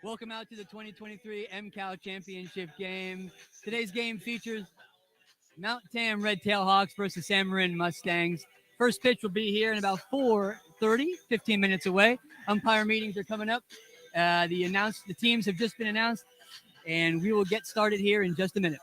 Welcome out to the 2023 MCAL Championship game. Today's game features Mount Tam Red Tail Hawks versus San Marin Mustangs. First pitch will be here in about 4:30, 15 minutes away. Umpire meetings are coming up. The teams have just been announced, and we will get started here in just a minute.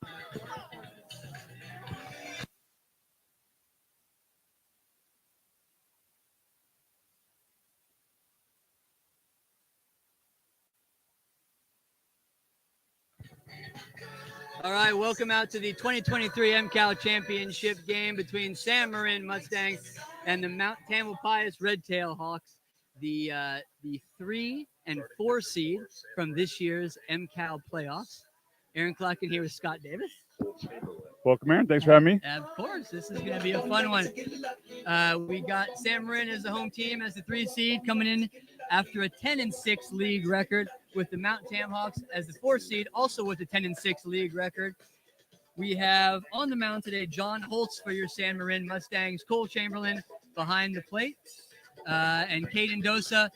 All right, welcome out to the 2023 MCAL Championship game between San Marin Mustangs and the Mount Tamalpais Red Tail Hawks, the 3 and 4 seed from this year's MCAL playoffs. Aaron Clocken here with Scott Davis. Welcome, Aaron. Thanks for having me. Of course, this is going to be a fun one. We got San Marin as the home team, as the 3 seed, coming in after a 10-6 league record, with the Mount Tam Hawks as the 4 seed, also with a 10-6 league record. We have on the mound today John Holtz for your San Marin Mustangs, Cole Chamberlain behind the plate, and Caden Dosa,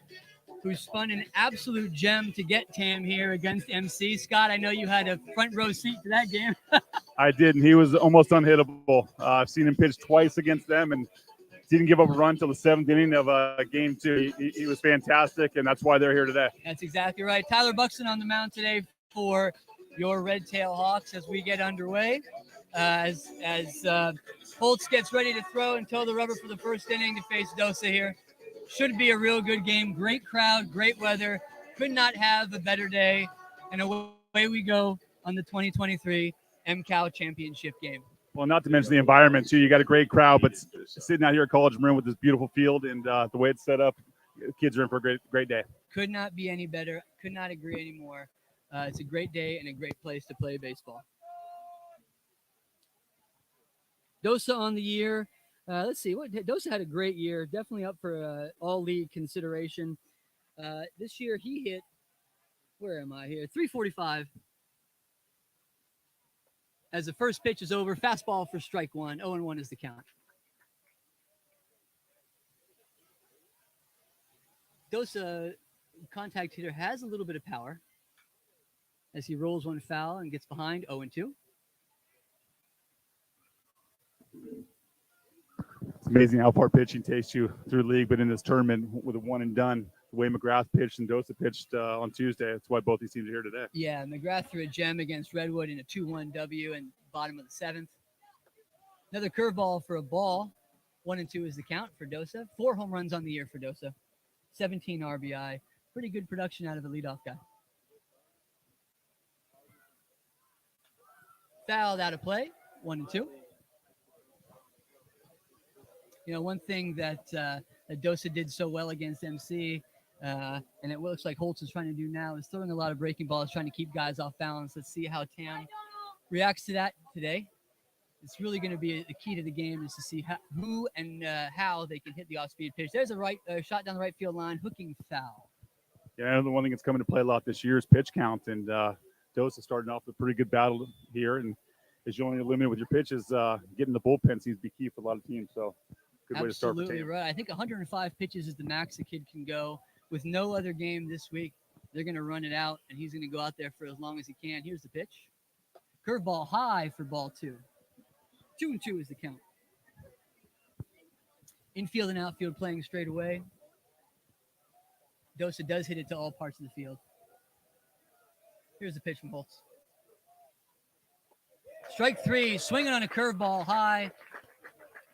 who spun an absolute gem to get Tam here against MC. Scott, I know you had a front row seat to that game. I did, and he was almost unhittable. I've seen him pitch twice against them, and didn't give up a run until the 7th inning of game 2. He was fantastic, and that's why they're here today. That's exactly right. Tyler Buxton on the mound today for your Red Tail Hawks as we get underway. As Holtz gets ready to throw and toe the rubber for the first inning to face Dosa here. Should be a real good game. Great crowd, great weather. Could not have a better day. And away we go on the 2023 MCAL Championship game. Well, not to mention the environment, too. You got a great crowd, but sitting out here at College Marin with this beautiful field and the way it's set up, the kids are in for a great day. Could not be any better. Could not agree anymore. It's a great day and a great place to play baseball. Dosa on the year. Let's see. Dosa had a great year. Definitely up for all-league consideration. This year he hit, where am I here? 345. As the first pitch is over, fastball for strike 1. 0-1 is the count. Dosa, contact hitter, has a little bit of power as he rolls one foul and gets behind. 0-2. It's amazing how far pitching takes you through the league, but in this tournament with a one and done, the way McGrath pitched and Dosa pitched on Tuesday, that's why both these teams are here today. Yeah, McGrath threw a gem against Redwood in a 2-1 W and bottom of the 7th. Another curveball for a ball. 1-2 is the count for Dosa. 4 home runs on the year for Dosa. 17 RBI. Pretty good production out of the leadoff guy. Fouled out of play. 1-2. You know, one thing that Dosa did so well against MC, and it looks like Holtz is trying to do now, is throwing a lot of breaking balls, trying to keep guys off balance. Let's see how Tam reacts to that today. It's really going to be the key to the game, is to see who and how they can hit the off-speed pitch. There's a shot down the right field line, hooking foul. Yeah, the one thing that's coming to play a lot this year is pitch count, and Dosa starting off with a pretty good battle here, and as you only limit with your pitches, getting the bullpen seems to be key for a lot of teams. So good way to start. Absolutely right. I think 105 pitches is the max the kid can go. With no other game this week, they're going to run it out, and he's going to go out there for as long as he can. Here's the pitch. Curveball high for ball 2. 2-2 is the count. Infield and outfield playing straight away. Dosa does hit it to all parts of the field. Here's the pitch from Holtz. Strike 3, swinging on a curveball high.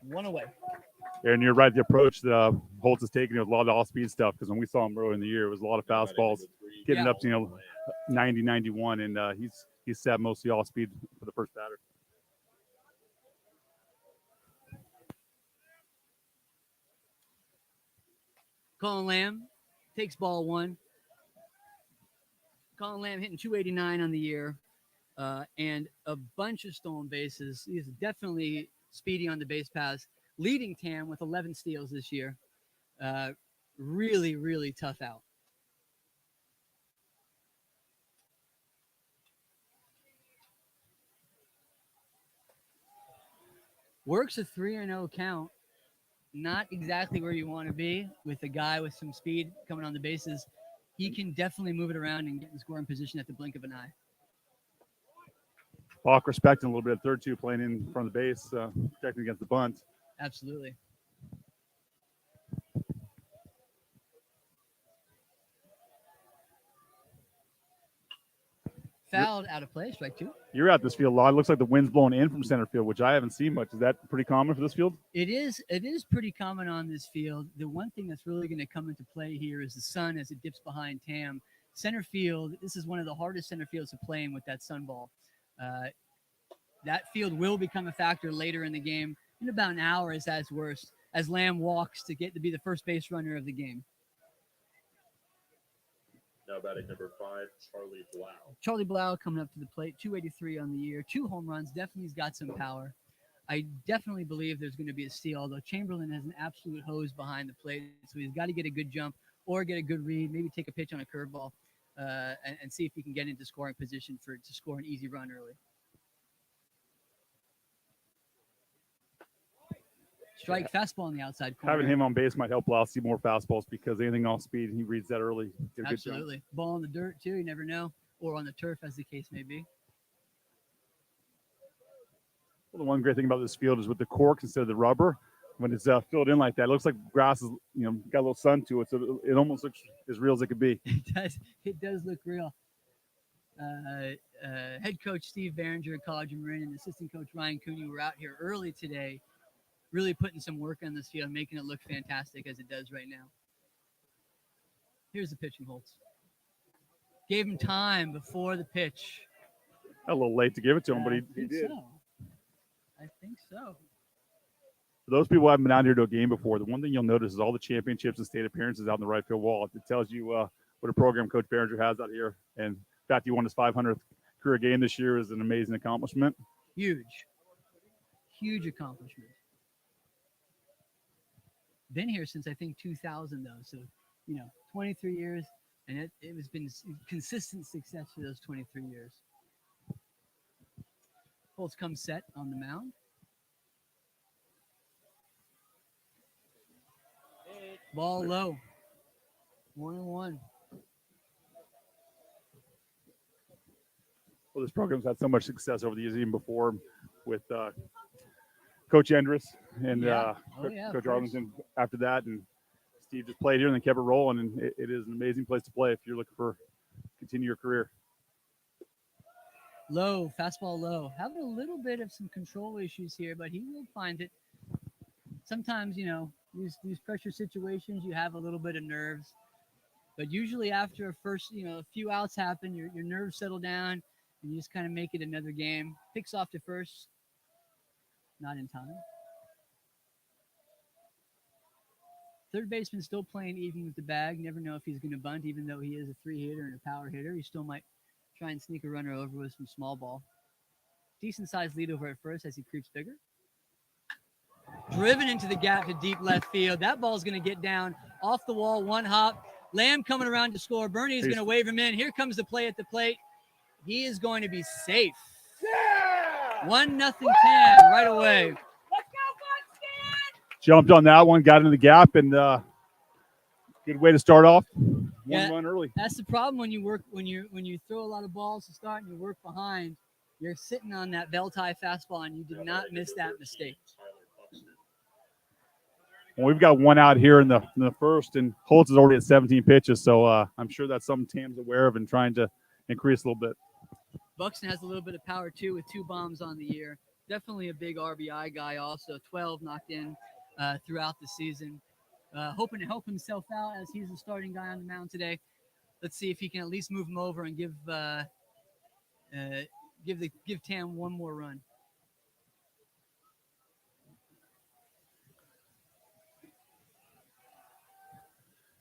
1 away. And you're right, the approach Holtz is taking with a lot of off-speed stuff, because when we saw him earlier in the year, it was a lot of fastballs getting up to 90, 91, and he's set mostly off-speed for the first batter. Colin Lamb takes ball 1. Colin Lamb hitting 289 on the year and a bunch of stolen bases. He's definitely speedy on the base paths, leading Tam with 11 steals this year. Really, really tough out. Works a 3-0 count. Not exactly where you want to be with a guy with some speed coming on the bases. He can definitely move it around and get in scoring position at the blink of an eye. Bach respecting a little bit of 3-2 playing in front of the base, protecting against the bunt. Absolutely. Fouled out of play, strike 2. You're at this field a lot. It looks like the wind's blowing in from center field, which I haven't seen much. Is that pretty common for this field? It is pretty common on this field. The one thing that's really going to come into play here is the sun as it dips behind Tam. Center field, this is one of the hardest center fields to play in with that sun ball. That field will become a factor later in the game. In about an hour is at its worst, as Lamb walks to get to be the first base runner of the game. Now batting number 5, Charlie Blau. Charlie Blau coming up to the plate, 283 on the year, 2 home runs. Definitely's got some power. I definitely believe there's going to be a steal, although Chamberlain has an absolute hose behind the plate, so he's got to get a good jump or get a good read, maybe take a pitch on a curveball and see if he can get into scoring position to score an easy run early. Strike fastball on the outside corner. Having him on base might help Blau see more fastballs because anything off speed, he reads that early. Get a Absolutely. Good Ball in the dirt, too. You never know. Or on the turf, as the case may be. Well, the one great thing about this field is with the cork instead of the rubber, when it's filled in like that, it looks like grass is, got a little sun to it. So it almost looks as real as it could be. It does look real. Head coach Steve Behringer at College of Marin and assistant coach Ryan Cooney were out here early today, really putting some work on this field, making it look fantastic as it does right now. Here's the pitching Holtz. Gave him time before the pitch. A little late to give it to him, but he did. So. I think so. For those people who haven't been out here to a game before, the one thing you'll notice is all the championships and state appearances out in the right field wall. It tells you what a program Coach Behringer has out here. And the fact he won his 500th career game this year is an amazing accomplishment. Huge accomplishment. Been here since I think 2000 though, so 23 years, and it has been consistent success for those 23 years. Holtz comes set on the mound. Ball low. 1-1. Well, this program's had so much success over the years, even before with Coach Endress and Coach Robinson after that. And Steve just played here and then kept it rolling. And it is an amazing place to play if you're looking for continue your career. Low, fastball low. Having a little bit of some control issues here, but he will find it. Sometimes, these pressure situations, you have a little bit of nerves. But usually after a few outs happen, your nerves settle down, and you just kind of make it another game. Picks off to first. Not in time. Third baseman still playing even with the bag. Never know if he's going to bunt, even though he is a 3-hitter and a power hitter. He still might try and sneak a runner over with some small ball. Decent sized lead over at first as he creeps bigger. Driven into the gap to deep left field. That ball's going to get down off the wall, one hop. Lamb coming around to score. Bernie is going to wave him in. Here comes the play at the plate. He is going to be safe. Yeah! 1-0 Tam right away. Let's go, Buckskin! Jumped on that one, got into the gap, and good way to start off. One run early. That's the problem when you work when you throw a lot of balls to start and you work behind. You're sitting on that bell tie fastball, and you did not miss that mistake. Well, we've got one out here in the first, and Holtz is already at 17 pitches, so I'm sure that's something Tam's aware of and trying to increase a little bit. Buxton has a little bit of power, too, with 2 bombs on the year. Definitely a big RBI guy also. 12 knocked in throughout the season. Hoping to help himself out as he's the starting guy on the mound today. Let's see if he can at least move him over and give Tam one more run.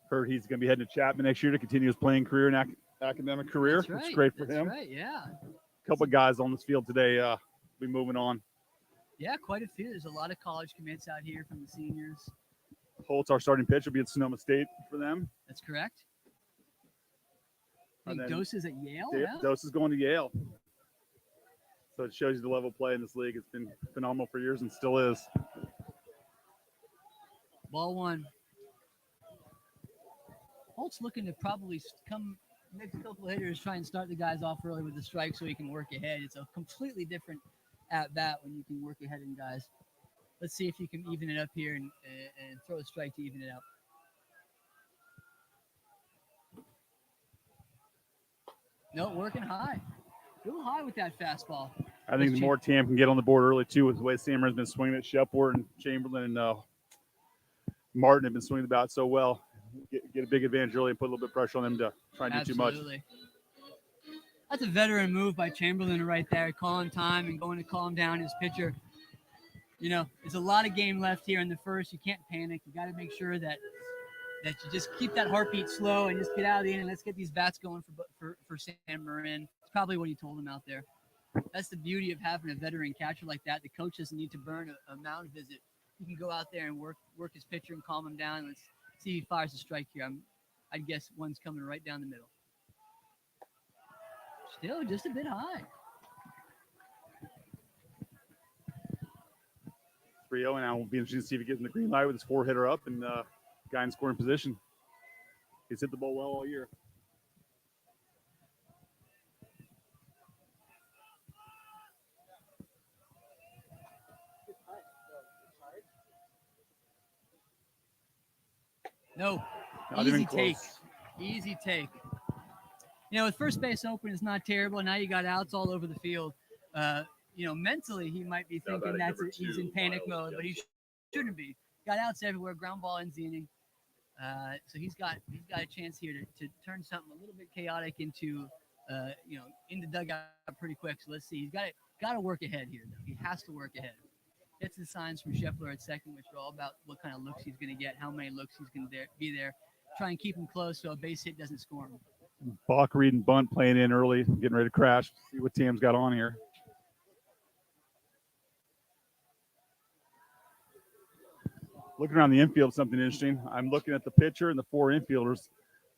Heard he's going to be heading to Chapman next year to continue his playing career and academic career. That's right. It's great for That's him. Right, yeah. A couple of guys on this field today will be moving on. Yeah, quite a few. There's a lot of college commits out here from the seniors. Holtz, our starting pitcher, will be at Sonoma State for them. That's correct. I think And then Dose is at Yale. Yeah, Yeah. Dose is going to Yale. So it shows you the level of play in this league. It's been phenomenal for years and still is. Ball 1. Holt's looking to probably come next couple of hitters, try and start the guys off early with the strike so he can work ahead. It's a completely different at bat when you can work ahead in guys. Let's see if he can even it up here and throw a strike to even it out. No, working high. A little high with that fastball. I think the more Tam can get on the board early too, with the way Sammer's been swinging at Shepard and Chamberlain and Martin have been swinging the bat so well. Get a big advantage early and put a little bit of pressure on them to try and do too much. That's a veteran move by Chamberlain right there, calling time and going to calm down his pitcher. You know, there's a lot of game left here in the first. You can't panic. You got to make sure that you just keep that heartbeat slow and just get out of the inning. Let's get these bats going for Sam Marin. It's probably what he told him out there. That's the beauty of having a veteran catcher like that. The coach doesn't need to burn a mound visit. He can go out there and work his pitcher and calm him down. Let's see if he fires a strike here. I'd guess one's coming right down the middle. Still just a bit high. 3-0, and now we'll be interested to see if he gets in the green light with his 4-hitter up and guy in scoring position. He's hit the ball well all year. No, Not easy even take. close. Easy take. You know, with first base open, it's not terrible. Now you got outs all over the field. You know, mentally, he might be thinking he's in panic mode, but he shouldn't be. Got outs everywhere. Ground ball ends the inning. So he's got a chance here to turn something a little bit chaotic into, you know, in the dugout pretty quick. So let's see. He's got to work ahead here, though. He has to work ahead. Gets the signs from Scheffler at second, which are all about what kind of looks he's going to get, how many looks he's going to be there. Try and keep him close so a base hit doesn't score him. Bach reading bunt, playing in early, getting ready to crash. See what Tam's got on here. Looking around the infield, something interesting. I'm looking at the pitcher and the 4 infielders.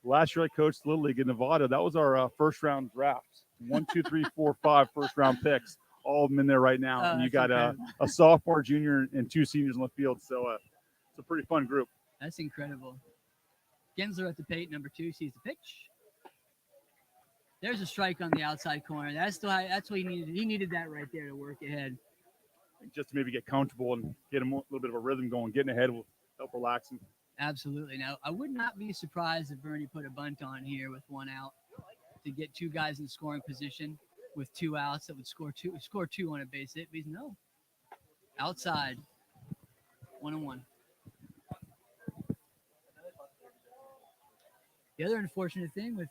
Last year I coached Little League in Nevada. That was our first round draft. 1, 2, 3, 4, 5 first round picks. All of them in there right now. And you got a sophomore, junior, and 2 seniors on the field. So it's a pretty fun group. That's incredible. Gensler at the plate, number 2, sees the pitch. There's a strike on the outside corner. That's what he needed. He needed that right there to work ahead. Just to maybe get comfortable and get him a little bit of a rhythm going. Getting ahead will help relax him. Absolutely. Now, I would not be surprised if Bernie put a bunt on here with 1 out to get 2 guys in scoring position with 2 outs that would score 2 on a base hit. But no. Outside. 1-1. The other unfortunate thing with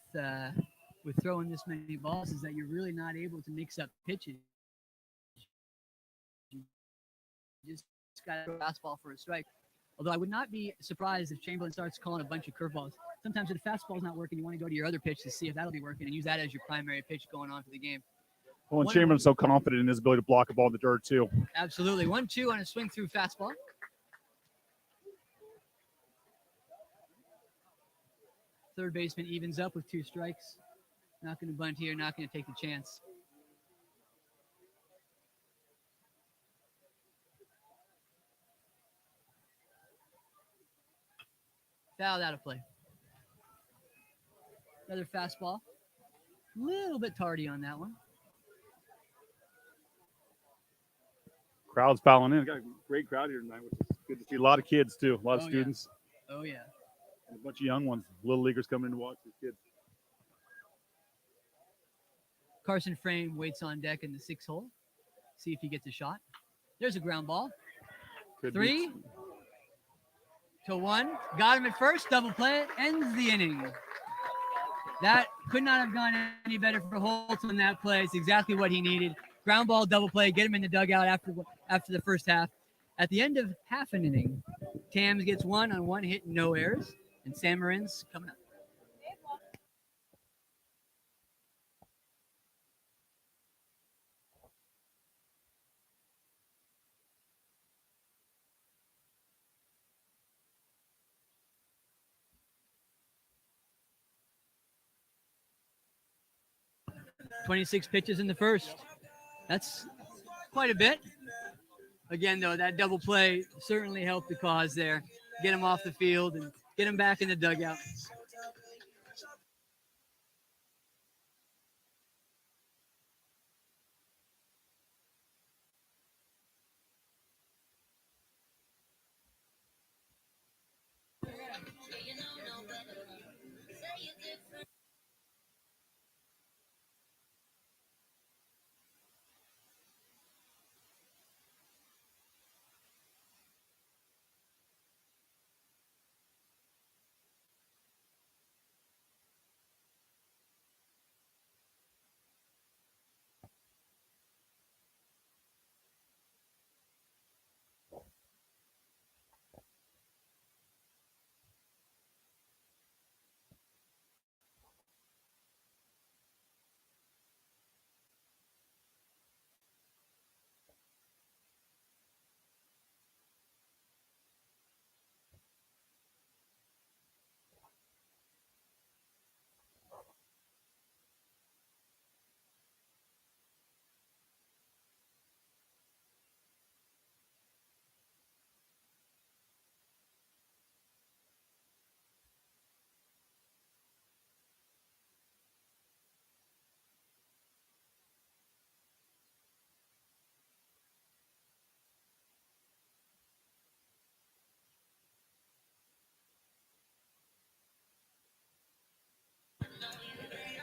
throwing this many balls is that you're really not able to mix up pitches. You just got to throw a fastball for a strike. Although I would not be surprised if Chamberlain starts calling a bunch of curveballs. Sometimes if the fastball's not working, you want to go to your other pitch to see if that'll be working and use that as your primary pitch going on for the game. Well, and Chamberlain's so confident in his ability to block a ball in the dirt, too. Absolutely. 1-2 on a swing through fastball. Third baseman evens up with 2 strikes. Not going to bunt here, not going to take the chance. Fouled out of play. Another fastball. A little bit tardy on that one. Crowd's piling in. Got a great crowd here tonight, which is good to see. A lot of kids, too. A lot of students. Yeah. Oh, yeah. And a bunch of young ones. Little leaguers coming in to watch these kids. Carson Frame waits on deck in the 6th hole. See if he gets a shot. There's a ground ball. 3-1. Got him at first. Double play. Ends the inning. That could not have gone any better for Holt on that play. It's exactly what he needed. Ground ball, double play. Get him in the dugout after the first half. At the end of half an inning, Tams gets 1 on 1 hit, no errors. And Sam Marin's coming up. .26 pitches in the first. That's quite a bit. Again, though, that double play certainly helped the cause there. Get him off the field and get him back in the dugout.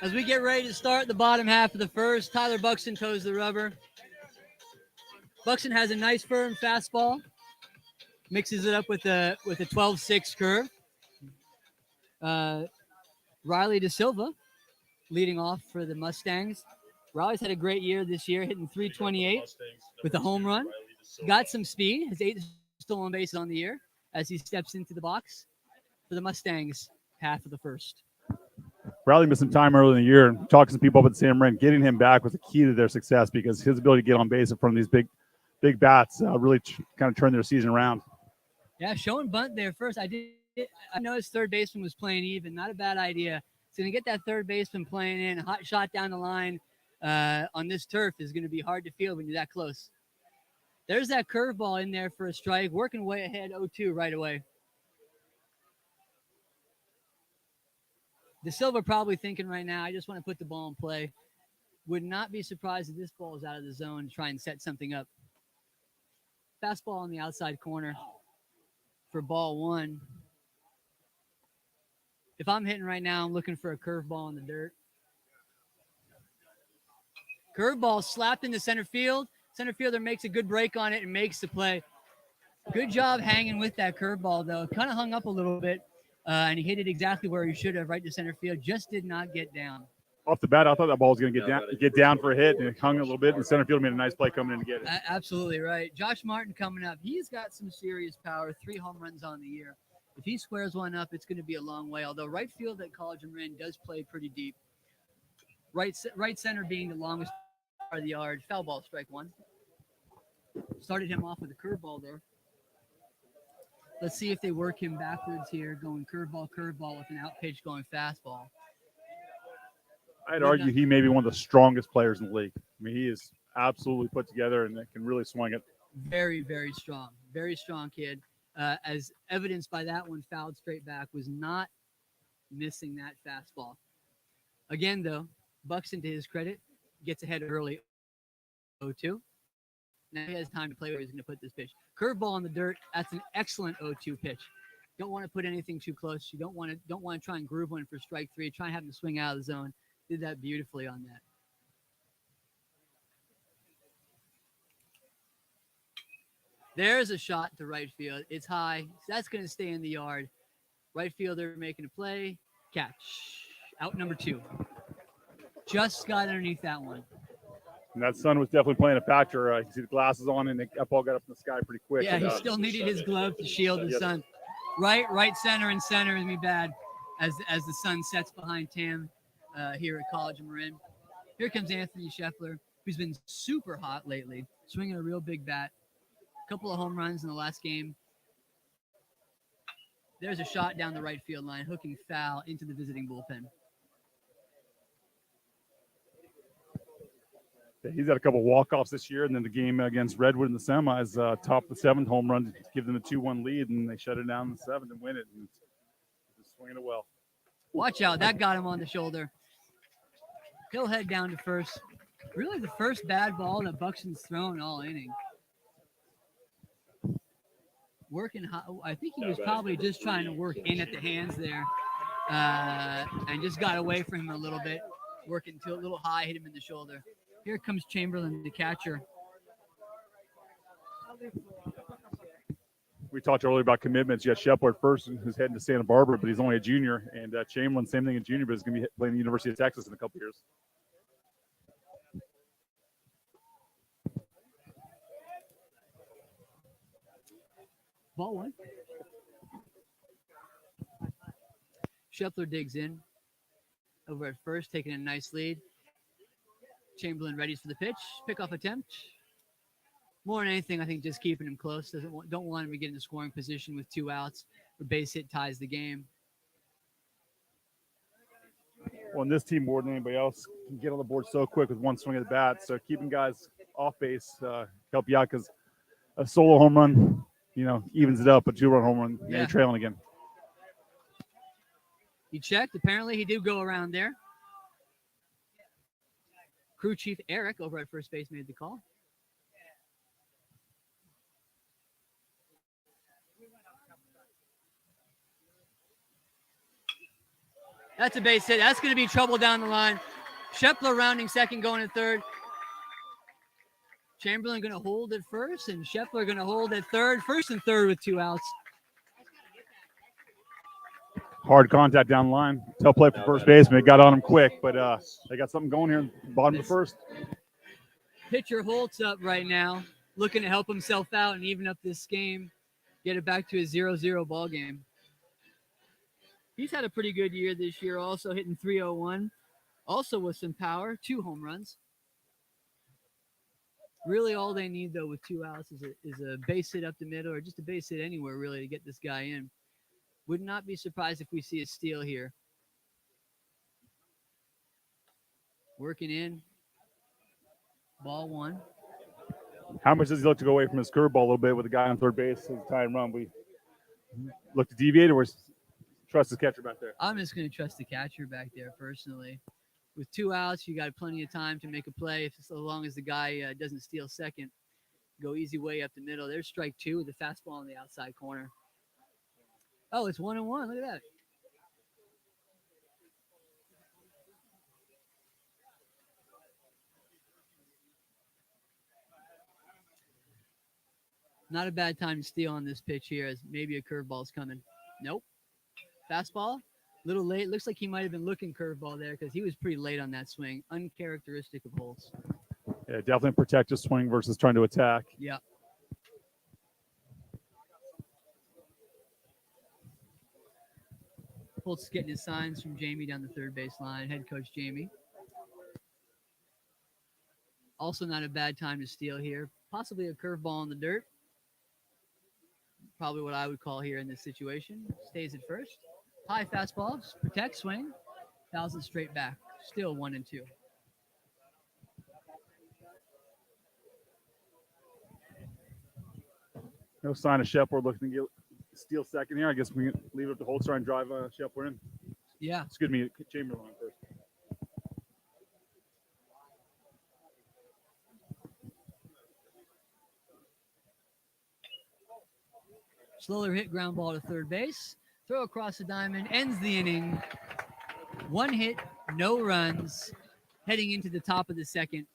As we get ready to start the bottom half of the first, Tyler Buxton toes the rubber. Buxton has a nice firm fastball, mixes it up with a 12-6 curve. Riley De Silva leading off for the Mustangs. Riley's had a great year this year, hitting 328 with a home run. Got some speed, has 8 stolen bases on the year as he steps into the box for the Mustangs half of the first. Riley missed some time early in the year. Talking to some people up at San Marin, getting him back was the key to their success because his ability to get on base in front of these big bats really kind of turned their season around. Yeah, showing bunt there first. I noticed third baseman was playing even. Not a bad idea. It's going to get that third baseman playing in. A hot shot down the line on this turf is going to be hard to feel when you're that close. There's that curveball in there for a strike. Working way ahead 0-2 right away. De Silva probably thinking right now, I just want to put the ball in play. Would not be surprised if this ball is out of the zone to try and set something up. Fastball on the outside corner for ball one. If I'm hitting right now, I'm looking for a curveball in the dirt. Curveball slapped into center field. Center fielder makes a good break on it and makes the play. Good job hanging with that curveball, though. Kind of hung up a little bit, and he hit it exactly where he should have, right to center field. Just did not get down. Off the bat, I thought that ball was going to get down for a hit, and it hung a little bit, and center field made a nice play coming in to get it. Absolutely right. Josh Martin coming up. He's got some serious power, 3 home runs on the year. If he squares one up, it's going to be a long way, although right field at College of Marin does play pretty deep. Right center being the longest part of the yard. Foul ball, strike one. Started him off with a curveball there. Let's see if they work him backwards here, going curveball with an out pitch going fastball. I'd argue he may be one of the strongest players in the league. I mean, he is absolutely put together and can really swing it. Very, very strong. Very strong kid. As evidenced by that one fouled straight back, was not missing that fastball. Again, though, Buxton, to his credit, gets ahead early 0-2. Now he has time to play where he's going to put this pitch. Curveball in the dirt. That's an excellent 0-2 pitch. Don't want to put anything too close. You don't want to try and groove one for strike three. Try and have him swing out of the zone. Did that beautifully on that. There's a shot to right field. It's high. That's going to stay in the yard. Right fielder making a play. Catch. Out number 2. Just got underneath that one. And that sun was definitely playing a factor. You can see the glasses on, and that ball got up in the sky pretty quick. Yeah, he still needed his glove to shield the sun. Right center, and center is me bad as the sun sets behind Tam here at College of Marin. Here comes Anthony Scheffler, who's been super hot lately, swinging a real big bat. A couple of home runs in the last game. There's a shot down the right field line, hooking foul into the visiting bullpen. He's had a couple walk-offs this year, and then the game against Redwood in the semis, top the 7th home run to give them a 2-1 lead, and they shut it down in the 7th and win it. And just swinging it well. Watch out. That got him on the shoulder. He'll head down to first. Really the first bad ball that Buxton's thrown all inning. Working high. I think he was probably just trying to work in at the hands there and just got away from him a little bit. Working to a little high, hit him in the shoulder. Here comes Chamberlain, the catcher. We talked earlier about commitments. You got Shepard at first, who's heading to Santa Barbara, but he's only a junior. And Chamberlain, same thing, a junior, but is going to be playing the University of Texas in a couple years. Ball one. Scheffler digs in. Over at first, taking a nice lead. Chamberlain readies for the pitch. Pickoff attempt. More than anything, I think just keeping him close. Don't want him to get in a scoring position with 2 outs. A base hit ties the game. Well, in this team more than anybody else, can get on the board so quick with one swing of the bat. So keeping guys off base help you out because a solo home run, evens it up. A 2-run home run, yeah. You're trailing again. He checked. Apparently, he did go around there. Crew chief Eric over at first base made the call. That's a base hit. That's going to be trouble down the line. Shepler rounding second, going to third. Chamberlain going to hold at first, and Shepler going to hold at third. First and third with 2 outs. Hard contact down the line. Tough play for first baseman. It got on him quick, but they got something going here. Bottom of the first. Pitcher Holt's up right now, looking to help himself out and even up this game, get it back to a 0-0 ball game. He's had a pretty good year this year, also hitting .301, also with some power, 2 home runs. Really all they need, though, with 2 outs is a base hit up the middle or just a base hit anywhere, really, to get this guy in. Would not be surprised if we see a steal here. Working in. Ball 1. How much does he look to go away from his curveball a little bit with the guy on third base as tie and run? We look to deviate or trust his catcher back there? I'm just going to trust the catcher back there, personally. With 2 outs, you got plenty of time to make a play, so long as the guy doesn't steal second. Go easy way up the middle. There's strike 2 with the fastball on the outside corner. Oh, it's 1-1. Look at that. Not a bad time to steal on this pitch here, as maybe a curveball's coming. Nope. Fastball, little late. Looks like he might have been looking curveball there because he was pretty late on that swing. Uncharacteristic of Holtz. Yeah, definitely protect his swing versus trying to attack. Yep. Holtz getting his signs from Jamie down the third base line. Head coach Jamie. Also not a bad time to steal here. Possibly a curveball in the dirt. Probably what I would call here in this situation. Stays at first. High fastball. Protect, swing. Fouls it straight back. Still 1-2. No sign of Shepard looking to steal second here. I guess we can leave it up to Holtz and drive Shepard in. Yeah. Excuse me, Chamberlain on first. Slower hit, ground ball to third base. Throw across the diamond. Ends the inning. 1 hit, no runs. Heading into the top of the second.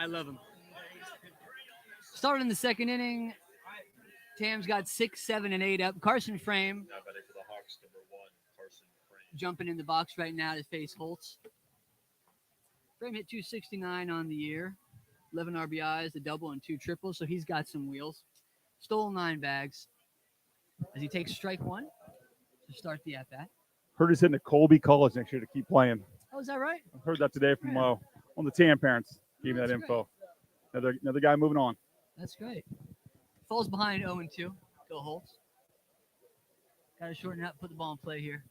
I love him. Starting the second inning, Tam's got 6, 7, and 8 up. Carson Frame Now batting for the Hawks, number 1, Carson Frame. jumping in the box right now to face Holtz. Frame hit 269 on the year, 11 RBIs, a double, and 2 triples, so he's got some wheels. Stole 9 bags as he takes strike 1 to start the at-bat. Heard he's hitting at Colby College next year to keep playing. Oh, is that right? I heard that today from one of the Tam parents. Gave me that That's info. Another guy moving on. That's great. Falls behind 0-2. Go Holtz. Got to shorten up, put the ball in play here.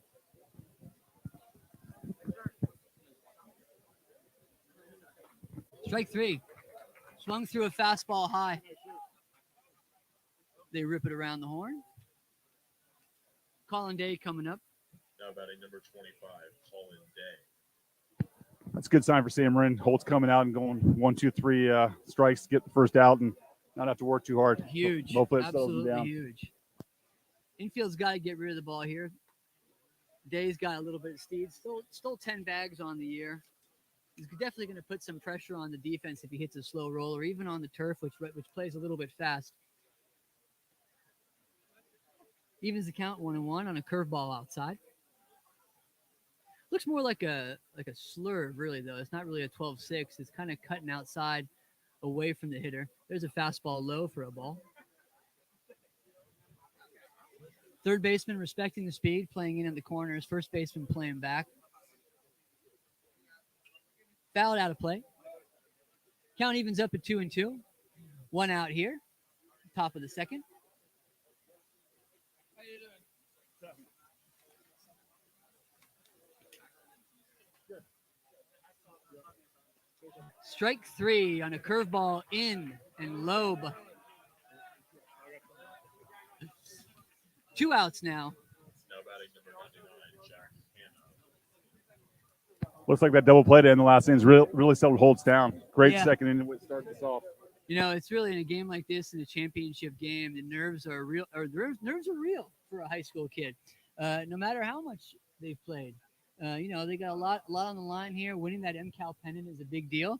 Strike 3. Swung through a fastball high. They rip it around the horn. Colin Day coming up. Now batting number 25, Colin Day. That's a good sign for Sam Marin. Holt's coming out and going 1, 2, 3 strikes to get the first out and not have to work too hard. Huge. Hopefully it settles him Absolutely down. huge. Infield's got to get rid of the ball here. Day's got a little bit of speed. Stole 10 bags on the year. He's definitely going to put some pressure on the defense if he hits a slow roll, or even on the turf, which plays a little bit fast. Evens the count 1-1 on a curveball outside. Looks more like a slurve, really, though. It's not really a 12-6. It's kind of cutting outside away from the hitter. There's a fastball low for a ball. Third baseman respecting the speed, playing in the corners. First baseman playing back. Fouled out of play. Count evens up at 2-2. 1 out here. Top of the second. Strike 3 on a curveball in and low. 2 outs now. Now batting number 99, Jack Hanna. Looks like that double play to end the last innings really settled Holtz down. Great Yeah. second inning to start this off. You know, it's really in a game like this, in a championship game, the nerves are real. Or the nerves are real for a high school kid, no matter how much they've played. You know, they got a lot on the line here. Winning that MCAL pennant is a big deal,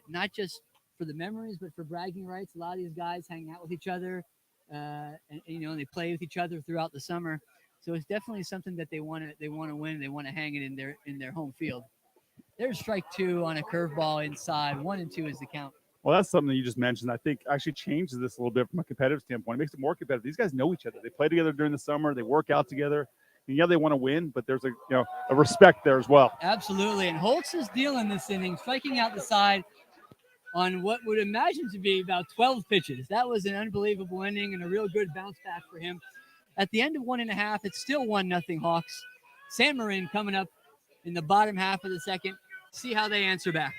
not just for the memories, but for bragging rights. A lot of these guys hang out with each other, and you know, they play with each other throughout the summer. So it's definitely something that they want to win. They want to hang it in their home field. There's strike 2 on a curveball inside. 1-2 is the count. Well, that's something that you just mentioned. I think actually changes this a little bit from a competitive standpoint. It makes it more competitive. These guys know each other. They play together during the summer. They work out together. And yeah, they want to win, but there's a respect there as well. Absolutely. And Holtz is dealing this inning, striking out the side on what would imagine to be about 12 pitches. That was an unbelievable inning and a real good bounce back for him. At the end of 1.5, it's still 1-0 Hawks. San Marin coming up in the bottom half of the second. See how they answer back.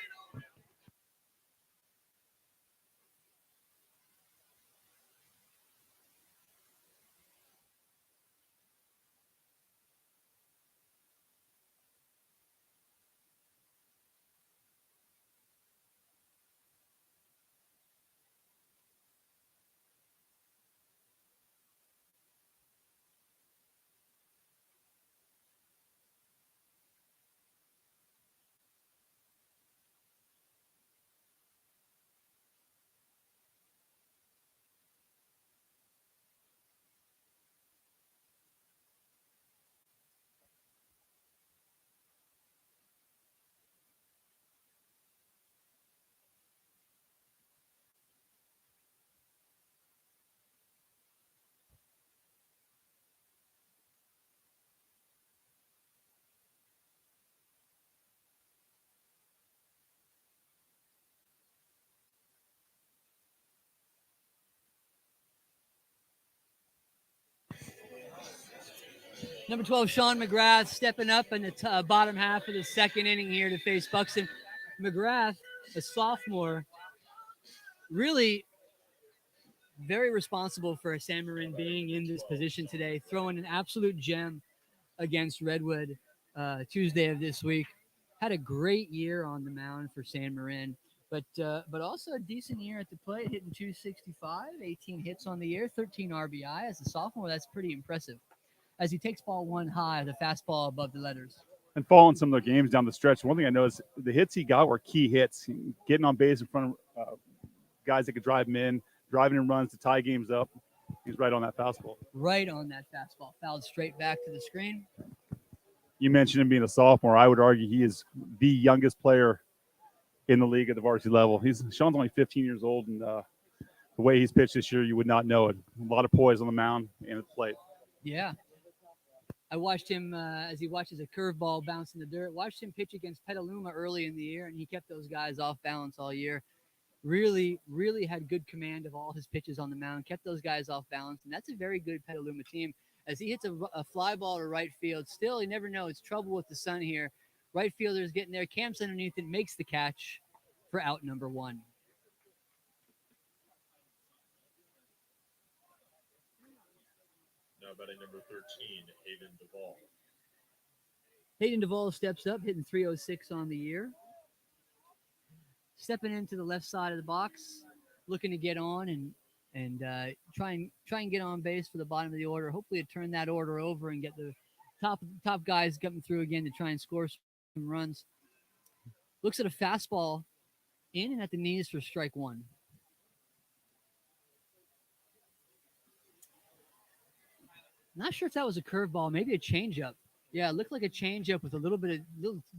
Number 12, Sean McGrath, stepping up in the bottom half of the second inning here to face Buxton. McGrath, a sophomore, really very responsible for San Marin being in this position today, throwing an absolute gem against Redwood Tuesday of this week. Had a great year on the mound for San Marin, but also a decent year at the plate, hitting 265, 18 hits on the year, 13 RBI. As a sophomore, that's pretty impressive. As he takes ball 1 high, the fastball above the letters. And following some of the games down the stretch, one thing I noticed, the hits he got were key hits. Getting on base in front of guys that could drive him in, driving in runs to tie games up. He's right on that fastball. Right on that fastball. Fouled straight back to the screen. You mentioned him being a sophomore. I would argue he is the youngest player in the league at the varsity level. Sean's only 15 years old, and the way he's pitched this year, you would not know it. A lot of poise on the mound and at the plate. Yeah. I watched him as he watches a curveball bounce in the dirt. Watched him pitch against Petaluma early in the year, and he kept those guys off balance all year. Really, really had good command of all his pitches on the mound, kept those guys off balance, and that's a very good Petaluma team. As he hits a fly ball to right field, still, you never know. It's trouble with the sun here. Right fielder's getting there, camps underneath it, makes the catch for out number 1. Now batting number 13, Hayden Duvall. Hayden Duvall steps up, hitting 306 on the year. Stepping into the left side of the box, looking to get on and try and get on base for the bottom of the order. Hopefully to turn that order over and get the top guys coming through again to try and score some runs. Looks at a fastball in and at the knees for strike 1. Not sure if that was a curveball, maybe a changeup. Yeah, it looked like a changeup with a little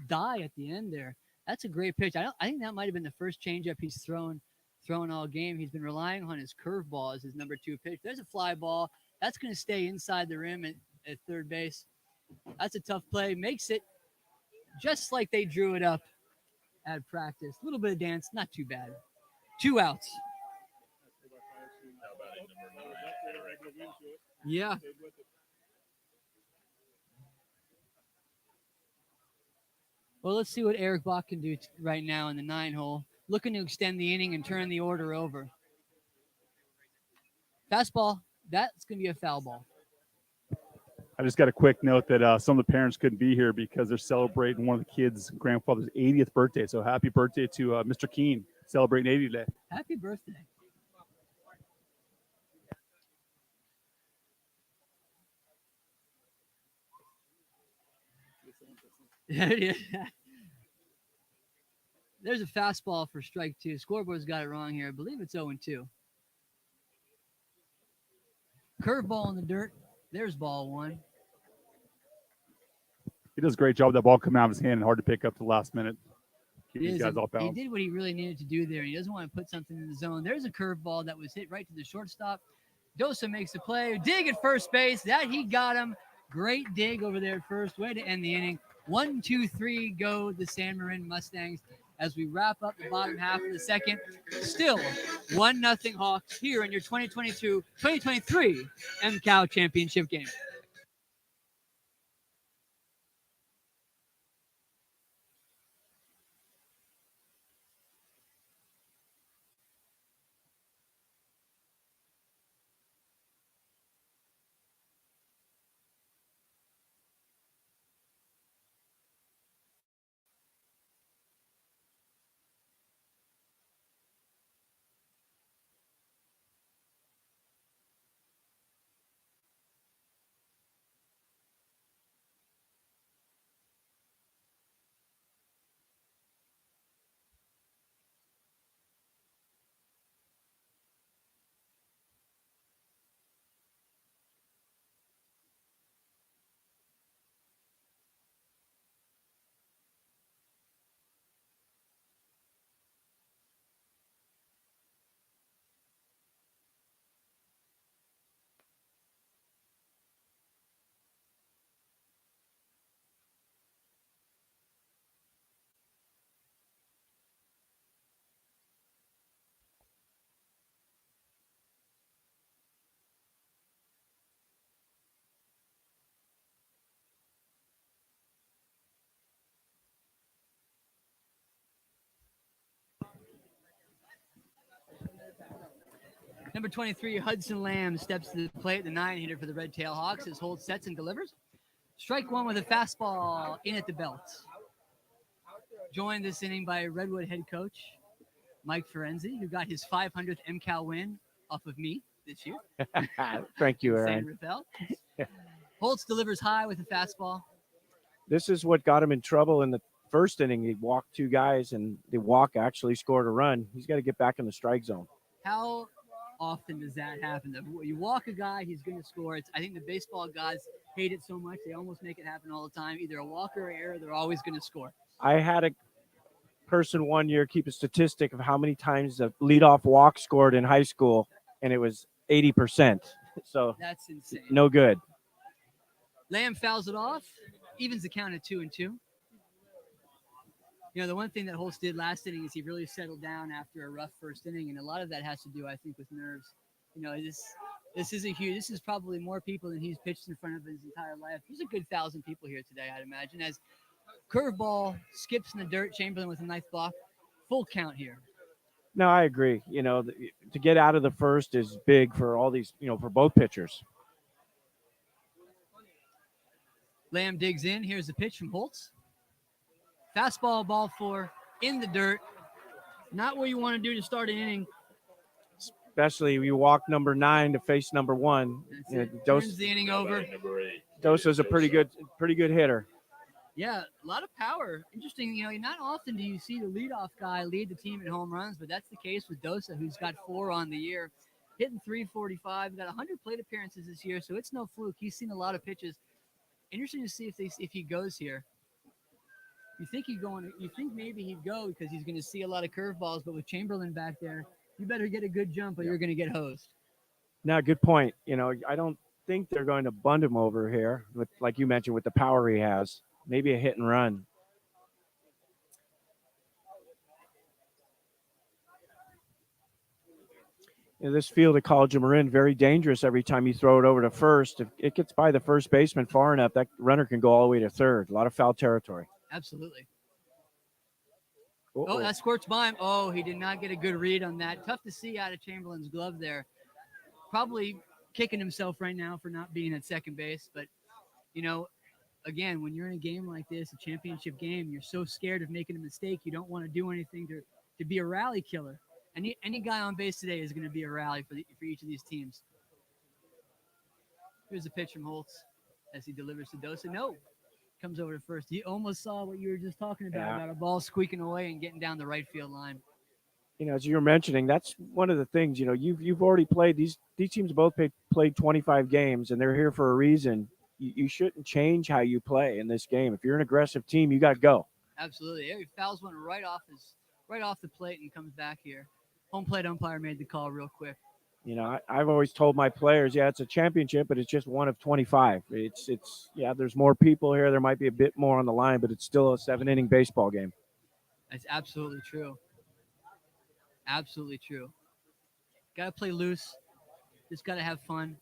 die at the end there. That's a great pitch. I think that might have been the first changeup he's thrown all game. He's been relying on his curveball as his number 2 pitch. There's a fly ball. That's going to stay inside the rim at third base. That's a tough play. Makes it just like they drew it up at practice. A little bit of dance, not too bad. 2 outs. Now batting number 9, Yeah. Well, let's see what Eric Bach can do right now in the 9 hole. Looking to extend the inning and turn the order over. Fastball, that's going to be a foul ball. I just got a quick note that some of the parents couldn't be here because they're celebrating one of the kids' grandfather's 80th birthday. So happy birthday to Mr. Keene, celebrating 80 today. Happy birthday. There's a fastball for strike 2. Scoreboard's got it wrong here. I believe it's 0-2. Curveball in the dirt. There's ball 1. He does a great job with that ball coming out of his hand and hard to pick up to the last minute. Keep these guys off He balance. did what he really needed to do there. He doesn't want to put something in the zone. There's a curveball that was hit right to the shortstop. Dosa makes the play. Dig at first base. That he got him. Great dig over there at first. Way to end the inning. 1, 2, 3 go the San Marin Mustangs as we wrap up the bottom half of the second. Still 1-0 Hawks here in your 2022-2023 MCAL championship game. Number 23, Hudson Lamb steps to the plate, the 9 hitter for the Red Tail Hawks. His hold sets and delivers. Strike 1 with a fastball in at the belt. Joined this inning by Redwood head coach Mike Ferenzi, who got his 500th MCAL win off of me this year. Thank you, San Aaron. Rafael. Holtz delivers high with a fastball. This is what got him in trouble in the first inning. He walked 2 guys, and the walk actually scored a run. He's got to get back in the strike zone. How often does that happen? You walk a guy, he's going to score. I think the baseball guys hate it so much they almost make it happen all the time. Either a walk or an error, they're always going to score. I had a person one year keep a statistic of how many times the leadoff walk scored in high school, and it was 80%. So That's insane. no good. Lamb fouls it off, evens the count at 2-2. The one thing that Holtz did last inning is he really settled down after a rough first inning, and a lot of that has to do, I think, with nerves. This is probably more people than he's pitched in front of his entire life. There's a good 1,000 people here today, I'd imagine. As curveball skips in the dirt, Chamberlain with a nice block, full count here. No, I agree. To get out of the first is big for all these, for both pitchers. Lamb digs in. Here's the pitch from Holtz. Fastball, ball 4, in the dirt. Not what you want to do to start an inning. Especially you walk number 9 to face number 1. Turns the inning over. Dosa's a pretty good hitter. Yeah, a lot of power. Interesting, not often do you see the leadoff guy lead the team in home runs, but that's the case with Dosa, who's got 4 on the year. Hitting 345, got 100 plate appearances this year, so it's no fluke. He's seen a lot of pitches. Interesting to see if he goes here. You think maybe he'd go because he's going to see a lot of curveballs, but with Chamberlain back there, you better get a good jump or you're going to get hosed. No, good point. I don't think they're going to bunt him over here, with, like you mentioned, with the power he has. Maybe a hit and run. This field at College of Marin, very dangerous every time you throw it over to first. If it gets by the first baseman far enough, that runner can go all the way to third. A lot of foul territory. Absolutely. Uh-oh. Oh, that squirts by him. Oh, he did not get a good read on that. Tough to see out of Chamberlain's glove there. Probably kicking himself right now for not being at second base. But, again, when you're in a game like this, a championship game, you're so scared of making a mistake. You don't want to do anything to be a rally killer. Any guy on base today is going to be a rally for each of these teams. Here's a pitch from Holtz as he delivers to Dosa. No. Comes over to first. He almost saw what you were just talking about a ball squeaking away and getting down the right field line. As you were mentioning, that's one of the things. You've already played these teams both played 25 games, and they're here for a reason. You shouldn't change how you play in this game. If you're an aggressive team, you got to go. Absolutely. He fouls one right off the plate and comes back here. Home plate umpire made the call real quick. I've always told my players, it's a championship, but it's just one of 25. There's more people here. There might be a bit more on the line, but it's still a 7-inning baseball game. That's absolutely true. Absolutely true. Got to play loose. Just got to have fun.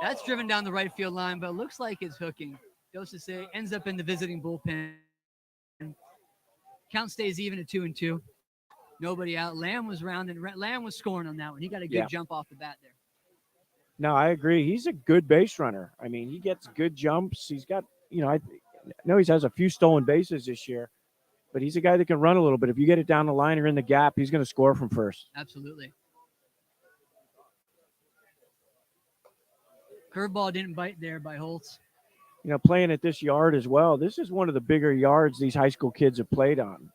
That's driven down the right field line, but it looks like it's hooking. Dosa ends up in the visiting bullpen. Count stays even at 2-2. Nobody out. Lamb was rounding. Lamb was scoring on that one. He got a good jump off the bat there. No, I agree. He's a good base runner. I mean, he gets good jumps. He's got, I know he has a few stolen bases this year, but he's a guy that can run a little bit. If you get it down the line or in the gap, he's going to score from first. Absolutely. Curveball didn't bite there by Holtz. Playing at this yard as well. This is one of the bigger yards these high school kids have played on.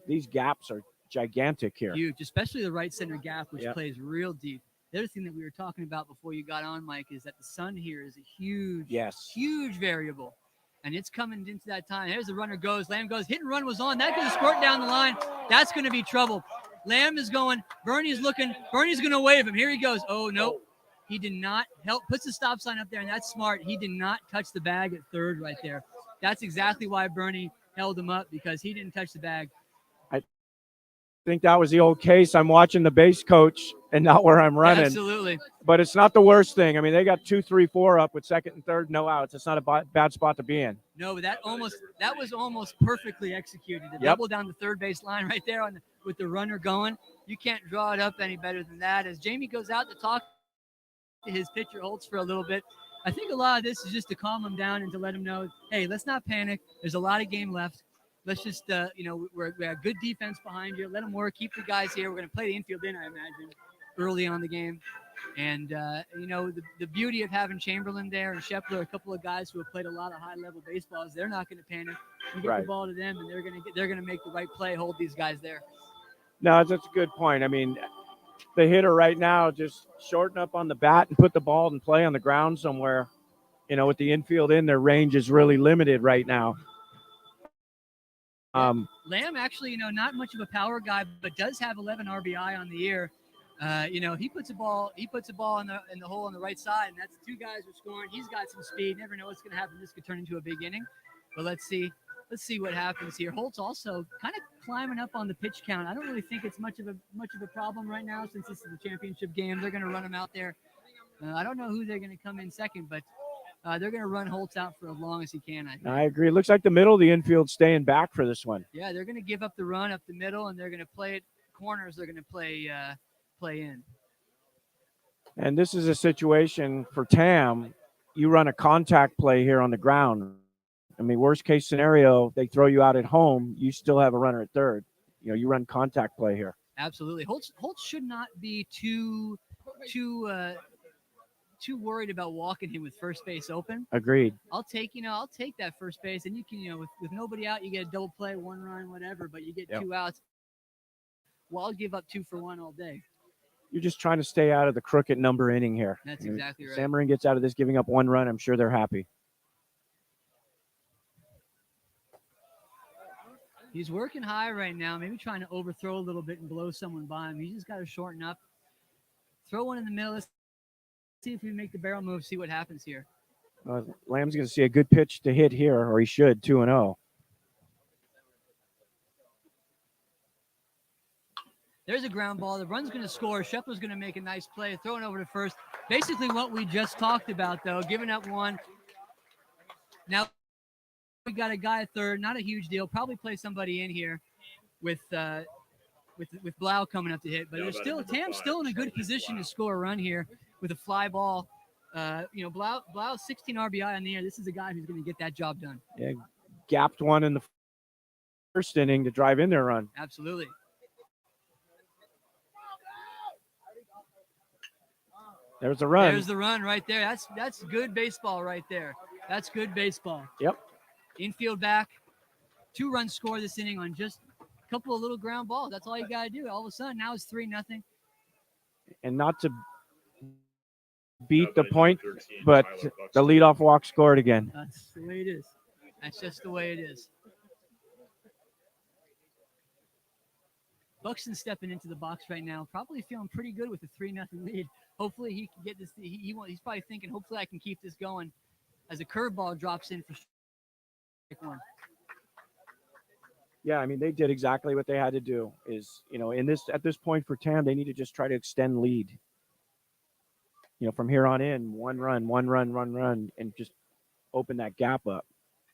These gaps are gigantic here. Huge, especially the right center gap, which plays real deep. The other thing that we were talking about before you got on, Mike, is that the sun here is a huge variable. And it's coming into that time. There's the runner goes. Lamb goes. Hit and run was on. That's going to squirt down the line. That's going to be trouble. Lamb is going. Bernie's looking. Bernie's going to wave him. Here he goes. Oh, no. He did not help. Puts the stop sign up there, and that's smart. He did not touch the bag at third right there. That's exactly why Bernie held him up, because he didn't touch the bag. I think that was the old case. I'm watching the base coach and not where I'm running. Absolutely. But it's not the worst thing. I mean, they got 2, 3, 4 up with second and third, no outs. It's not a bad spot to be in. No, but that was almost perfectly executed. The double down the third base line right there with the runner going. You can't draw it up any better than that. As Jamie goes out to talk to his pitcher Holtz for a little bit, I think a lot of this is just to calm him down and to let him know, hey, let's not panic. There's a lot of game left. Let's just, we have good defense behind you. Let them work. Keep the guys here. We're going to play the infield in, I imagine, early on the game. And you know, the beauty of having Chamberlain there and Shepler, a couple of guys who have played a lot of high-level baseballs, they're not going to panic. You get Right. the ball to them, and they're gonna make the right play, hold these guys there. No, that's a good point. I mean, the hitter right now just shorten up on the bat and put the ball in play on the ground somewhere. You know, with the infield in, their range is really limited right now. Lamb actually, you know, not much of a power guy, but does have 11 RBI on the year. You know, he puts a ball in the hole on the right side, and that's two guys are scoring. He's got some speed. Never know what's going to happen. This could turn into a big inning, but let's see what happens here. Holt's also kind of climbing up on the pitch count. I don't really think it's much of a problem right now since this is a championship game. They're going to run him out there. I don't know who they're going to come in second, but they're going to run Holtz out for as long as he can. I think. I agree. It looks like the middle of the infield staying back for this one. Yeah, they're going to give up the run up the middle, and they're going to play it corners. They're going to play in. And this is a situation for Tam. You run a contact play here on the ground. I mean, worst case scenario, they throw you out at home. You still have a runner at third. You know, you run contact play here. Absolutely. Holtz should not be too worried about walking him with first base open. Agreed. I'll take that first base, and you can, you know, with nobody out, you get a double play, one run, whatever, but you get two outs. Well, I'll give up 2 for 1 all day. You're just trying to stay out of the crooked number inning here. That's exactly right. Sam Marin gets out of this giving up 1 run. I'm sure they're happy. He's working high right now, maybe trying to overthrow a little bit and blow someone by him. He's just got to shorten up. Throw one in the middle. Let's see if we make the barrel move, see what happens here. Lamb's going to see a good pitch to hit here, or he should, 2-0. There's a ground ball. The run's going to score. Shepler's going to make a nice play, throwing over to first. Basically what we just talked about, though, giving up 1. Now we got a guy at third. Not a huge deal. Probably play somebody in here with Blau coming up to hit. But there's still Tam's still in a good position to score a run here with a fly ball. You know, Blau's 16 RBI on the year. This is a guy who's going to get that job done. Yeah, gapped one in the first inning to drive in their run. Absolutely. There's the run. There's the run right there. That's good baseball right there. That's good baseball. Yep. Infield back. 2-run score this inning on just a couple of little ground balls. That's all you got to do. All of a sudden, now it's 3-0. And not to beat the point, but the leadoff walk scored again. That's the way it is. That's just the way it is. Buxton's stepping into the box right now, probably feeling pretty good with a 3-0 lead. Hopefully he can get this. He's probably thinking, hopefully I can keep this going as a curveball drops in for strike 1. Yeah, I mean, they did exactly what they had to do. Is, you know, at this point for Tam, they need to just try to extend lead. You know, from here on in, one run, and just open that gap up.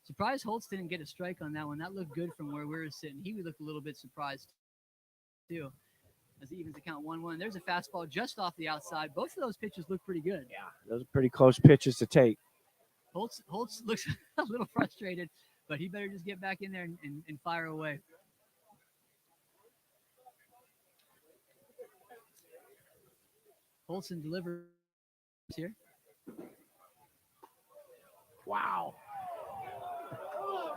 Surprised Holtz didn't get a strike on that one. That looked good from where we were sitting. He would look a little bit surprised too, as he evens the count 1-1. There's a fastball just off the outside. Both of those pitches look pretty good. Yeah, those are pretty close pitches to take. Holtz looks a little frustrated, but he better just get back in there and fire away. Holtzen delivers here. Wow.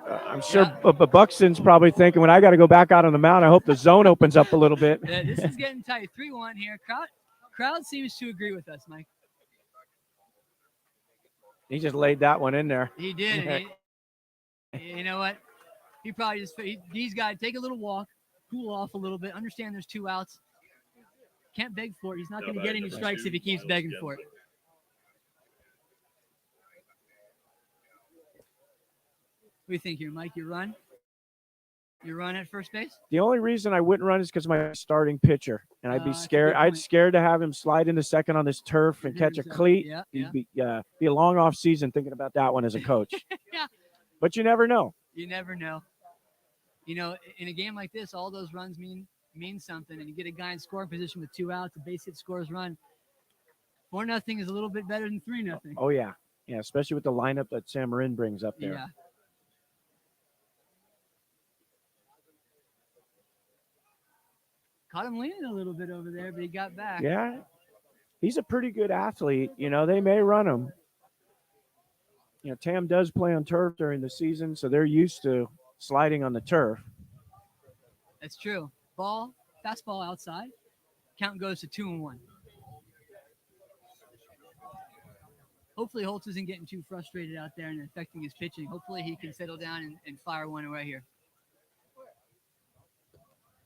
I'm sure Buxton's probably thinking, when I got to go back out on the mound, I hope the zone opens up a little bit. Yeah, this is getting tight. 3-1 here. Crowd seems to agree with us, Mike. He just laid that one in there. He did. You know what? He probably he's got to take a little walk, cool off a little bit, understand there's 2 outs. Can't beg for it. He's not going to get any strikes if he keeps begging for it. What do you think here, Mike? You run? You run at first base? The only reason I wouldn't run is because of my starting pitcher, and I'd be scared. I'd scared to have him slide into second on this turf and catch a cleat. Yeah, He'd be a long off season thinking about that one as a coach. Yeah. But you never know. You never know. You know, in a game like this, all those runs mean something, and you get a guy in scoring position with 2 outs, a base hit scores run. 4-0 is a little bit better than 3-0. Oh yeah, especially with the lineup that Sam Marin brings up there. Yeah. Caught him leaning a little bit over there, but he got back. Yeah, he's a pretty good athlete. You know, they may run him. You know, Tam does play on turf during the season, so they're used to sliding on the turf. That's true. Ball, fastball outside. Count goes to 2-1. Hopefully Holtz isn't getting too frustrated out there and affecting his pitching. Hopefully he can settle down and fire one away here.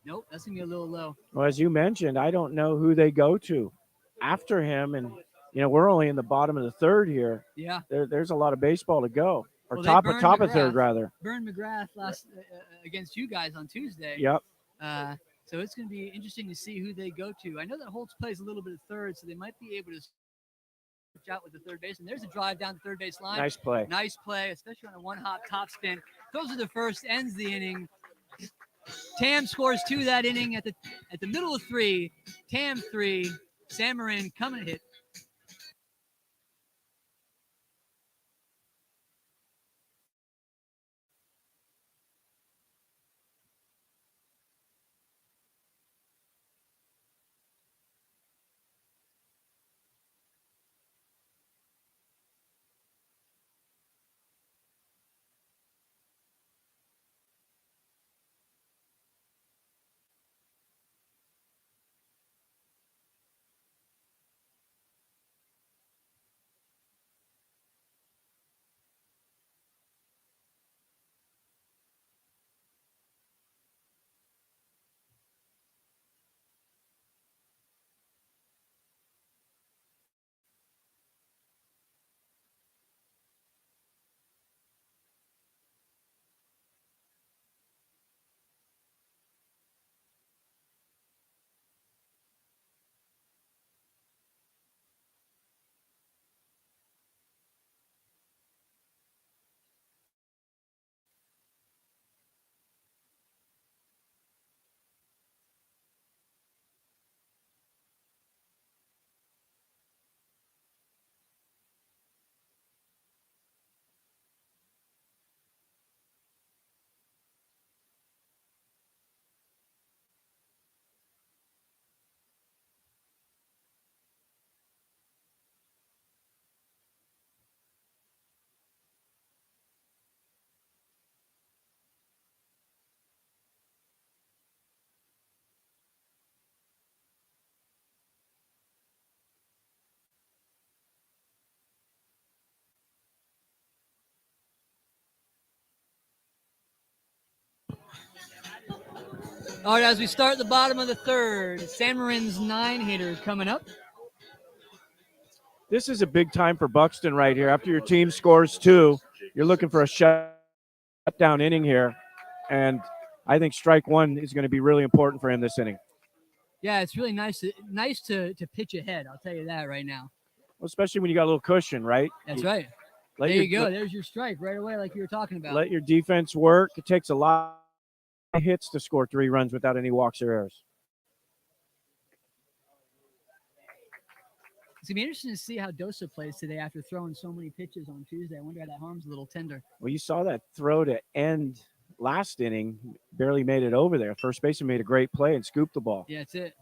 Nope, that's going to be a little low. Well, as you mentioned, I don't know who they go to after him. And, you know, we're only in the bottom of the third here. Yeah. There's a lot of baseball to go. Or Well, top of third, rather. Burned McGrath last against you guys on Tuesday. Yep. So it's going to be interesting to see who they go to. I know that Holtz plays a little bit of third, so they might be able to switch out with the third base. And there's a drive down the third base line. Nice play. Nice play, especially on a one-hop top spin. Those are the first, ends the inning. Tam scores 2 that inning at the middle of 3. Tam 3. Marin coming to hit. All right, as we start the bottom of the third, Marin's 9 hitter coming up. This is a big time for Buxton right here. After your team scores 2, you're looking for a shutdown inning here. And I think strike 1 is going to be really important for him this inning. Yeah, it's really nice to pitch ahead. I'll tell you that right now. Well, especially when you got a little cushion, right? That's right. There you go. There's your strike right away, like you were talking about. Let your defense work. It takes a lot of hits to score 3 runs without any walks or errors. It's going to be interesting to see how Dosa plays today after throwing so many pitches on Tuesday. I wonder how that arm's a little tender. Well, you saw that throw to end last inning. Barely made it over there. First baseman made a great play and scooped the ball. Yeah, that's it.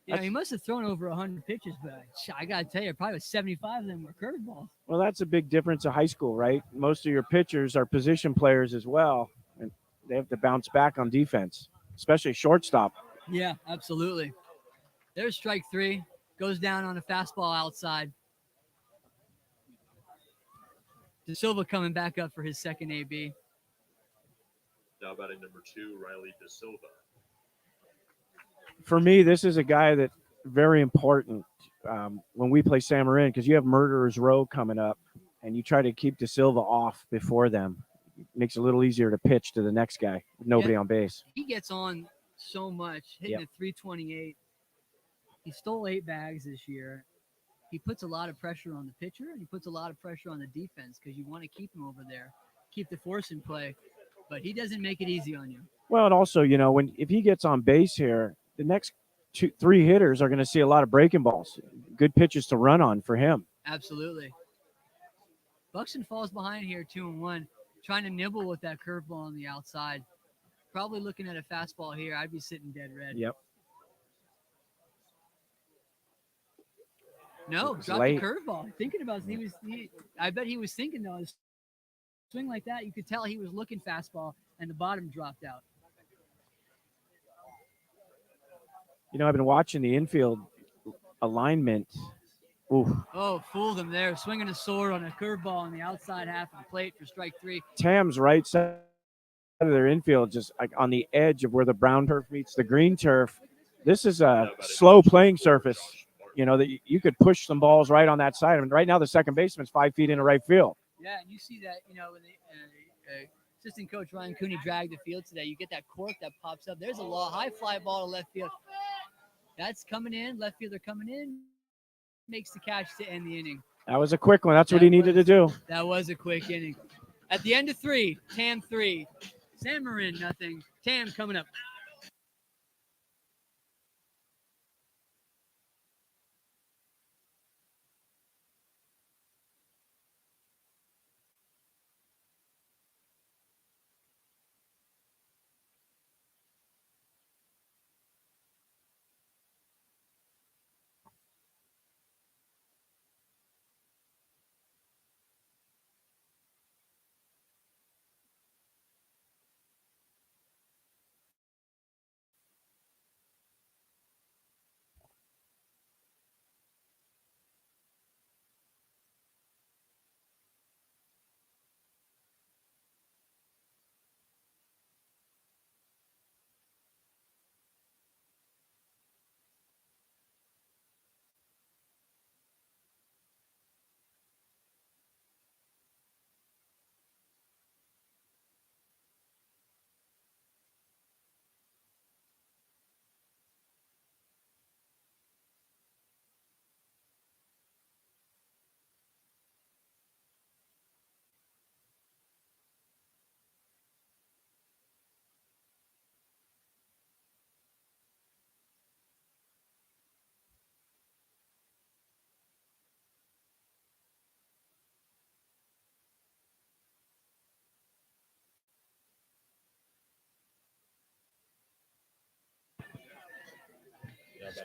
You know, he must have thrown over 100 pitches, but I got to tell you, probably 75 of them were curveballs. Well, that's a big difference of high school, right? Most of your pitchers are position players as well, and they have to bounce back on defense, especially shortstop. Yeah, absolutely. There's strike 3. Goes down on a fastball outside. De Silva coming back up for his second AB. Now batting number 2, Riley De Silva. For me, this is a guy that very important when we play Marin, because you have Murderers Row coming up, and you try to keep De Silva off before them. It makes it a little easier to pitch to the next guy with nobody on base. He gets on so much, hitting at 328. He stole 8 bags this year. He puts a lot of pressure on the pitcher, and he puts a lot of pressure on the defense because you want to keep him over there, keep the force in play, but he doesn't make it easy on you. Well, and also, you know, if he gets on base here, the next 2-3 hitters are going to see a lot of breaking balls. Good pitches to run on for him. Absolutely. Buxton falls behind here 2-1, trying to nibble with that curveball on the outside. Probably looking at a fastball here. I'd be sitting dead red. Yep. No, was dropped late. a curveball. Thinking about I bet he was thinking though. A swing like that, you could tell he was looking fastball, and the bottom dropped out. I've been watching the infield alignment. Ooh, Oh, fooled him there, swinging a sword on a curveball on the outside half of the plate for strike 3. Tam's right side of their infield, just like on the edge of where the brown turf meets the green turf. This is a slow playing surface. That you could push some balls right on that side. I mean, right now the second baseman's 5 feet into right field. Yeah, and you see that, when the assistant coach Ryan Cooney dragged the field today, you get that cork that pops up. There's a high fly ball to left field. That's coming in. Left fielder coming in. Makes the catch to end the inning. That was a quick one. That's what he needed to do. That was a quick inning. At the end of 3, Tam 3, San Marin nothing. Tam coming up.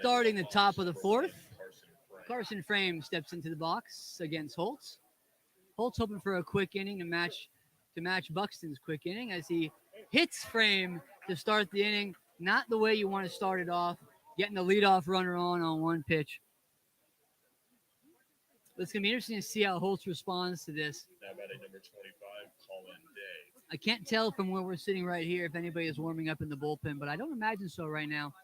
Starting the top of the 4th, Carson Frame steps into the box against Holtz. Holtz hoping for a quick inning to match Buxton's quick inning as he hits Frame to start the inning. Not the way you want to start it off, getting the leadoff runner on one pitch. But it's going to be interesting to see how Holtz responds to this. Now batting number 25, Colin Day. I can't tell from where we're sitting right here if anybody is warming up in the bullpen, but I don't imagine so right now.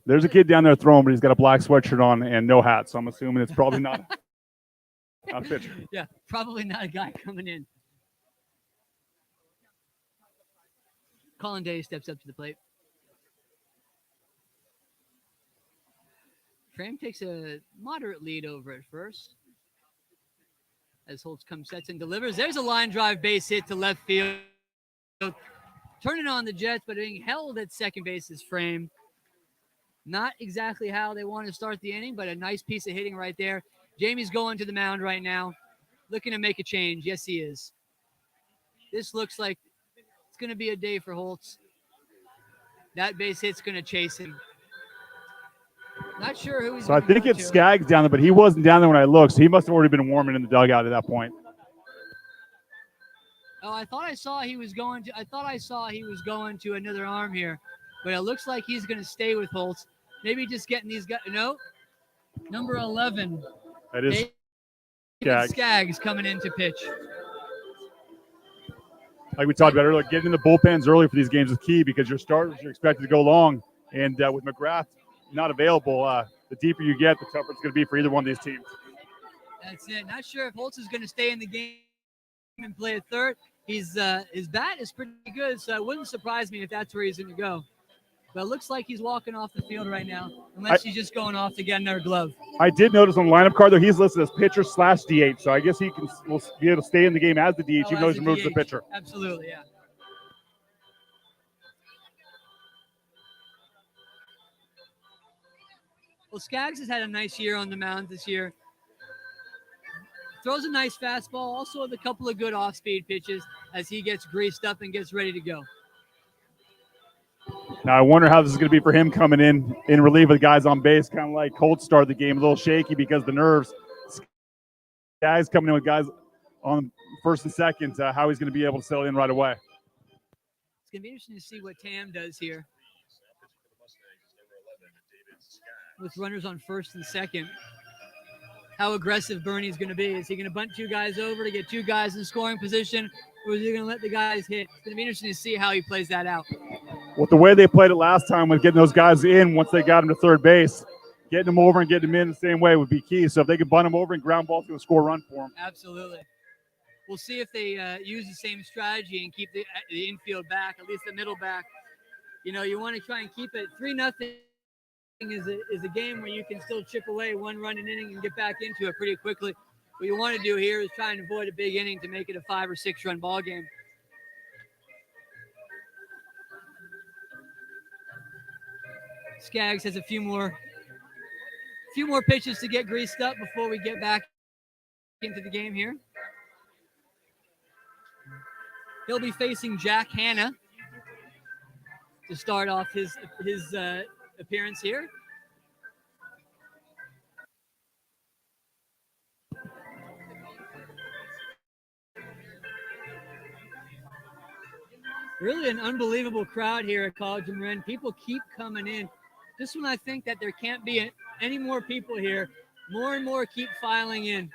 There's a kid down there throwing, but he's got a black sweatshirt on and no hat, so I'm assuming it's probably not a pitcher. Yeah, probably not a guy coming in. Colin Day steps up to the plate. Frame takes a moderate lead over at first. As Holtz comes, sets, and delivers. There's a line drive base hit to left field. Turning on the Jets, but being held at second base is Frame. Not exactly how they want to start the inning, but a nice piece of hitting right there. Jamie's going to the mound right now, looking to make a change. Yes, he is. This looks like it's going to be a day for Holtz. That base hit's going to chase him. Not sure who he's So I going to think go it's to. Skaggs down there, but he wasn't down there when I looked, so he must have already been warming in the dugout at that point. Oh, I thought I saw he was going to another arm here, but it looks like he's going to stay with Holtz. Maybe just getting these guys. No, number 11. That is David Skaggs coming in to pitch. Like we talked about earlier, getting in the bullpens early for these games is key because your starters are expected to go long, and with McGrath not available, the deeper you get, the tougher it's going to be for either one of these teams. That's it. Not sure if Holtz is going to stay in the game and play at third. His bat is pretty good, so it wouldn't surprise me if that's where he's going to go. But it looks like he's walking off the field right now, unless he's just going off to get another glove. I did notice on the lineup card, though, he's listed as pitcher/DH, so I guess will be able to stay in the game as the DH, even though he's removed as the pitcher. Absolutely, yeah. Well, Skaggs has had a nice year on the mound this year. Throws a nice fastball, also with a couple of good off-speed pitches as he gets greased up and gets ready to go. Now I wonder how this is going to be for him coming in relief of the guys on base, kind of like Colt started the game a little shaky because of the nerves. Guys coming in with guys on first and second, how he's going to be able to settle in right away. It's going to be interesting to see what Tam does here with runners on first and second. How aggressive Bernie's going to be. Is he going to bunt two guys over to get two guys in scoring position, or is he going to let the guys hit? It's going to be interesting to see how he plays that out. With the way they played it last time with getting those guys in once they got them to third base, getting them over and getting them in the same way would be key. So if they could bunt them over and ground ball to a score run for them. Absolutely. We'll see if they use the same strategy and keep the infield back, at least the middle back. You know, you want to try and keep it 3-0 is a game where you can still chip away one run an inning and get back into it pretty quickly. What you want to do here is try and avoid a big inning to make it a 5 or 6 run ball game. Skaggs has a few more pitches to get greased up before we get back into the game here. He'll be facing Jack Hanna to start off his appearance here. Really an unbelievable crowd here at College of Marin. People keep coming in. Just when I think that there can't be any more people here, more and more keep filing in.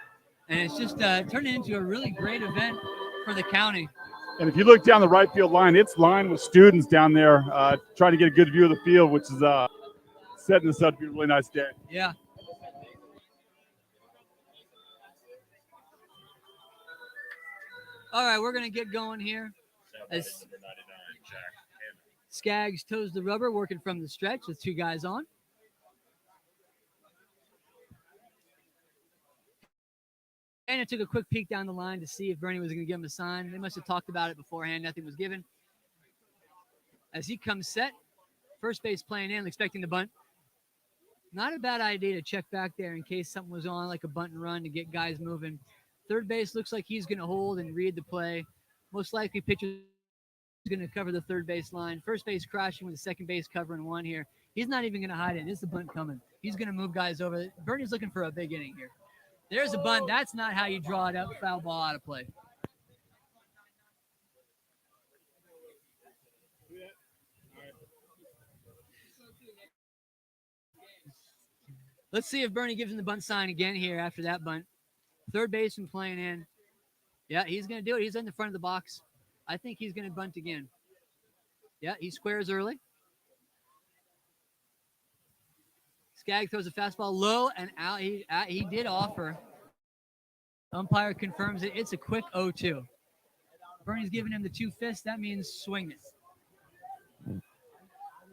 And it's just turning into a really great event for the county. And if you look down the right field line, it's lined with students down there trying to get a good view of the field, which is setting this up to be a really nice day. Yeah. All right, we're going to get going here. As Skaggs toes the rubber, working from the stretch with two guys on. And I took a quick peek down the line to see if Bernie was going to give him a sign. They must have talked about it beforehand. Nothing was given. As he comes set, first base playing in, expecting the bunt. Not a bad idea to check back there in case something was on, like a bunt and run to get guys moving. Third base looks like he's going to hold and read the play. Most likely pitcher is going to cover the third base line. First base crashing with the second base covering one here. He's not even going to hide it. It's the bunt coming. He's going to move guys over. Bernie's looking for a big inning here. There's a bunt. That's not how you draw it up. Foul ball out of play. Let's see if Bernie gives him the bunt sign again here after that bunt. Third baseman playing in. Yeah, he's going to do it. He's in the front of the box. I think he's going to bunt again. Yeah, he squares early. Skaggs throws a fastball low and out. He did offer. Umpire confirms it. It's a quick 0-2. Bernie's giving him the 2 fists. That means swing it.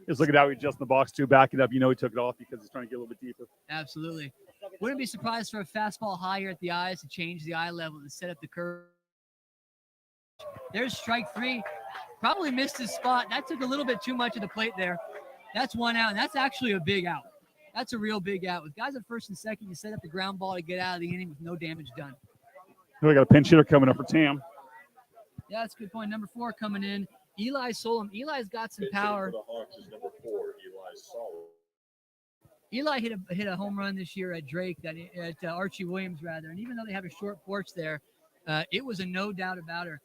Just look at how he adjusts in the box too, backing up. You know he took it off because he's trying to get a little bit deeper. Absolutely. Wouldn't be surprised for a fastball higher at the eyes to change the eye level to set up the curve. There's strike 3. Probably missed his spot. That took a little bit too much of the plate there. That's 1 out, and that's actually a big out. That's a real big out. With guys at first and second, you set up the ground ball to get out of the inning with no damage done. We got a pinch hitter coming up for Tam. Yeah, that's a good point. Number 4 coming in, Eli Solom. Eli's got some power. For the Hawks is number 4, Eli Solom. Eli hit a home run this year at Drake, at Archie Williams rather. And even though they have a short porch there, it was a no doubt about her.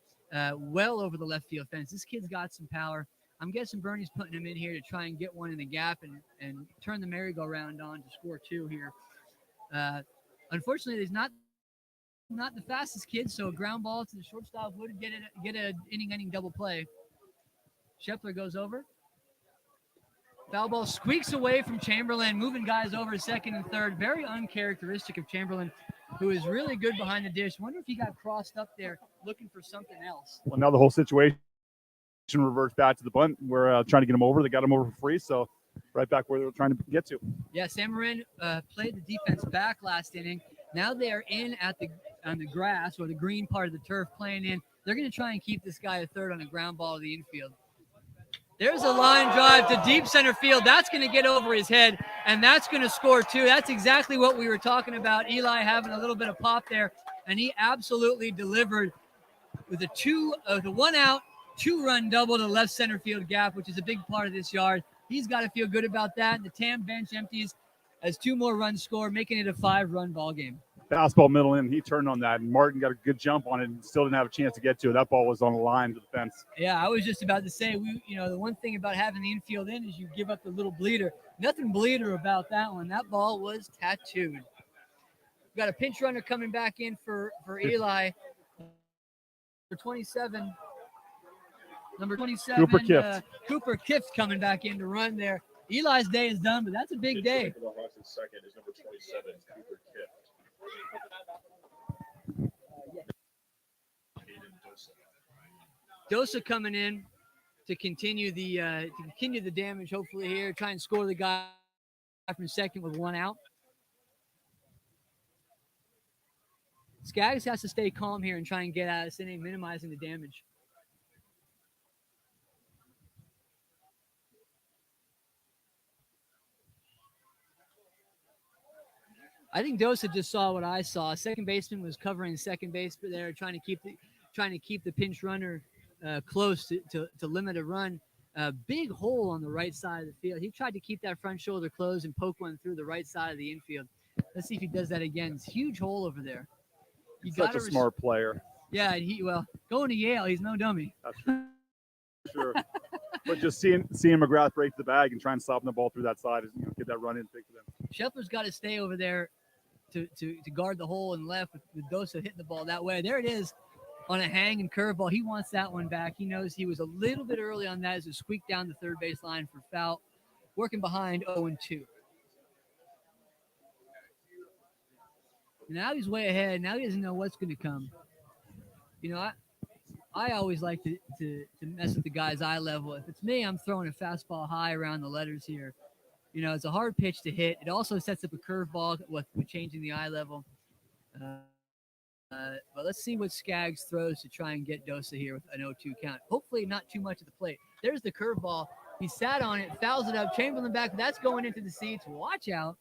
Well over the left field fence. This kid's got some power. I'm guessing Bernie's putting him in here to try and get one in the gap and turn the merry-go-round on to score 2 here. Unfortunately, he's not the fastest kid, so a ground ball to the shortstop would get an inning double play. Scheffler goes over. Foul ball squeaks away from Chamberlain, moving guys over to second and third. Very uncharacteristic of Chamberlain, who is really good behind the dish. Wonder if he got crossed up there looking for something else. Well, now the whole situation reverts back to the bunt. We're trying to get him over. They got him over for free, so right back where they were trying to get to. Yeah, Sam Marin played the defense back last inning. Now they are in on the grass or the green part of the turf playing in. They're going to try and keep this guy a third on a ground ball to the infield. There's a line drive to deep center field. That's going to get over his head, and that's going to score 2. That's exactly what we were talking about. Eli having a little bit of pop there, and he absolutely delivered with the 1 out 2-run double to left center field gap, which is a big part of this yard. He's got to feel good about that. The TAM bench empties as 2 more runs scored, making it a 5-run ball game. Fastball middle in, he turned on that, and Martin got a good jump on it and still didn't have a chance to get to it. That ball was on the line to the fence. Yeah, I was just about to say, the one thing about having the infield in is you give up the little bleeder. Nothing bleeder about that one. That ball was tattooed. We've got a pinch runner coming back in for Eli. Number 27, Cooper Kift. Cooper Kift coming back in to run there. Eli's day is done, but that's a big day. For the Hawks in second is number 27, Cooper Kift. Dosa coming in to continue the damage. Hopefully here, try and score the guy from second with 1 out. Skaggs has to stay calm here and try and get out of this inning, minimizing the damage. I think Dosa just saw what I saw. Second baseman was covering second base there, trying to keep the pinch runner close to limit a run. Big hole on the right side of the field. He tried to keep that front shoulder closed and poke one through the right side of the infield. Let's see if he does that again. It's a huge hole over there. Such a smart player. Yeah, going to Yale, he's no dummy. That's sure. But just seeing McGrath break the bag and try and stop the ball through that side, get that run in big for them. Scheffler's got to stay over there to guard the hole and left with Dosa hitting the ball that way. There it is on a hang and curveball. He wants that one back. He knows he was a little bit early on that as it squeaked down the third base line for foul. Working behind 0-2. Now he's way ahead. Now he doesn't know what's going to come. I always like to mess with the guy's eye level. If it's me, I'm throwing a fastball high around the letters here. It's a hard pitch to hit. It also sets up a curveball with changing the eye level. But let's see what Skaggs throws to try and get Dosa here with an 0-2 count. Hopefully not too much at the plate. There's the curveball. He sat on it, fouls it up. Chamberlain back. That's going into the seats. Watch out.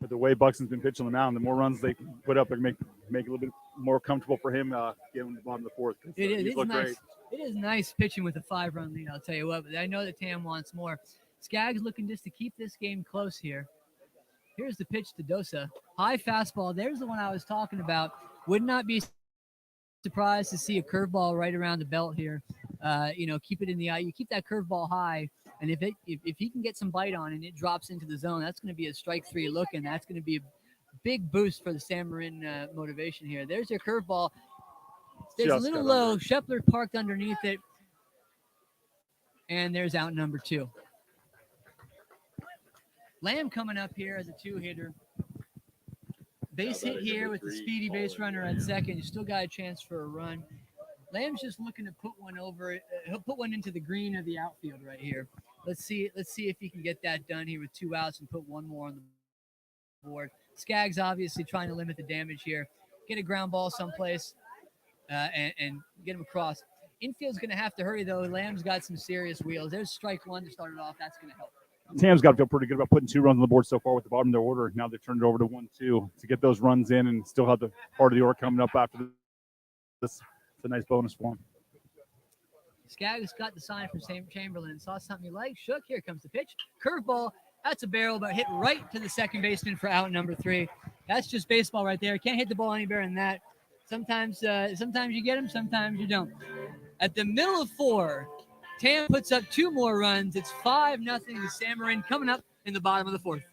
But the way Buxton's been pitching on the mound, the more runs they put up, they make it a little bit more comfortable for him getting the bottom of the fourth. It is. He's looked Nice. great. It is nice pitching with a 5-run lead, I'll tell you what. But I know that Tam wants more. Skaggs looking just to keep this game close here. Here's the pitch to Dosa. High fastball. There's the one I was talking about. Would not be surprised to see a curveball right around the belt here. Keep it in the eye. You keep that curveball high, and if he can get some bite on and it drops into the zone, that's going to be a strike 3 look, and that's going to be a big boost for the San Marin motivation here. There's your curveball. Stays a little low. Scheffler parked underneath it, and there's out number 2. Lamb coming up here as a 2-hitter. Base hit here with the speedy base runner at second. You still got a chance for a run. Lamb's just looking to put one over. He'll put one into the green of the outfield right here. Let's see if he can get that done here with 2 outs and put one more on the board. Skaggs obviously trying to limit the damage here. Get a ground ball someplace and get him across. Infield's going to have to hurry, though. Lamb's got some serious wheels. There's strike 1 to start it off. That's going to help. Tam's got to feel pretty good about putting 2 runs on the board so far with the bottom of their order. Now they turned it over to 1-2 to get those runs in and still have the part of the order coming up after this. It's a nice bonus for him. Skaggs got the sign from Chamberlain. Saw something he liked. Shook. Here comes the pitch. Curveball. That's a barrel, but hit right to the second baseman for out number 3. That's just baseball right there. Can't hit the ball any better than that. Sometimes you get them, sometimes you don't. At the middle of 4, Tam puts up 2 more runs. It's 5-0 to San Marin coming up in the bottom of the 4th.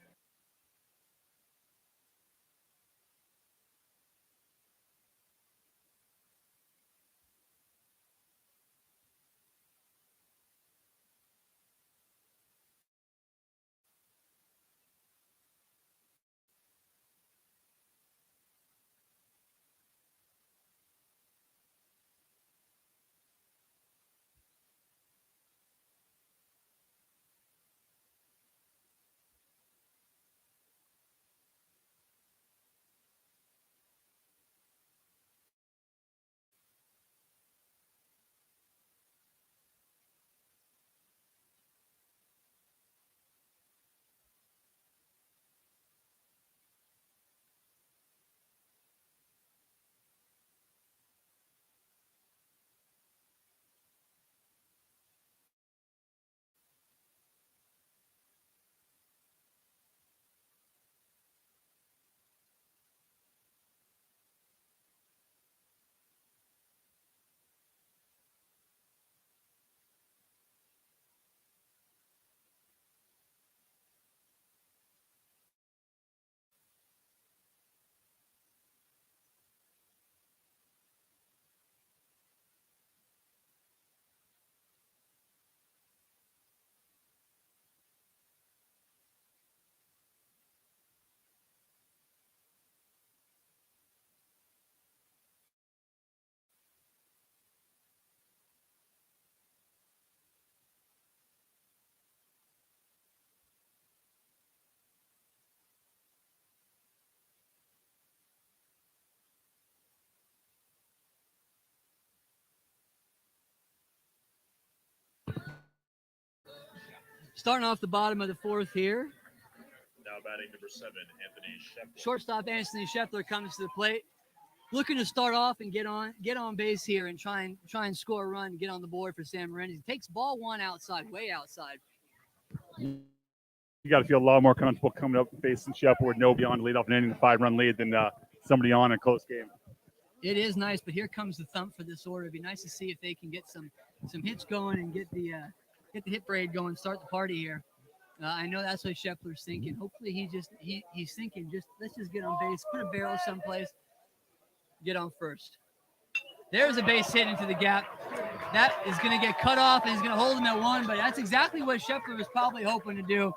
Starting off the bottom of the fourth here. Now batting number 7, Anthony Shepard. Shortstop Anthony Scheffler comes to the plate, looking to start off and get on base here and try and score a run, get on the board for San Marin. He takes ball 1 outside, way outside. You got to feel a lot more comfortable coming up facing Shepard with no beyond lead off an inning, a 5-run lead than somebody on a close game. It is nice, but here comes the thump for this order. It'd be nice to see if they can get some hits going and get the hit parade going, start the party here. I know that's what Scheffler's thinking. Hopefully he's thinking let's just get on base, put a barrel someplace, get on first. There's a base hit into the gap. That is going to get cut off, and he's going to hold him at 1. But that's exactly what Scheffler was probably hoping to do: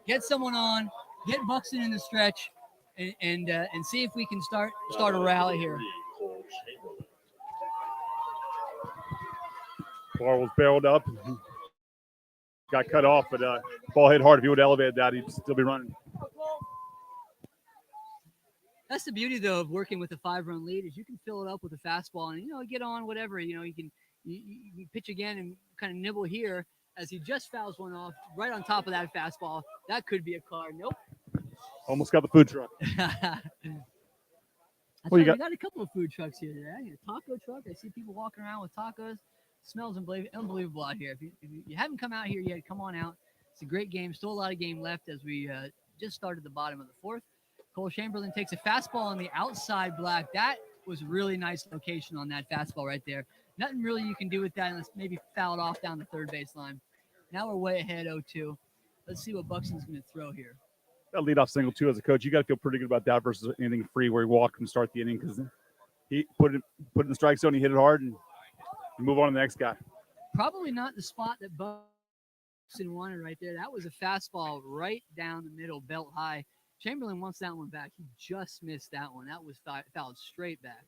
get someone on, get Buxton in the stretch, and see if we can start a rally here. Ball was barreled up, got cut off, but ball hit hard. If he would have elevated that, he'd still be running. That's the beauty, though, of working with a 5-run lead is you can fill it up with a fastball and get on whatever. You can pitch again and kind of nibble here as he just fouls one off right on top of that fastball. That could be a car. Nope. Almost got the food truck. We got a couple of food trucks here today. A taco truck. I see people walking around with tacos. Smells unbelievable out here. If you haven't come out here yet, come on out. It's a great game. Still a lot of game left as we just started the bottom of the fourth. Cole Chamberlain takes a fastball on the outside black. That was a really nice location on that fastball right there. Nothing really you can do with that unless maybe foul it off down the third baseline. Now we're way ahead 0-2. Let's see what Buxton's going to throw here. That leadoff single, too, as a coach. You got to feel pretty good about that versus anything free where he walked and start the inning because he put it in the strike zone, he hit it hard, and move on to the next guy. Probably not the spot that Buxton wanted right there. That was a fastball right down the middle, belt high. Chamberlain wants that one back. He just missed that one. That was fouled straight back.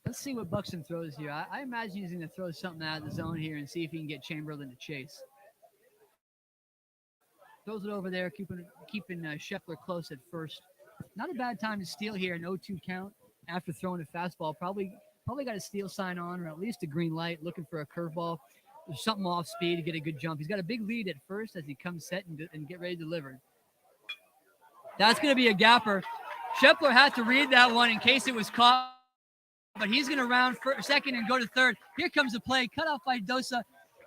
Let's see what Buxton throws here. I imagine he's going to throw something out of the zone here and see if he can get Chamberlain to chase. Throws it over there, keeping Scheffler close at first. Not a bad time to steal here, an 0-2 count after throwing a fastball. Probably got a steal sign on or at least a green light, looking for a curveball. There's something off speed to get a good jump. He's got a big lead at first as he comes set and get ready to deliver. That's going to be a gapper. Scheffler had to read that one in case it was caught, but he's going to round second and go to third. Here comes the play, cut off by Dosa,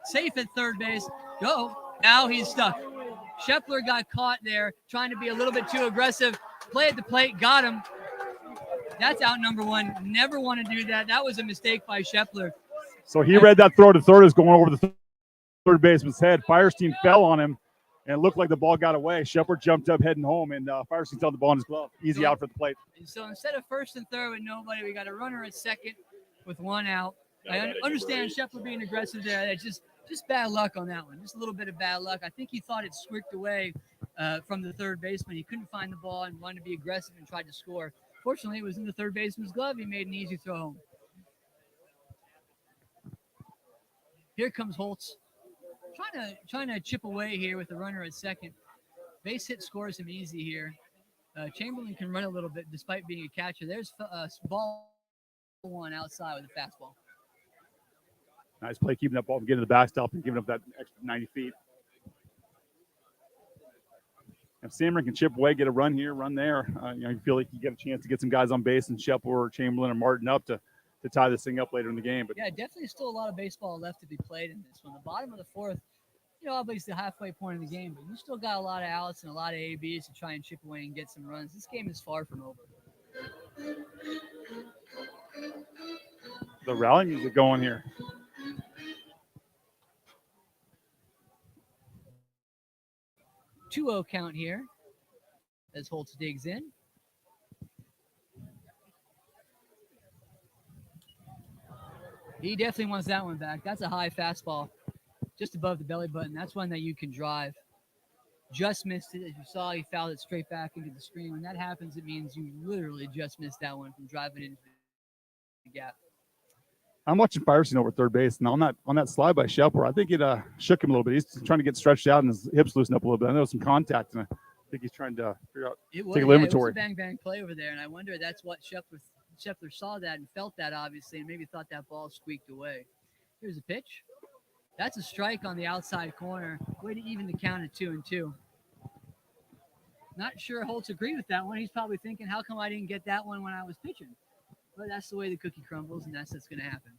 safe at third base. Go. Now he's stuck. Scheffler got caught there, trying to be a little bit too aggressive. Play at the plate, got him. That's out number 1. Never want to do that. That was a mistake by Scheffler. So he read that throw to third as going over the third baseman's head. Firestein fell on him, and it looked like the ball got away. Shepard jumped up heading home, and Firestein held the ball in his glove. Easy out for the plate. And so instead of first and third with nobody, we got a runner at second with 1 out. I understand Scheffler being aggressive there. That's just bad luck on that one. Just a little bit of bad luck. I think he thought it squirked away from the third baseman. He couldn't find the ball and wanted to be aggressive and tried to score. Fortunately, it was in the third baseman's glove. He made an easy throw home. Here comes Holtz. Trying to chip away here with the runner at second. Base hit scores him easy here. Chamberlain can run a little bit despite being a catcher. There's ball 1 outside with a fastball. Nice play, keeping that ball from getting to the backstop and giving up that extra 90 feet. If San Marin can chip away, get a run here, run there, you feel like you get a chance to get some guys on base and Shepard or Chamberlain or Martin up to tie this thing up later in the game. But yeah, definitely still a lot of baseball left to be played in this one. The bottom of the fourth, obviously the halfway point of the game, but you still got a lot of outs and a lot of ABs to try and chip away and get some runs. This game is far from over. The rally music going here. Two-0 count here as Holtz digs in. He definitely wants that one back. That's a high fastball just above the belly button. That's one that you can drive. Just missed it. As you saw, he fouled it straight back into the screen. When that happens, it means you literally just missed that one from driving into the gap. I'm watching Firestein over third base, and on that slide by Shepard, I think it shook him a little bit. He's trying to get stretched out, and his hips loosened up a little bit. I know there was some contact, and I think he's trying to figure out, take a little inventory. It was a bang play over there, and I wonder that's what Scheffler saw that and felt that, obviously, and maybe thought that ball squeaked away. Here's a pitch. That's a strike on the outside corner. Way to even the count at 2-2. Not sure Holtz agreed with that one. He's probably thinking, how come I didn't get that one when I was pitching? But that's the way the cookie crumbles, and that's what's going to happen.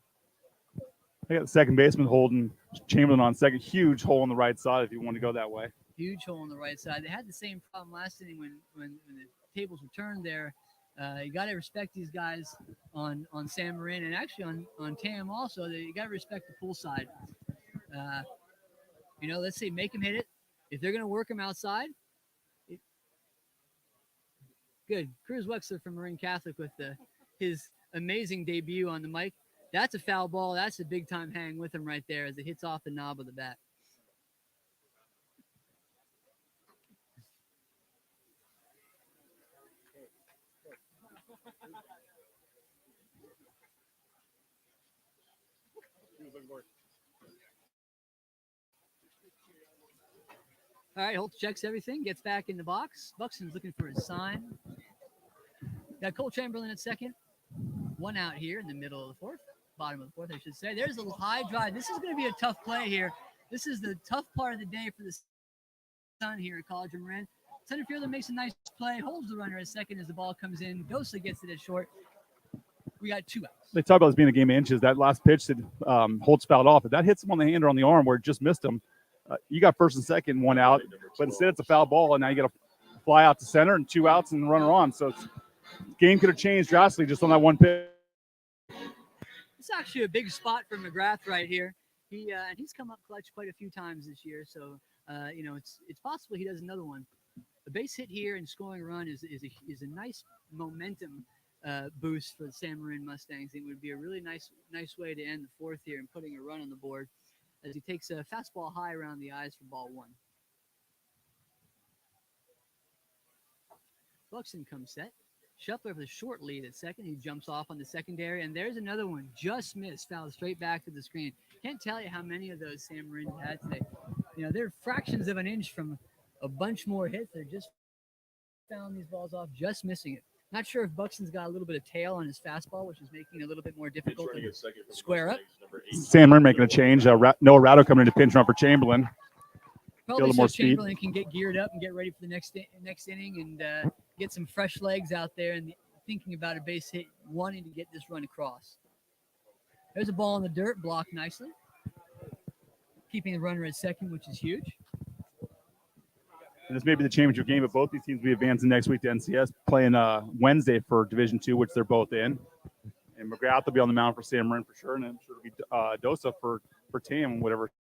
I got the second baseman holding Chamberlain on second. Huge hole on the right side if you want to go that way. Huge hole on the right side. They had the same problem last inning when the tables were turned there. You got to respect these guys on San Marin and actually on Tam also. You got to respect the pull side. Let's say make them hit it. If they're going to work them outside, good. Cruz Wexler from Marin Catholic with his amazing debut on the mic. That's a foul ball. That's a big-time hang with him right there as it hits off the knob of the bat. All right, Holtz checks everything, gets back in the box. Buxton's looking for his sign. Got Cole Chamberlain at second. One out here in the middle of the fourth. Bottom of the fourth, I should say. There's a little high drive. This is going to be a tough play here. This is the tough part of the day for the Sun here at College of Marin. Center fielder makes a nice play, holds the runner at second as the ball comes in. Dosa gets it at short. We got 2 outs. They talk about this being a game of inches. That last pitch that Holtz fouled off, if that hits him on the hand or on the arm where it just missed him, you got first and second, 1 out. But instead it's a foul ball, and now you got to fly out to center and 2 outs and the runner on. So game could have changed drastically just on that one pitch. It's actually a big spot for McGrath right here. He's come up clutch quite a few times this year, so it's possible he does another one. A base hit here and scoring a run is a nice momentum boost for the San Marin Mustangs. It would be a really nice way to end the fourth here and putting a run on the board as he takes a fastball high around the eyes for ball 1. Buxton comes set. Shuffler for the short lead at second. He jumps off on the secondary, and there's another one. Just missed. Fouled straight back to the screen. Can't tell you how many of those San Marin had today. They're fractions of an inch from a bunch more hits. They're just fouling these balls off, just missing it. Not sure if Buxton's got a little bit of tail on his fastball, which is making it a little bit more difficult to square up. San Marin making a change. Noah Ratto coming in to pinch run for Chamberlain. Probably so more Chamberlain can get geared up and get ready for the next inning and get some fresh legs out there and thinking about a base hit, wanting to get this run across. There's a ball in the dirt, blocked nicely. Keeping the runner at second, which is huge. And this may be the championship game, but both these teams will be advancing next week to NCS, playing Wednesday for Division II, which they're both in. And McGrath will be on the mound for San Marin for sure, and I'm sure it'll be Dosa for Tam, whatever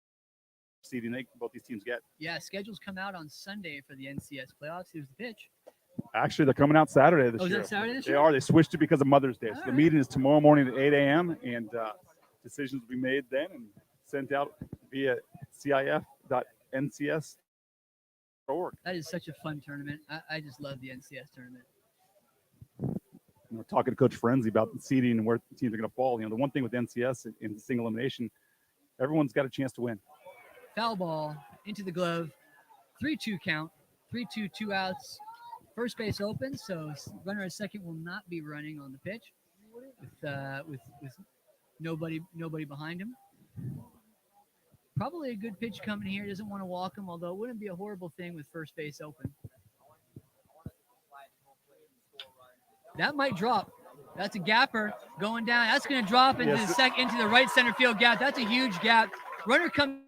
seeding both these teams get. Yeah, schedules come out on Sunday for the NCS playoffs. Here's the pitch. Actually, they're coming out Saturday this year. Is that Saturday this They year? are. They switched it because of Mother's Day. So the right. meeting is tomorrow morning at 8 a.m. and decisions will be made then and sent out via cif.ncs.org. That is such a fun tournament. I just love the NCS tournament. We're talking to Coach Frenzy about the seeding and where teams are going to fall. The one thing with NCS in single elimination, everyone's got a chance to win. Foul ball into the glove. 3-2 count. 3-2, 2 outs. First base open, so runner at second will not be running on the pitch with nobody behind him. Probably a good pitch coming here. Doesn't want to walk him, although it wouldn't be a horrible thing with first base open. That might drop. That's a gapper going down. That's going to drop into into the right center field gap. That's a huge gap. Runner comes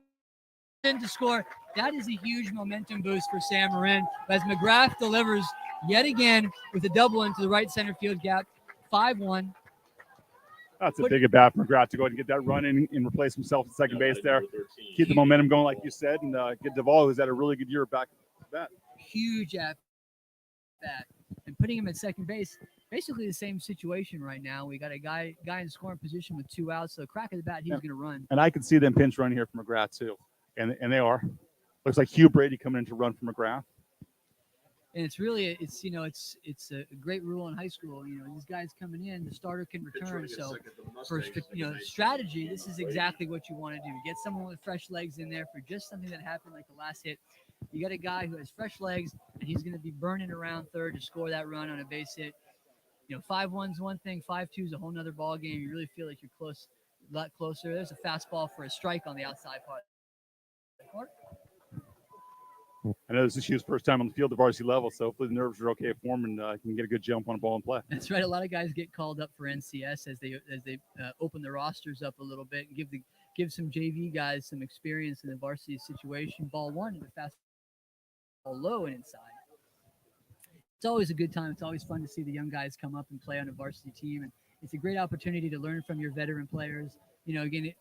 in to score. That is a huge momentum boost for San Marin as McGrath delivers yet again with a double into the right center field gap. 5-1. That's a big at bat for McGrath to go ahead and get that run in and replace himself at second base there. Keep the momentum going, like you said, and get Duvall, who's had a really good year back at bat. Huge at bat. And putting him at second base, basically the same situation right now. We got a guy in scoring position with 2 outs, so crack of the bat, he's going to run. And I can see them pinch run here for McGrath too, and they are. Looks like Hugh Brady coming in to run for McGrath. And it's really it's a great rule in high school. These guys coming in, the starter can return. So for strategy, this is exactly what you want to do. Get someone with fresh legs in there for just something that happened like the last hit. You got a guy who has fresh legs, and he's going to be burning around third to score that run on a base hit. 5-1's one thing, 5-2's a whole nother ball game. You really feel like you're close a lot closer. There's a fastball for a strike on the outside part. I know this is his first time on the field at varsity level, so hopefully the nerves are okay for him and he can get a good jump on a ball and play. That's right. A lot of guys get called up for NCS as they open the rosters up a little bit and give some JV guys some experience in the varsity situation. Ball one and the fastball low and inside. It's always a good time. It's always fun to see the young guys come up and play on a varsity team, and it's a great opportunity to learn from your veteran players. You know, getting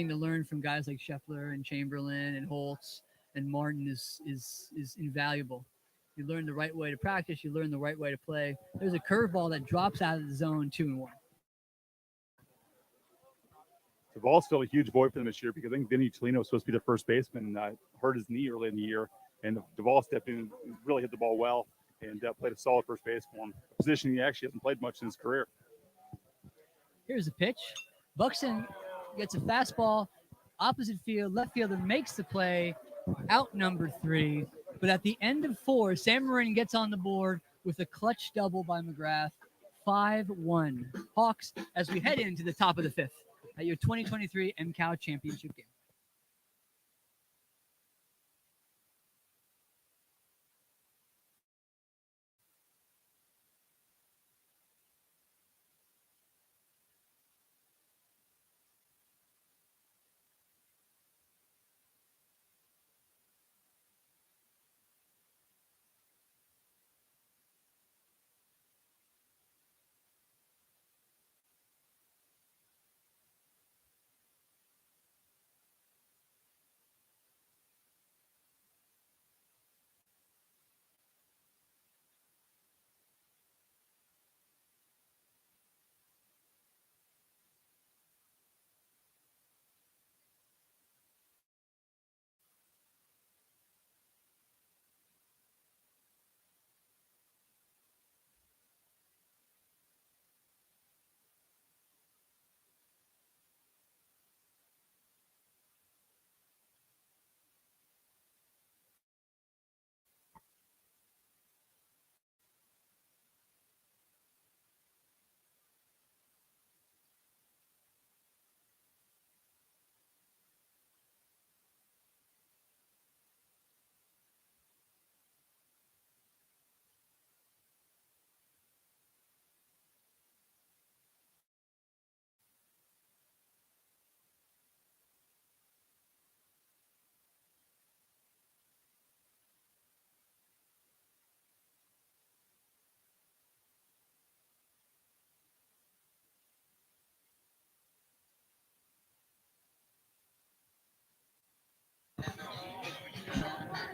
to learn from guys like Scheffler and Chamberlain and Holtz and Martin is invaluable. You learn the right way to practice. You learn the right way to play. There's a curveball that drops out of the zone 2-1. The ball's still a huge void for them this year because I think Vinny Cellino was supposed to be the first baseman. Hurt his knee early in the year, and Duvall stepped in and really hit the ball well and played a solid first base for him. A position he actually hasn't played much in his career. Here's a pitch. Buxton gets a fastball, opposite field, left fielder makes the play, out number 3. But at the end of 4, Sam Marin gets on the board with a clutch double by McGrath, 5-1. Hawks as we head into the top of the 5th at your 2023 MCAL championship game.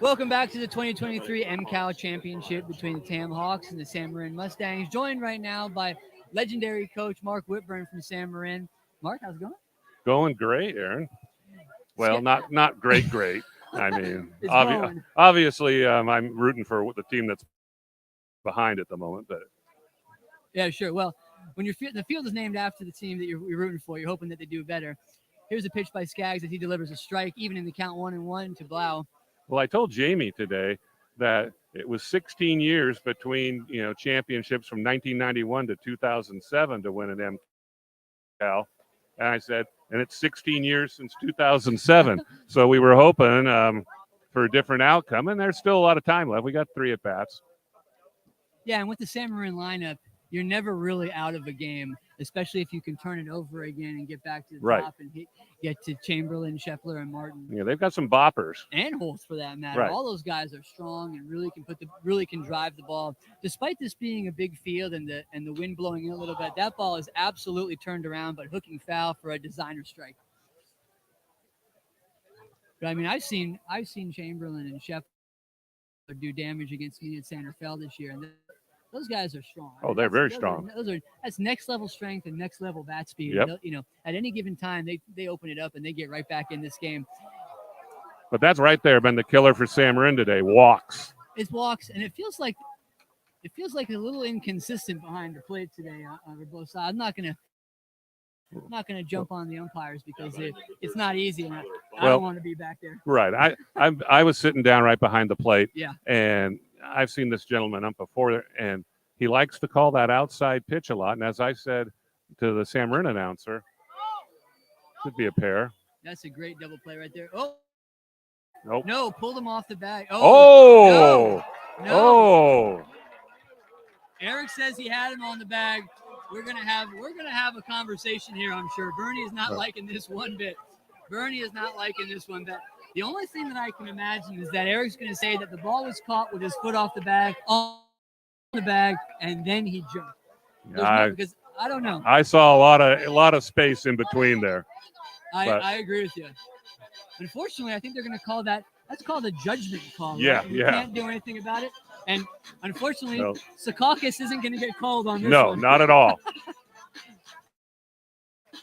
Welcome back to the 2023 MCAL Championship between the Tam Hawks and the Sam Marin Mustangs. Joined right now by legendary coach Mark Whitburn from Sam Marin. Mark, how's it going? Going great, Aaron. Well, not great. I mean, It's obviously, I'm rooting for the team that's behind at the moment, but yeah, sure. Well, when the field is named after the team that you're rooting for, you're hoping that they do better. Here's a pitch by Skaggs as he delivers a strike, even in the count 1-1 to Blau. well, I told Jamie today that it was 16 years between championships from 1991 to 2007 to win an MCAL, and I said, and it's 16 years since 2007. So we were hoping for a different outcome, and there's still a lot of time left. We got 3 at bats. Yeah, and with the Sam Marin lineup, you're never really out of a game, especially if you can turn it over again and get back to the top and get to Chamberlain, Scheffler, and Martin. Yeah, they've got some boppers. And Holtz, for that matter. Right. All those guys are strong and really can drive the ball. Despite this being a big field and the wind blowing in a little bit, that ball is absolutely turned around, but hooking foul for a designer strike. But I mean, I've seen Chamberlain and Scheffler do damage against me at Santa Fe this year, and those guys are strong. Oh, they're very strong. That's next level strength and next level bat speed. Yep. At any given time, they open it up and they get right back in this game. But that's right there been the killer for Sam Marin today. Walks. It's walks, and it feels like a little inconsistent behind the plate today on both sides. I'm not gonna jump on the umpires because it's not easy, and I don't want to be back there. Right. I was sitting down right behind the plate. Yeah. And I've seen this gentleman ump before, and he likes to call that outside pitch a lot. And as I said to the Sam Marin announcer, Could be a pair. That's a great double play right there. Oh, Nope. no, pulled him off the bag. Oh. No. Oh. Eric says he had him on the bag. We're gonna have a conversation here, I'm sure. Bernie is not liking this one bit. Bernie is not liking this one bit. The only thing that I can imagine is that Eric's gonna say that the ball was caught with his foot off the bag, on the bag, and then he jumped. Because I don't know. I saw a lot of space in between there. I agree with you. Unfortunately, I think they're going to call that. That's called a judgment call. Yeah, right? You can't do anything about it. And unfortunately, Secaucus isn't going to get called on this No, one. not at all.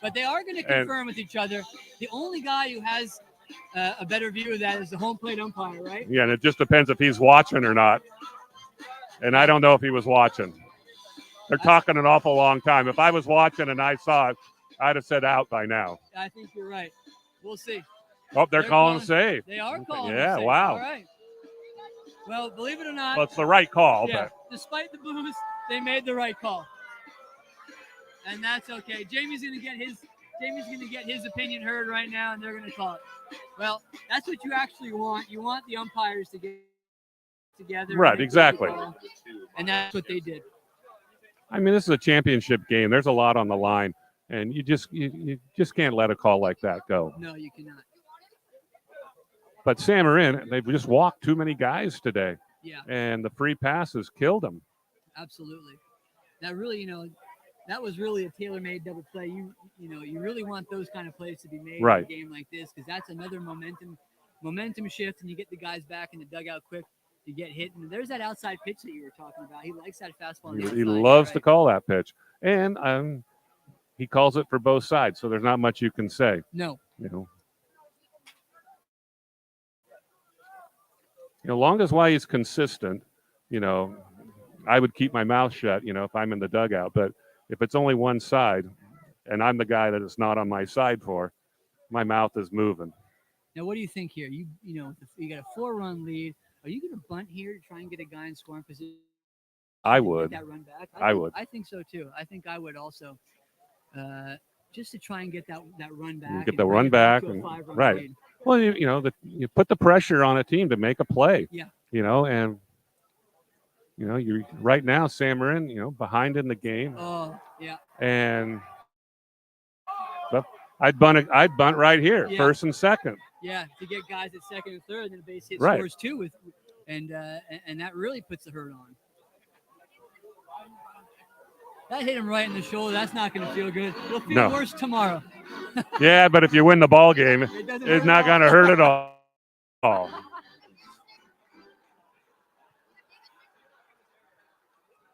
But they are going to confirm with each other. The only guy who has a better view of that is the home plate umpire, right? Yeah, and it just depends if he's watching or not. And I don't know if he was watching. They're talking an awful long time. If I was watching and I saw it, I'd have said out by now. I think you're right. We'll see. Oh, they're calling a save. They are calling Yeah, a save. wow. All right. Well, believe it or not. Well, it's the right call, yeah, but despite the boos, they made the right call. And that's okay. Jamie's gonna get his opinion heard right now, and they're gonna call it. Well, that's what you actually want. You want the umpires to get together. Right, exactly. And that's what they did. I mean, this is a championship game. There's a lot on the line, and you just can't let a call like that go. No, you cannot. But San Marin, they've just walked too many guys today. Yeah. And the free passes killed them. Absolutely. That really, that was really a tailor-made double play. You really want those kind of plays to be made in a game like this, because that's another momentum shift, and you get the guys back in the dugout quick. You get hit, and there's that outside pitch that you were talking about. He likes that fastball. He loves to call that pitch, and he calls it for both sides. So there's not much you can say. No. Long as why he's consistent, I would keep my mouth shut, if I'm in the dugout. But if it's only one side, and I'm the guy that it's not on my side for, my mouth is moving. Now, what do you think here? You got a 4-run lead. Are you going to bunt here to try and get a guy in scoring position? I would. Get that run back? I would. I think so too. I think I would also, just to try and get that run back. Get the run back, and right. Lead. Well, you put the pressure on a team to make a play. Yeah. And you're right now, San Marin, behind in the game. Oh, yeah. And but I'd bunt right here, first and second. Yeah, to get guys at second and third, and then a base hit scores too, and that really puts the hurt on. That hit him right in the shoulder. That's not going to feel good. It'll feel worse tomorrow. Yeah, but if you win the ball game, it's not going to hurt at all.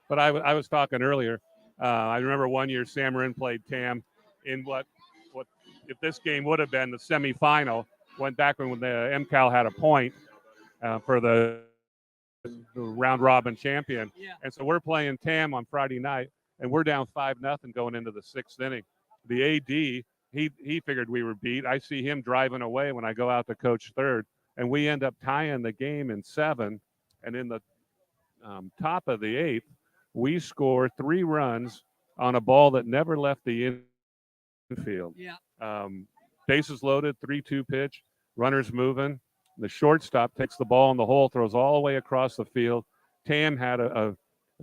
But I was talking earlier. I remember one year San Marin played Tam in what if this game would have been the semifinal. Went back when the MCAL had a point for the round robin champion. Yeah. And so we're playing Tam on Friday night, and we're down 5-0 going into the 6th inning. The AD, he figured we were beat. I see him driving away when I go out to coach third, and we end up tying the game in 7. And in the top of the 8th, we score 3 runs on a ball that never left the infield. Yeah. Bases loaded, 3-2 pitch, runners moving. The shortstop takes the ball in the hole, throws all the way across the field. Tam had a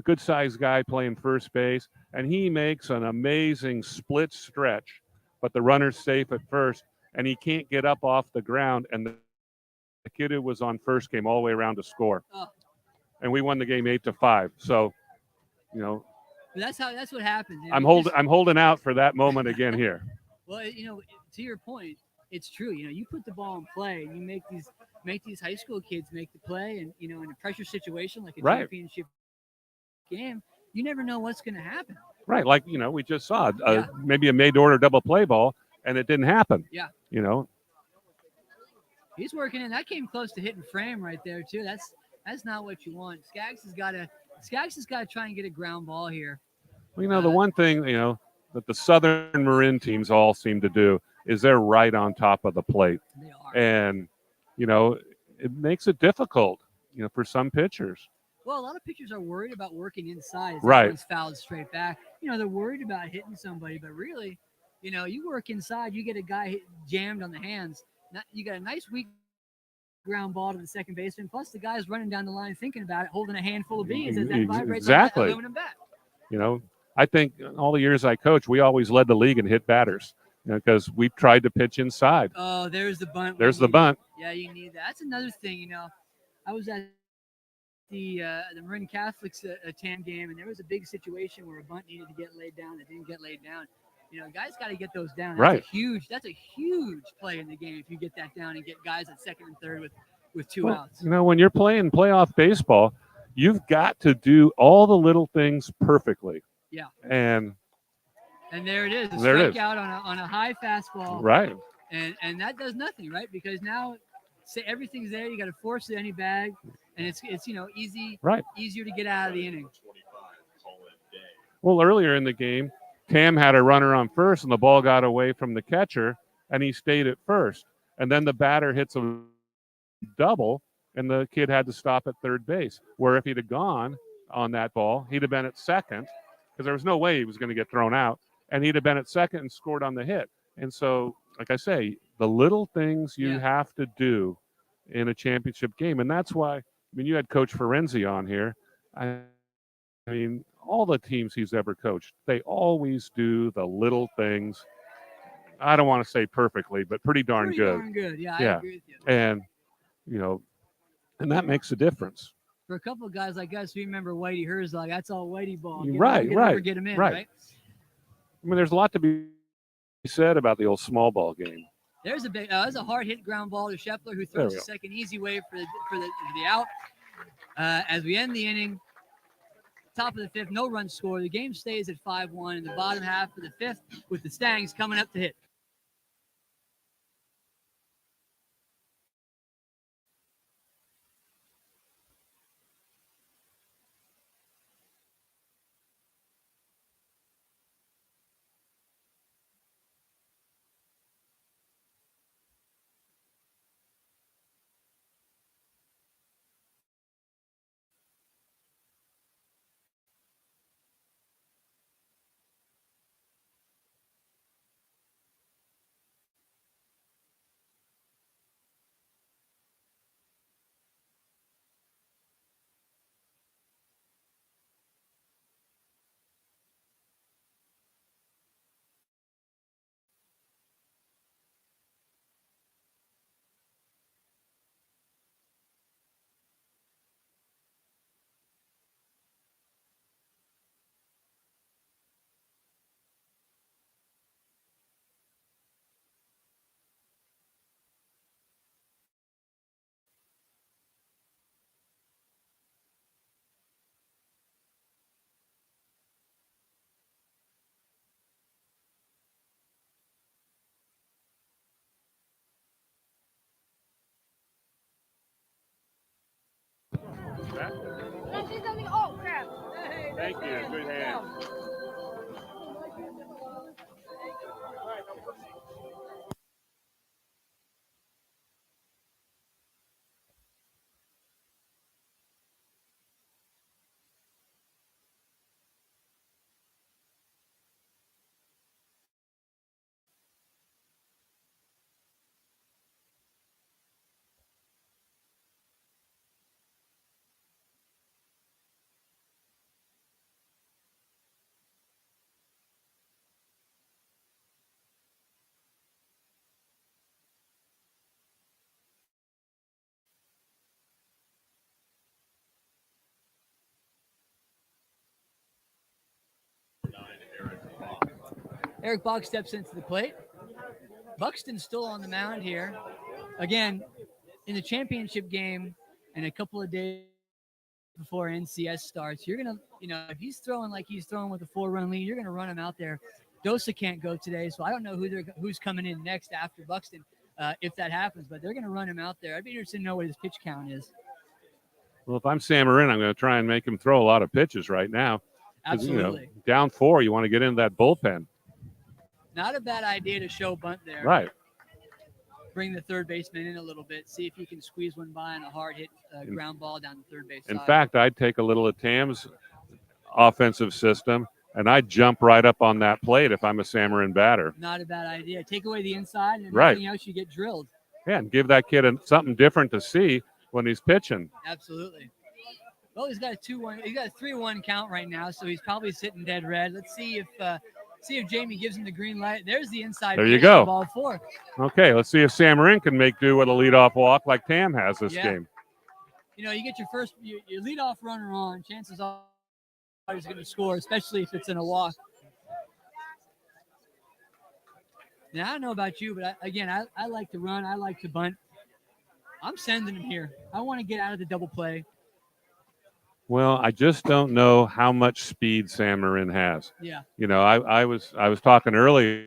good-sized guy playing first base, and he makes an amazing split stretch, but the runner's safe at first, and he can't get up off the ground, and the kid who was on first came all the way around to score. Oh. And we won the game 8-5. So, that's what happens. I'm holding out for that moment again here. Well, to your point, it's true. You put the ball in play, you make these high school kids make the play, and in a pressure situation like a championship game, you never know what's going to happen. Right, like we just saw maybe a made-to-order double play ball, and it didn't happen. Yeah. He's working in. That came close to hitting frame right there too. That's not what you want. Skaggs has got to try and get a ground ball here. Well, the one thing that the Southern Marin teams all seem to do is they're right on top of the plate. They are. And, it makes it difficult, for some pitchers. Well, a lot of pitchers are worried about working inside. Right. One's fouled straight back. They're worried about hitting somebody, but really, You know, you work inside, you get a guy jammed on the hands. You got a nice weak ground ball to the second baseman. Plus, the guy's running down the line thinking about it, holding a handful of beans as that vibrates on that Exactly. aluminum bat. You know, I think all the years I coached, we always led the league in hit batters, because we tried to pitch inside. Oh, there's the bunt. There's the bunt. Yeah, you need that. That's another thing. You know, I was at the Marin Catholics TAM game, and there was a big situation where a bunt needed to get laid down. It didn't get laid down. You know, guys got to get those down. Right. That's a huge play in the game if you get that down and get guys at second and third with two Well, outs. you know, when you're playing playoff baseball, you've got to do all the little things perfectly. Yeah. And there it is. A there it is. strikeout on a high fastball. Right. And that does nothing, right? Because now say everything's there. You got to force any bag, and it's easy. Right. Easier to get out of the inning. Well, earlier in the game, Tam had a runner on first, and the ball got away from the catcher, and he stayed at first. And then the batter hits a double, and the kid had to stop at third base. Where if he'd have gone on that ball, he'd have been at second, because there was no way he was going to get thrown out, and he'd have been at second and scored on the hit. And so, like I say, the little things you have to do in a championship game, and that's why. I mean, you had Coach Ferenzi on here. I mean, all the teams he's ever coached, they always do the little things. I don't want to say perfectly, but pretty darn good. Darn good. Yeah, Yeah. I agree with you. And, and that makes a difference. For a couple of guys like us, we remember Whitey Herzog. That's all Whitey ball. Right. Get him in, Right. right? I mean, there's a lot to be said about the old small ball game. There's a hard hit ground ball to Scheffler, who throws a second easy wave for the out. As we end the inning, top of the fifth, no run score. The game stays at 5-1 in the bottom half of the fifth, with the Stangs coming up to hit. Can I say something? Oh, crap. Thank you. Good hand. Eric Bach steps into the plate. Buxton's still on the mound here. Again, in the championship game and a couple of days before NCS starts, you're going to, if he's throwing like he's throwing with a 4-run lead, you're going to run him out there. Dosa can't go today, so I don't know who's coming in next after Buxton if that happens, but they're going to run him out there. I'd be interested to know what his pitch count is. Well, if I'm Sam Marin, I'm going to try and make him throw a lot of pitches right now. Absolutely. Down 4, you want to get into that bullpen. Not a bad idea to show bunt there. Right. Bring the third baseman in a little bit. See if you can squeeze one by on a hard hit ground ball down the third base In side. fact, I'd take a little of Tam's offensive system and I'd jump right up on that plate if I'm a Samarin batter. Not a bad idea. Take away the inside, and Right. everything else you get drilled. Yeah, and give that kid something different to see when he's pitching. Absolutely. Well, he's got a 2-1. He's got a 3-1 count right now, so he's probably sitting dead red. Let's see if Jamie gives him the green light. There's the inside. There you pitch go. for ball 4. Okay, let's see if Samarin can make do with a leadoff walk like Tam has this Yeah. game. You know, you get your leadoff runner on. Chances are he's going to score, especially if it's in a walk. Now, I don't know about you, but I like to run. I like to bunt. I'm sending him here. I want to get out of the double play. Well, I just don't know how much speed Samarin has. Yeah. You know, I was talking earlier.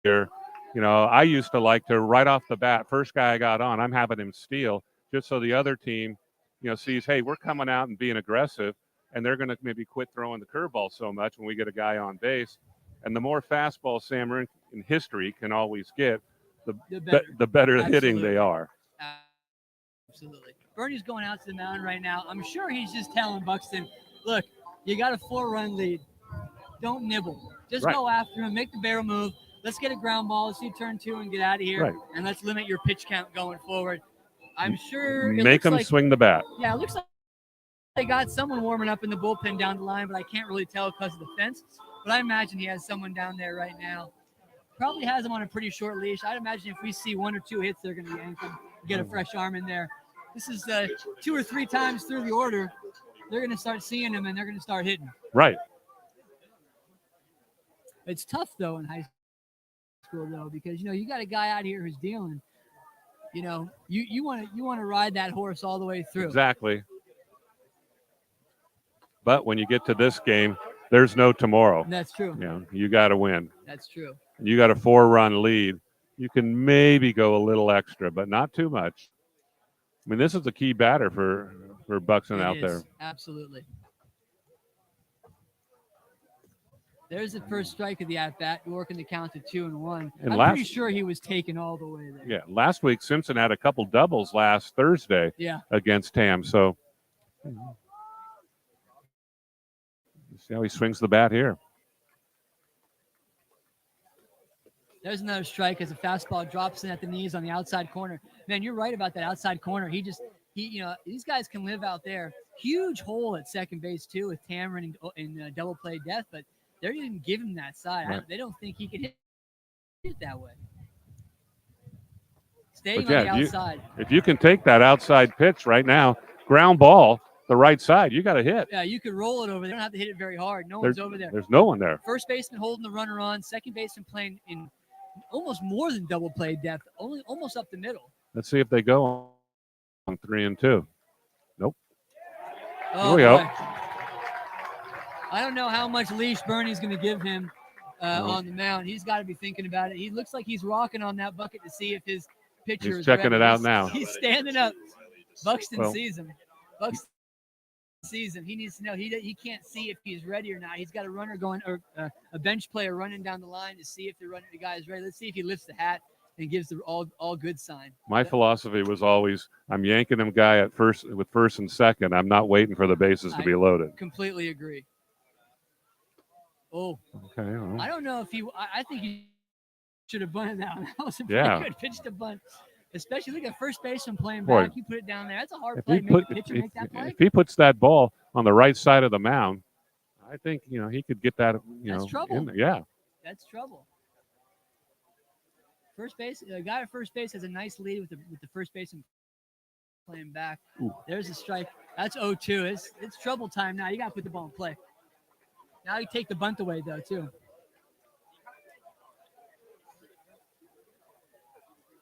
You know, I used to like to right off the bat, first guy I got on, I'm having him steal just so the other team, you know, sees, hey, we're coming out and being aggressive, and they're going to maybe quit throwing the curveball so much when we get a guy on base. And the more fastball Samarin in history can always get, the better hitting they are. Absolutely. Bernie's going out to the mound right now. I'm sure he's just telling Buxton, look, you got a 4-run lead. Don't nibble. Just go after him. Make the barrel move. Let's get a ground ball. Let's see turn 2 and get out of here. Right. And let's limit your pitch count going forward. I'm sure. Make him swing the bat. Yeah, it looks like they got someone warming up in the bullpen down the line, but I can't really tell because of the fence. But I imagine he has someone down there right now. Probably has him on a pretty short leash. I'd imagine if we see 1 or 2 hits, they're going to yank him, get a fresh arm in there. This is 2 or 3 times through the order. They're going to start seeing him, and they're going to start hitting. Right. It's tough, though, in high school, though, because, you know, you got a guy out here who's dealing. You know, you want to ride that horse all the way through. Exactly. But when you get to this game, there's no tomorrow. That's true. Yeah, you got to win. That's true. You got a 4-run lead. You can maybe go a little extra, but not too much. I mean, this is a key batter for Buxton out there. Absolutely. There's the first strike of the at-bat, working the count to 2-1. And I'm pretty sure he was taken all the way there. Yeah, last week Simpson had a couple doubles last Thursday against Tam. So see how he swings the bat here. There's another strike as a fastball drops in at the knees on the outside corner. Man, you're right about that outside corner. He you know, these guys can live out there. Huge hole at second base too with Tamarin in double play death, but they didn't give him that side. Right. They don't think he can hit it that way. Staying on the outside. If you can take that outside pitch right now, ground ball, the right side, you got to hit. Yeah, you could roll it over. They don't have to hit it very hard. No one's over there. There's no one there. First baseman holding the runner on. Second baseman playing in almost more than double play depth, almost up the middle. Let's see if they go on 3-2. Nope. Oh, here we go. I don't know how much leash Bernie's going to give him on the mound. He's got to be thinking about it. He looks like he's rocking on that bucket to see if his pitcher is checking ready. it out now. He's standing up. Buxton sees him. Buxton sees him. He needs to know. He can't see if he's ready or not. He's got a runner going, or a bench player running down the line to see if the guy is ready. Let's see if he lifts the hat and gives the all good sign. My philosophy was always, I'm yanking him guy at first with first and second. I'm not waiting for the bases to be loaded. Completely agree. Oh, okay. I don't know if I think he should have bunted that one. That was a Yeah. pretty good pitch to bunt. Especially look at first baseman playing back. You put it down there. That's a hard play. If he puts that ball on the right side of the mound, I think he could get that. That's trouble. In there. Yeah. That's trouble. First base, the guy at first base has a nice lead with the first baseman playing back. Ooh. There's a strike. That's 0-2. It's trouble time now. You got to put the ball in play. Now you take the bunt away though too.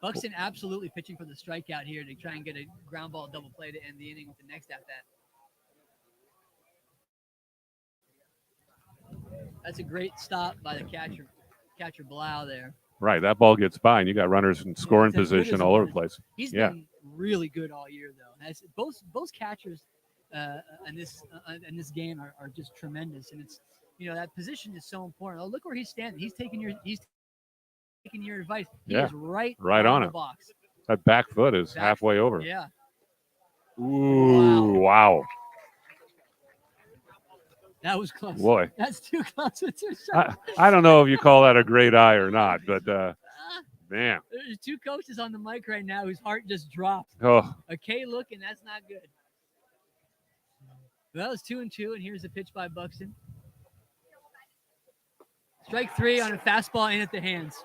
Buxton absolutely pitching for the strikeout here to try and get a ground ball double play to end the inning with the next at bat. That's a great stop by the catcher Blau there. Right, that ball gets by, and you got runners in scoring position all over the place. He's been really good all year, though. As both catchers in this game are just tremendous, and it's that position is so important. Oh, look where he's standing. He's taking your advice. He is right on the it. box. That back foot is halfway over. Yeah. Ooh, wow. That was close. Boy, That's too close with two shots. I don't know if you call that a great eye or not, but man, There's two coaches on the mic right now whose heart just dropped. oh, A K look, and that's not good. Well, it's 2-2, and here's the pitch by Buxton. Strike 3 on a fastball in at the hands.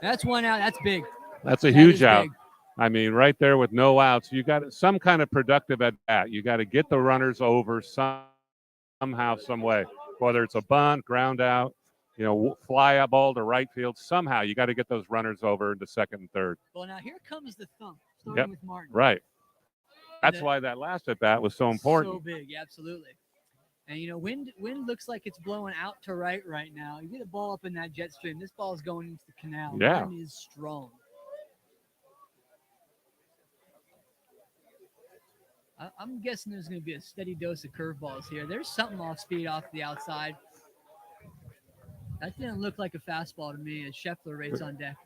That's one out. That's big. that's a That huge is out. big. I mean, right there with no outs, you got some kind of productive at bat. You got to get the runners over somehow, some way, whether it's a bunt, ground out, fly up ball to right field. Somehow you got to get those runners over into second and third. Well, now here comes the thump, starting with Martin. Right. That's why that last at bat was so important. So big, yeah, absolutely. And wind looks like it's blowing out to right now. You get a ball up in that jet stream. This ball is going into the canal. Yeah. Wind is strong. I'm guessing there's going to be a steady dose of curveballs here. There's something off speed off the outside. That didn't look like a fastball to me as Scheffler rates on deck.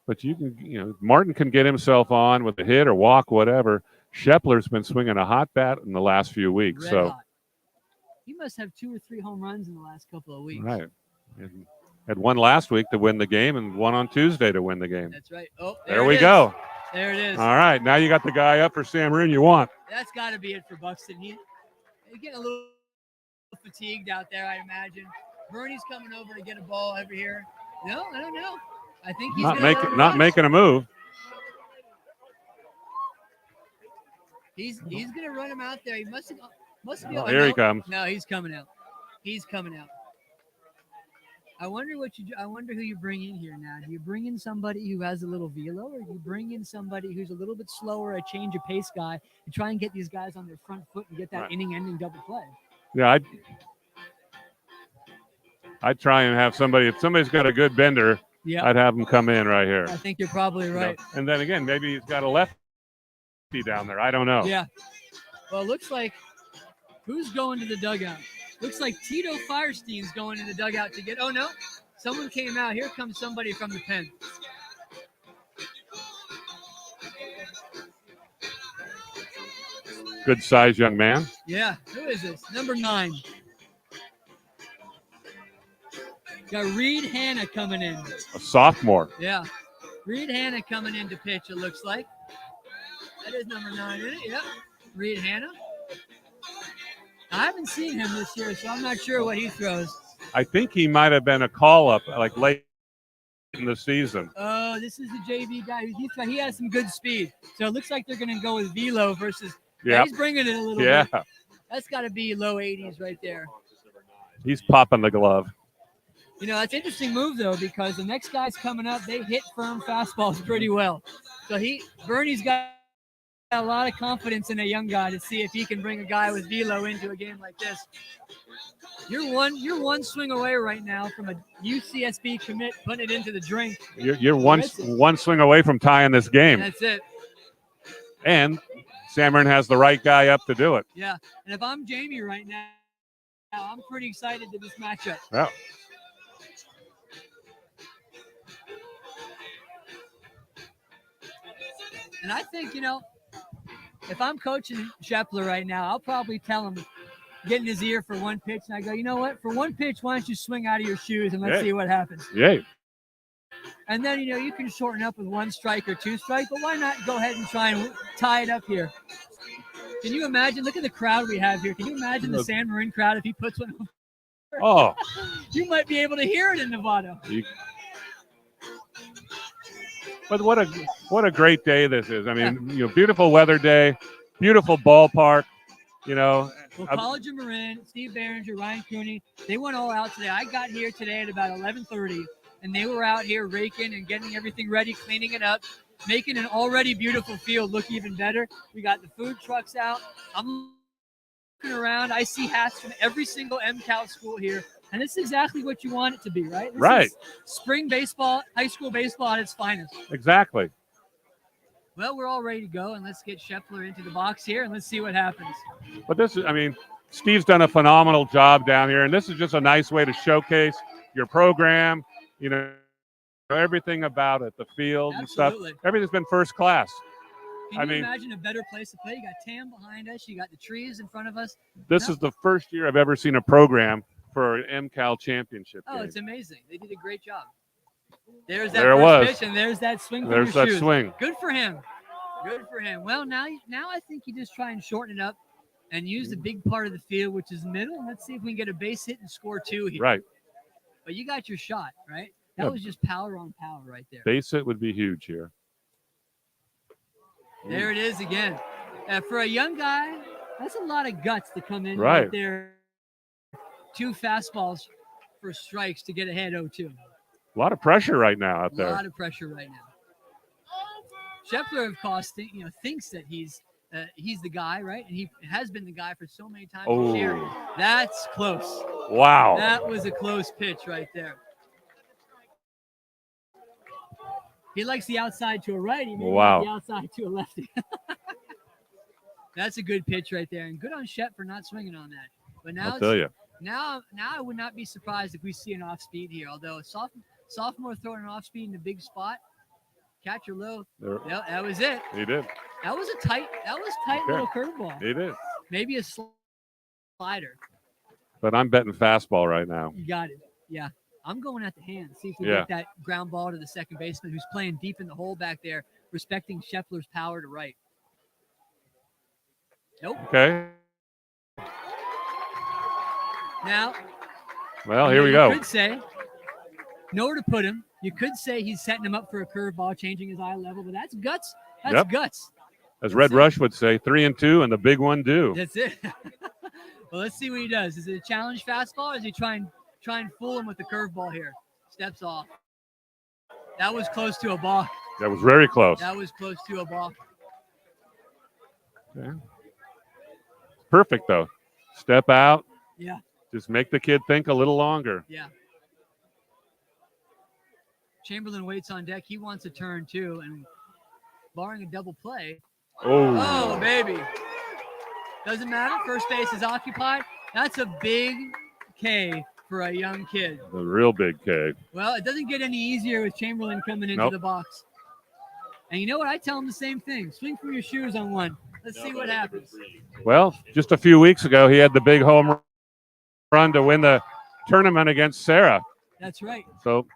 But you can, Martin can get himself on with a hit or walk, whatever. Scheffler's been swinging a hot bat in the last few weeks. Red hot. He must have 2 or 3 home runs in the last couple of weeks. Right. And had one last week to win the game and one on Tuesday to win the game. That's right. Oh, there we go. There it is. All right. Now you got the guy up for Sam Marin you want. That's got to be it for Buxton. He's getting a little fatigued out there, I imagine. Bernie's coming over to get a ball over here. No, I don't know. I think he's not making a move. He's going to run him out there. He must be. Oh, here he comes. No, he's coming out. He's coming out. I wonder who you bring in here now. Do you bring in somebody who has a little velo, or do you bring in somebody who's a little bit slower, a change of pace guy, and try and get these guys on their front foot and get that inning-ending double play? Yeah, I'd try and have somebody. If somebody's got a good bender, I'd have him come in right here. I think you're probably right. And then again, maybe he's got a lefty down there. I don't know. Yeah. Well, it looks like who's going to the dugout? Looks like Tito Firestein's going in the dugout to get. Oh no, someone came out. Here comes somebody from the pen. Good size young man. Yeah. Who is this? Number 9. Got Reed Hanna coming in. A sophomore. Yeah. Reed Hanna coming in to pitch, it looks like. That is number 9, isn't it? Yeah. Reed Hanna. I haven't seen him this year, so I'm not sure what he throws. I think he might have been a call-up, like late in the season. Oh, this is the JV guy. He has some good speed. So it looks like they're going to go with velo versus. Yeah, he's bringing it a little bit. That's got to be low 80s right there. He's popping the glove. That's an interesting move, though, because the next guy's coming up. They hit firm fastballs pretty well. So Bernie's got a lot of confidence in a young guy to see if he can bring a guy with velo into a game like this. You're one swing away right now from a UCSB commit putting it into the drink. You're one swing away from tying this game. That's it. And Sam Marin has the right guy up to do it. Yeah, and if I'm Jamie right now, I'm pretty excited to this matchup. Yeah. And I think, if I'm coaching Scheffler right now, I'll probably tell him, get in his ear for one pitch, and I go, you know what? For one pitch, why don't you swing out of your shoes and let's see what happens. Yeah. And then, you can shorten up with 1 strike or 2 strike, but why not go ahead and try and tie it up here? Can you imagine? Look at the crowd we have here. Can you imagine the San Marin crowd if he puts one over? Oh. You might be able to hear it in Nevada. But what a great day this is. I mean, beautiful weather day, beautiful ballpark, Well, College of Marin, Steve Behringer, Ryan Cooney, they went all out today. I got here today at about 11:30, and they were out here raking and getting everything ready, cleaning it up, making an already beautiful field look even better. We got the food trucks out. I'm looking around. I see hats from every single MCAL school here. And this is exactly what you want it to be, right? This is spring baseball, high school baseball at its finest. Exactly. Well, we're all ready to go, and let's get Scheffler into the box here, and let's see what happens. But Steve's done a phenomenal job down here, and this is just a nice way to showcase your program, everything about it, the field and stuff. Everything's been first class. Can I you mean, imagine a better place to play? You got Tam behind us. You got the trees in front of us. this is the first year I've ever seen a program for an MCAL championship Oh, game. it's amazing. They did a great job. There's that There it first was. pitch, and there's that swing from There's your that shoes. swing. Good for him. Good for him. Well, now I think you just try and shorten it up and use the big part of the field, which is middle. Let's see if we can get a base hit and score 2 here. Right. But you got your shot, right? That Yeah. was just power on power right there. Base hit would be huge here. There it is again. For a young guy, that's a lot of guts to come in Right. there. 2 fastballs for strikes to get ahead 0-2. A lot of pressure right now out A there. lot of pressure right now. Scheffler, of course, thinks that he's the guy, right? And he has been the guy for so many times this year. Oh, That's close. wow. That was a close pitch right there. He likes the outside to a righty, maybe Wow. not the outside to a lefty. That's a good pitch right there, and good on Shep for not swinging on that. But now I'll tell you. Now I would not be surprised if we see an off speed here. Although a sophomore throwing an off speed in a big spot, catcher low. There- Yeah, that was it. He did. That was tight Okay. little curveball. He did. Maybe a slider. But I'm betting fastball right now. You got it. Yeah. I'm going at the hand. See if we Yeah. get that ground ball to the second baseman who's playing deep in the hole back there, respecting Scheffler's power to right. Nope. Okay. Now, Well, here we go. You could say, nowhere to put him. You could say he's setting him up for a curveball, changing his eye level, but that's guts. That's Yep. guts. As Red That's it. Rush would say, 3-2 and the big one due. That's it. Well, let's see what he does. Is it a challenge fastball, or is he try and fool him with the curveball here? Steps off. That was close to a balk. That was very close. That was close to a balk. Okay. Perfect, though. Step out. Yeah. Just make the kid think a little longer. Yeah. Chamberlain waits on deck. He wants a turn too, and barring a double play. Oh, baby. Doesn't matter. First base is occupied. That's a big K for a young kid. A real big K. Well, it doesn't get any easier with Chamberlain coming into Nope. the box. And you know what? I tell him the same thing. Swing from your shoes on one. Let's see what happens. Well, just a few weeks ago, he had the big home run to win the tournament against Sarah. That's right. So,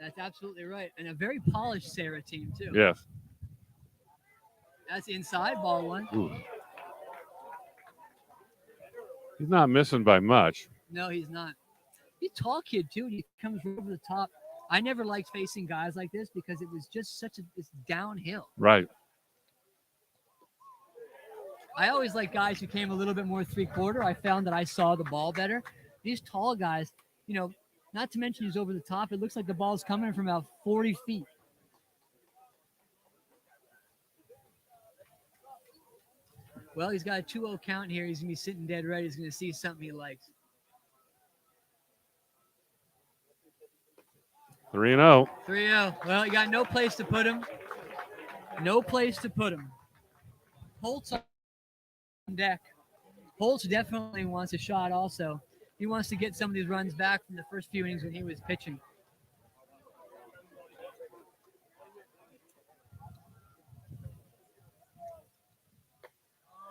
That's absolutely right. And a very polished Sarah team, too. yes. That's inside ball one. Ooh. He's not missing by much. No, he's not. He's a tall kid, too. And he comes right over the top. I never liked facing guys like this because it was just it's downhill. Right. I always like guys who came a little bit more three-quarter. I found that I saw the ball better. These tall guys, not to mention he's over the top. It looks like the ball's coming from about 40 feet. Well, he's got a 2-0 count here. He's going to be sitting dead right. He's going to see something he likes. 3-0. 3-0. Well, you got no place to put him. No place to put him. Holtz on deck. Holtz definitely wants a shot also. He wants to get some of these runs back from the first few innings when he was pitching.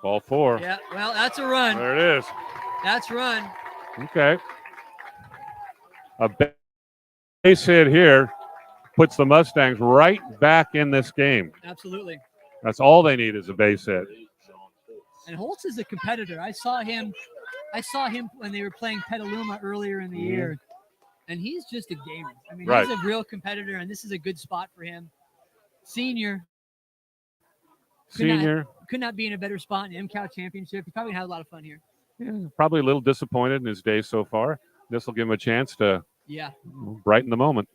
Ball 4. Yeah, well, that's a run. There it is. That's a run. Okay. A base hit here puts the Mustangs right back in this game. Absolutely. That's all they need is a base hit. And Holtz is a competitor. I saw him when they were playing Petaluma earlier in the year, and he's just a gamer. I mean, Right. he's a real competitor, and this is a good spot for him. Senior. Could not be in a better spot in the MCAL championship. He probably had a lot of fun here. Yeah, probably a little disappointed in his day so far. This will give him a chance to Yeah. brighten the moment.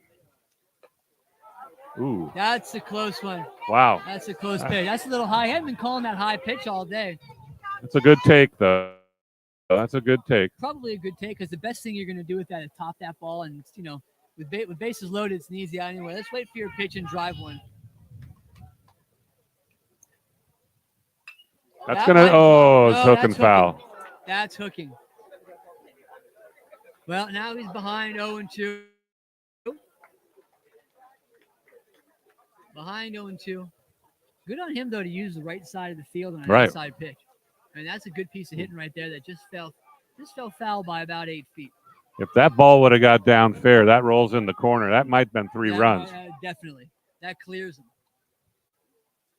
Ooh, That's a close one. wow. That's a close pitch. That's a little high. I haven't been calling that high pitch all day. That's a good take, though. That's a good take. Probably a good take because the best thing you're going to do with that is top that ball. And, with bases loaded, it's an easy out anyway. Let's wait for your pitch and drive one. That's That going to, might- it's no, hook and that's foul. hooking. That's hooking. Well, now he's behind 0-2. Behind 0-2. Good on him though to use the right side of the field on an Right. outside pitch. I mean, that's a good piece of hitting right there that just fell foul by about 8 feet. If that ball would have got down fair, that rolls in the corner. That might have been 3 runs. Definitely. That clears him.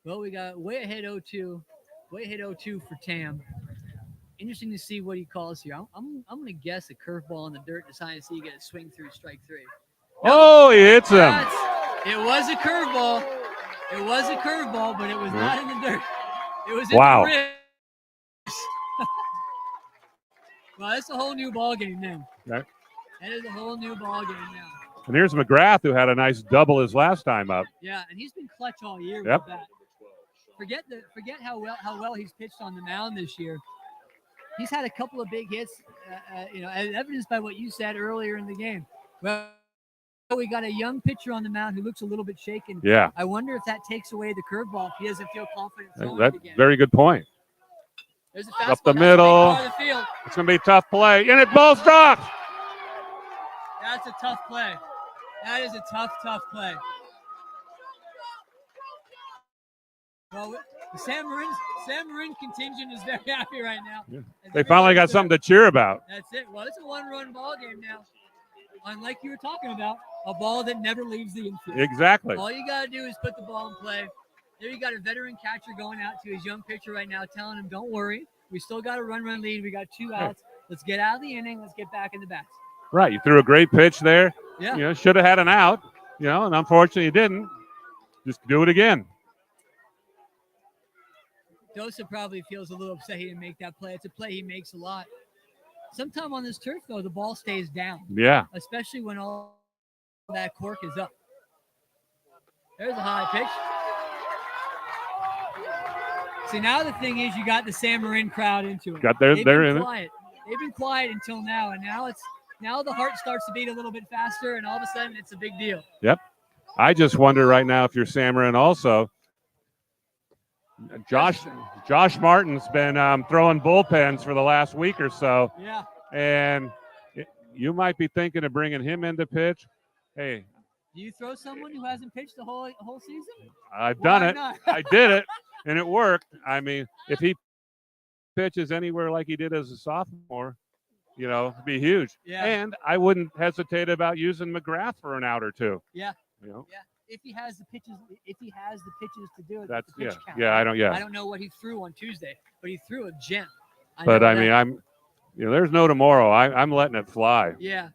Well, we got way ahead 0-2 for Tam. Interesting to see what he calls here. I'm going to guess a curveball in the dirt, deciding to see you get a swing through strike 3. Oh, he hits him. It was a curveball. It was a curveball, but it was not in the dirt. It was in Wow. the ribs. Well, that's a whole new ball game now. Right. That is a whole new ball game now. And here's McGrath, who had a nice double his last time up. Yeah, and he's been clutch all year Yep. with that. Forget how well he's pitched on the mound this year. He's had a couple of big hits, as evidenced by what you said earlier in the game. Well, we got a young pitcher on the mound who looks a little bit shaken. Yeah. I wonder if that takes away the curveball if he doesn't feel confident throwing That's it again. very good point. There's a fastball. Up the That's a big middle. part of the field. It's going to be a tough play. And it ball stops. That's a tough play. That is a tough play. Well, the San Marin contingent is very happy right now. Yeah. They finally got Everybody's something to cheer about. That's it. Well, it's a one-run ball game now. Unlike you were talking about, a ball that never leaves the infield. Exactly. All you got to do is put the ball in play. There you got a veteran catcher going out to his young pitcher right now, telling him, don't worry. We still got a run lead. We got 2 outs. Let's get out of the inning. Let's get back in the bats. Right. You threw a great pitch there. Yeah. Should have had an out, and unfortunately you didn't. Just do it again. Dosa probably feels a little upset he didn't make that play. It's a play he makes a lot. Sometime on this turf, though, the ball stays down. Yeah. Especially when all that cork is up. There's a high pitch. See, now the thing is you got the San Marin crowd into it. They're been in quiet. They've been quiet until now, and now the heart starts to beat a little bit faster, and all of a sudden it's a big deal. Yep. I just wonder right now if you're San Marin also. Josh Martin's been throwing bullpens for the last week or so. Yeah. And you might be thinking of bringing him into pitch. Hey. Do you throw someone who hasn't pitched the whole season? I've done it. Not? I did it, and it worked. I mean, if he pitches anywhere like he did as a sophomore, it'd be huge. Yeah. And I wouldn't hesitate about using McGrath for an out or two. Yeah. Yeah. If he has the pitches to do it. That's the pitch count. Yeah, I don't know what he threw on Tuesday, but he threw a gem. But I mean, there's no tomorrow. I'm letting it fly. Yeah.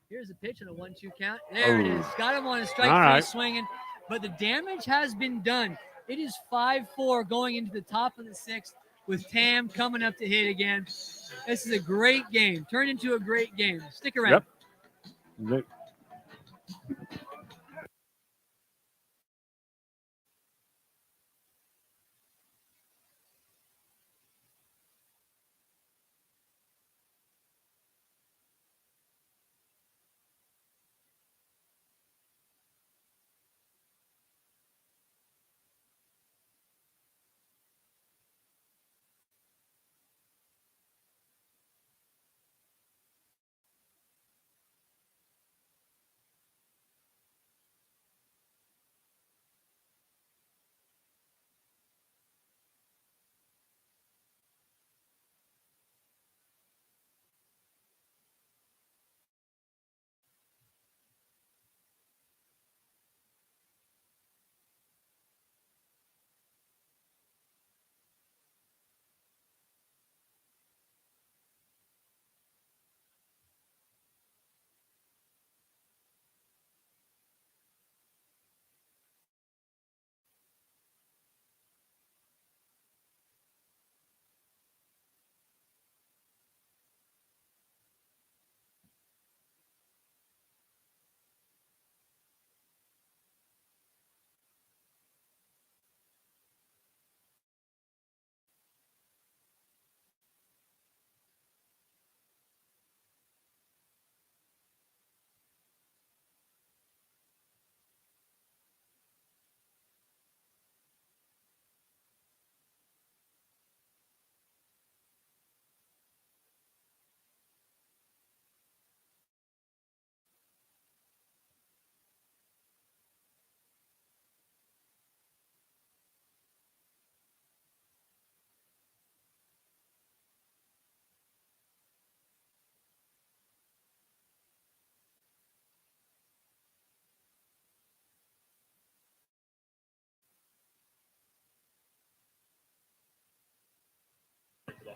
Here's a pitch on a 1-2 count. There it is. Got him on a strike 3 right. swinging, but the damage has been done. It is 5-4 going into the top of the 6th with Tam coming up to hit again. This is a great game. Turned into a great game. Stick around. Yep.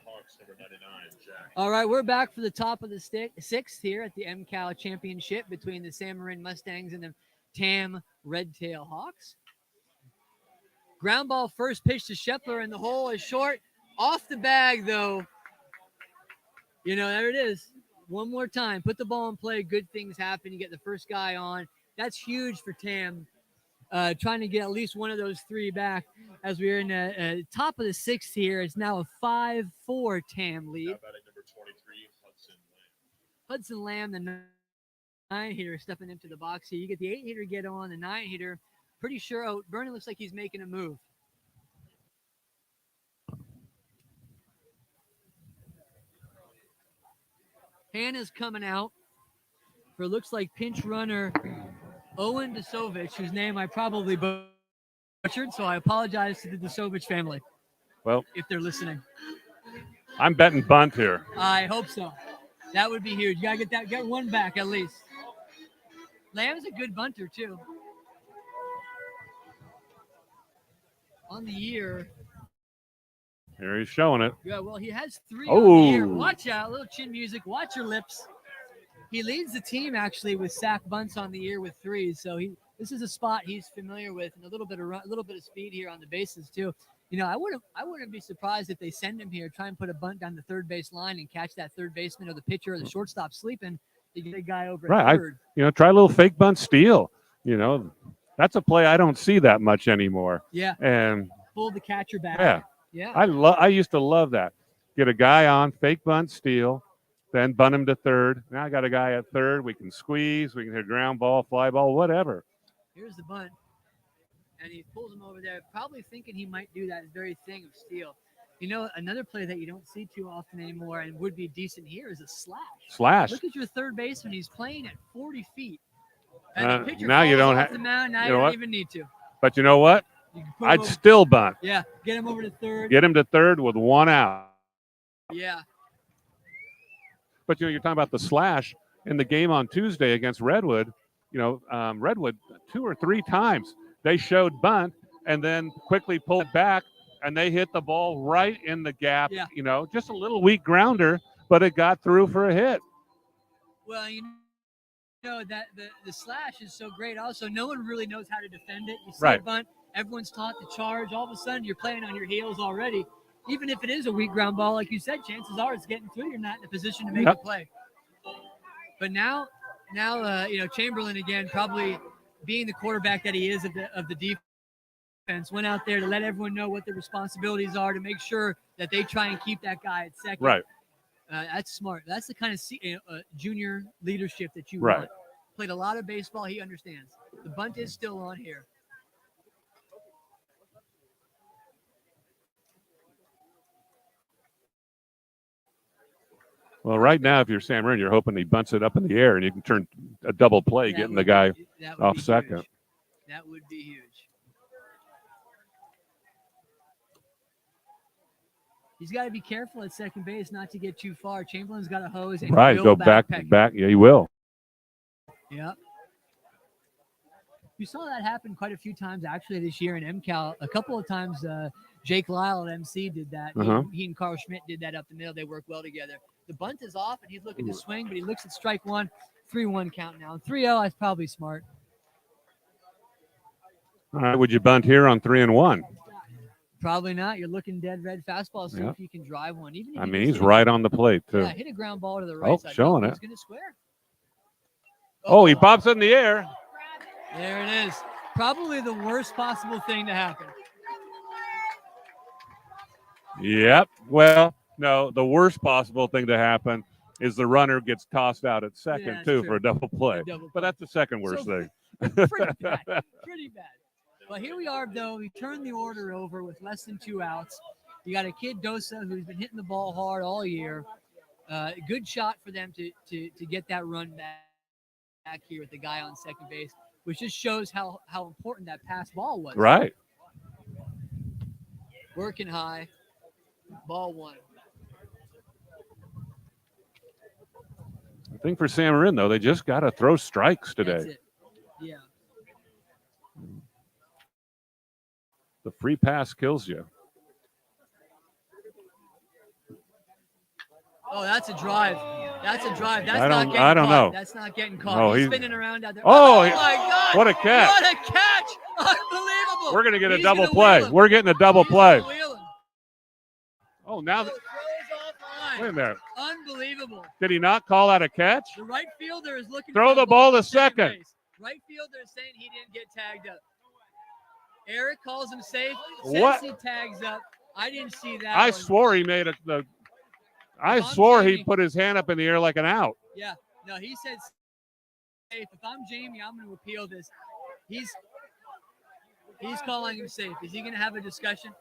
Hawks, number 99, Jack. All right, we're back for the top of the sixth here at the MCAL championship between the San Marin Mustangs and the Tam Redtail Hawks. Ground ball first pitch to Scheffler, and the hole is short. Off the bag, though. You know, there it is. One more time. Put the ball in play. Good things happen. You get the first guy on. That's huge for Tam. Trying to get at least one of those three back as we're in the top of the sixth here. It's now a 5-4 Tam lead. Now batting number 23, Hudson Lamb, the 9-hitter, stepping into the box here. You get the 8-hitter get on, the 9-hitter. Pretty sure. Oh, Vernon looks like he's making a move. Hannah's coming out for looks like pinch runner Owen Desovich, whose name I probably butchered, so I apologize to the Desovich family. Well, if they're listening, I'm betting bunt here. I hope so. That would be huge. You gotta get one back at least. Lamb's a good bunter too. On the year. Here he's showing it. Yeah, well, he has 3 on the year. Oh. Watch out, a little chin music. Watch your lips. He leads the team actually with sack bunts on the year with 3. So this is a spot he's familiar with, and a little bit of speed here on the bases too. You know, I wouldn't be surprised if they send him here, try and put a bunt down the third base line and catch that third baseman or the pitcher or the shortstop sleeping to get a guy over at third. Try a little fake bunt steal. You know, that's a play I don't see that much anymore. Yeah. And pull the catcher back. Yeah. Yeah. I used to love that. Get a guy on, fake bunt steal, then bunt him to third. Now I got a guy at third. We can squeeze. We can hit ground ball, fly ball, whatever. Here's the bunt. And he pulls him over there, probably thinking he might do that very thing of steal. You know, another play that you don't see too often anymore and would be decent here is a slash. Slash. Look at your third baseman. He's playing at 40 feet. And the pitcher now you falls don't off have the mound. Now you you know don't what? even need to. But you know what? You can put him I'd over. still bunt. Yeah, get him over to third. Get him to third with 1 out. Yeah. But you know, you're talking about the slash in the game on Tuesday against Redwood. You know, Redwood 2 or 3 times they showed bunt and then quickly pulled back, and they hit the ball right in the gap. Yeah. You know, just a little weak grounder, but it got through for a hit. Well, you know that the slash is so great. Also, no one really knows how to defend it. You see a bunt, everyone's taught to charge. All of a sudden, you're playing on your heels already. Even if it is a weak ground ball, like you said, chances are it's getting through. You're not in a position to make a play. But now, you know, Chamberlain again, probably being the quarterback that he is of the defense, went out there to let everyone know what the responsibilities are to make sure that they try and keep that guy at second. Right. That's smart. That's the kind of junior leadership that you Right. want. Played a lot of baseball. He understands. The bunt is still on here. Well, right now, if you're Sam Marin, you're hoping he bunts it up in the air and you can turn a double play, getting the guy off second. That would be huge. He's got to be careful at second base not to get too far. Chamberlain's got a hose. And Right, go back. Yeah, he will. Yeah. You saw that happen quite a few times actually this year in MCAL. A couple of times, Jake Lyle at MC did that. He and Carl Schmidt did that up the middle. They work well together. The bunt is off, and he's looking to swing, but he looks at strike one. 3-1 count now. 3-0, that's probably smart. All right, would you bunt here on 3-1? Probably not. You're looking dead red fastball. See if you can drive one. Even if I mean, he's right on the plate, too. Yeah, hit a ground ball to the right side. Showing it. He's going to square. Oh, he pops it in the air. There it is. Probably the worst possible thing to happen. Yep. Well, no, the worst possible thing to happen is the runner gets tossed out at second, too, for a double play. But that's the second worst thing. Pretty bad. Pretty bad. Well, here we are, though. We turned the order over with less than 2 outs. You got a kid, Dosa, who's been hitting the ball hard all year. Good shot for them to get that run back here with the guy on second base, which just shows how important that pass ball was. Right. Working high. Ball one. I think for Sam Marin, though, they just got to throw strikes today. That's it. Yeah. The free pass kills you. Oh, that's a drive. That's a drive. That's I not don't- getting I don't caught. know. That's not getting caught. No, he's he's- spinning around out there. Oh, my God! what a catch. What a catch! Unbelievable. We're going to get a He's double gonna play. wheel him. We're getting a double He's play. gonna wheel him. Oh, now, Oh, throws off wait a line. minute. Unbelievable. Did he not call that a catch? The right fielder is looking Throw for a the ball to at second. base. Right fielder is saying he didn't get tagged up. Eric calls him safe. What? Says he tags up. I didn't see that. I one. swore he made I If I'm swore he Jamie- put his hand up in the air like an out. Yeah. No, he said safe. If I'm Jamie, I'm going to appeal this. He's calling him safe. Is he going to have a discussion?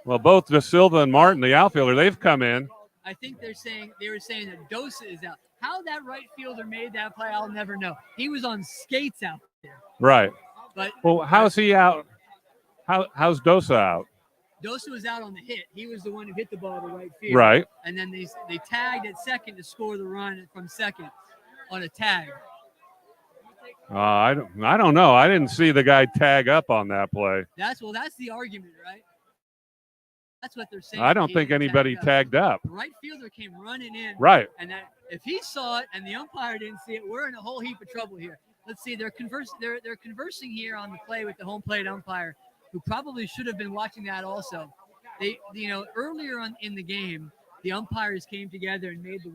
Well, both De Silva and Martin, the outfielder, they've come in. I think they were saying that Dosa is out. How that right fielder made that play, I'll never know. He was on skates out there. Right. But Well, how's he out? How's Dosa out? Dosa was out on the hit. He was the one who hit the ball to right field. Right. And then they tagged at second to score the run from second on a tag. I don't know. I didn't see the guy tag up on that play. That's the argument, right? That's what they're saying. I don't He think didn't anybody tag up. tagged up. The right fielder came running in. Right. And that, if he saw it and the umpire didn't see it, we're in a whole heap of trouble here. Let's see. They're conversing here on the play with the home plate umpire, who probably should have been watching that also. They, earlier in the game, the umpires came together and made the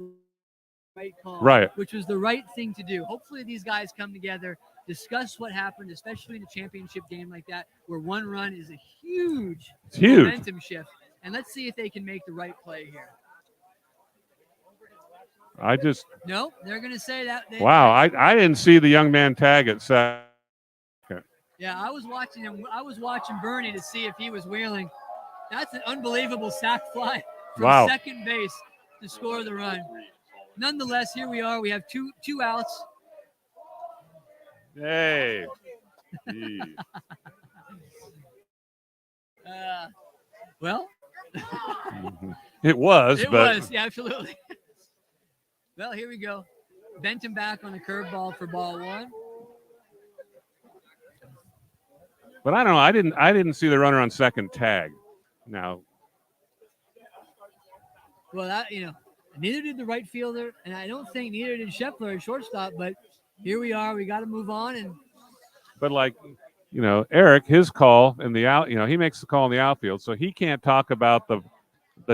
right call, Right. which was the right thing to do. Hopefully, these guys come together, discuss what happened, especially in a championship game like that, where one run is a huge momentum shift. And let's see if they can make the right play here. No, they're going to say that. Wow, I didn't see the young man tag at second. Yeah, I was watching him. I was watching Bernie to see if he was wheeling. That's an unbelievable sac fly from second base to score the run. Nonetheless, here we are. We have two outs. Hey. Well, it was, yeah, absolutely. Well, here we go. Bent him back on the curveball for ball one. But I don't know. I didn't see the runner on second tag. Now, well, neither did the right fielder, and I don't think neither did Scheffler at shortstop. But here we are. We got to move on. But Eric, his call in the out, he makes the call in the outfield, so he can't talk about the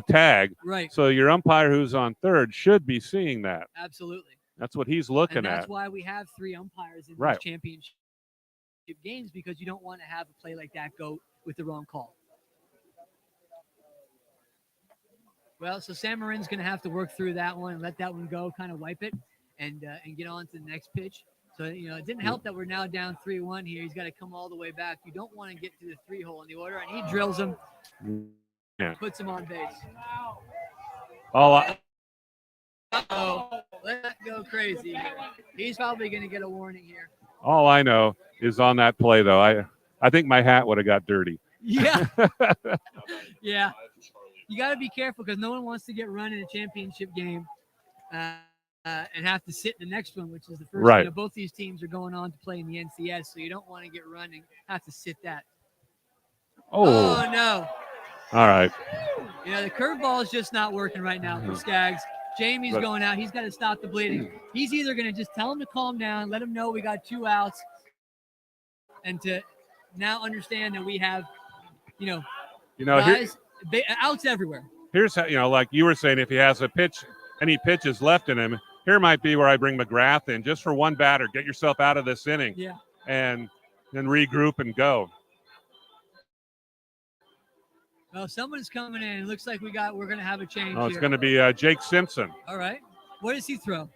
tag. Right. So your umpire who's on third should be seeing that. Absolutely. That's what he's looking and that's at. why we have three umpires in Right. these championship games, because you don't want to have a play like that go with the wrong call. Well, so Sam Marin's going to have to work through that one and let that one go, kind of wipe it, and get on to the next pitch. So, it didn't help that we're now down 3-1 here. He's got to come all the way back. You don't want to get to the 3-hole in the order, and he drills him, puts him on base. Uh-oh. Let that go crazy. He's probably going to get a warning here. All I know is on that play, though, I think my hat would have got dirty. Yeah. Yeah. You got to be careful because no one wants to get run in a championship game and have to sit in the next one, which is the first. Right. Both these teams are going on to play in the NCS, so you don't want to get run and have to sit that. Oh no. All right. The curveball is just not working right now for Skaggs. Jamie's going out. He's got to stop the bleeding. He's either going to just tell him to calm down, let him know we got 2 outs, and to now understand that we have, guys, outs everywhere. Here's how, like you were saying, if he has any pitches left in him, here might be where I bring McGrath in just for one batter. Get yourself out of this inning. Yeah. And then regroup and go. Well, someone's coming in. It looks like we're going to have a change. Oh, it's here. going to be Jake Simpson. All right. What does he throw?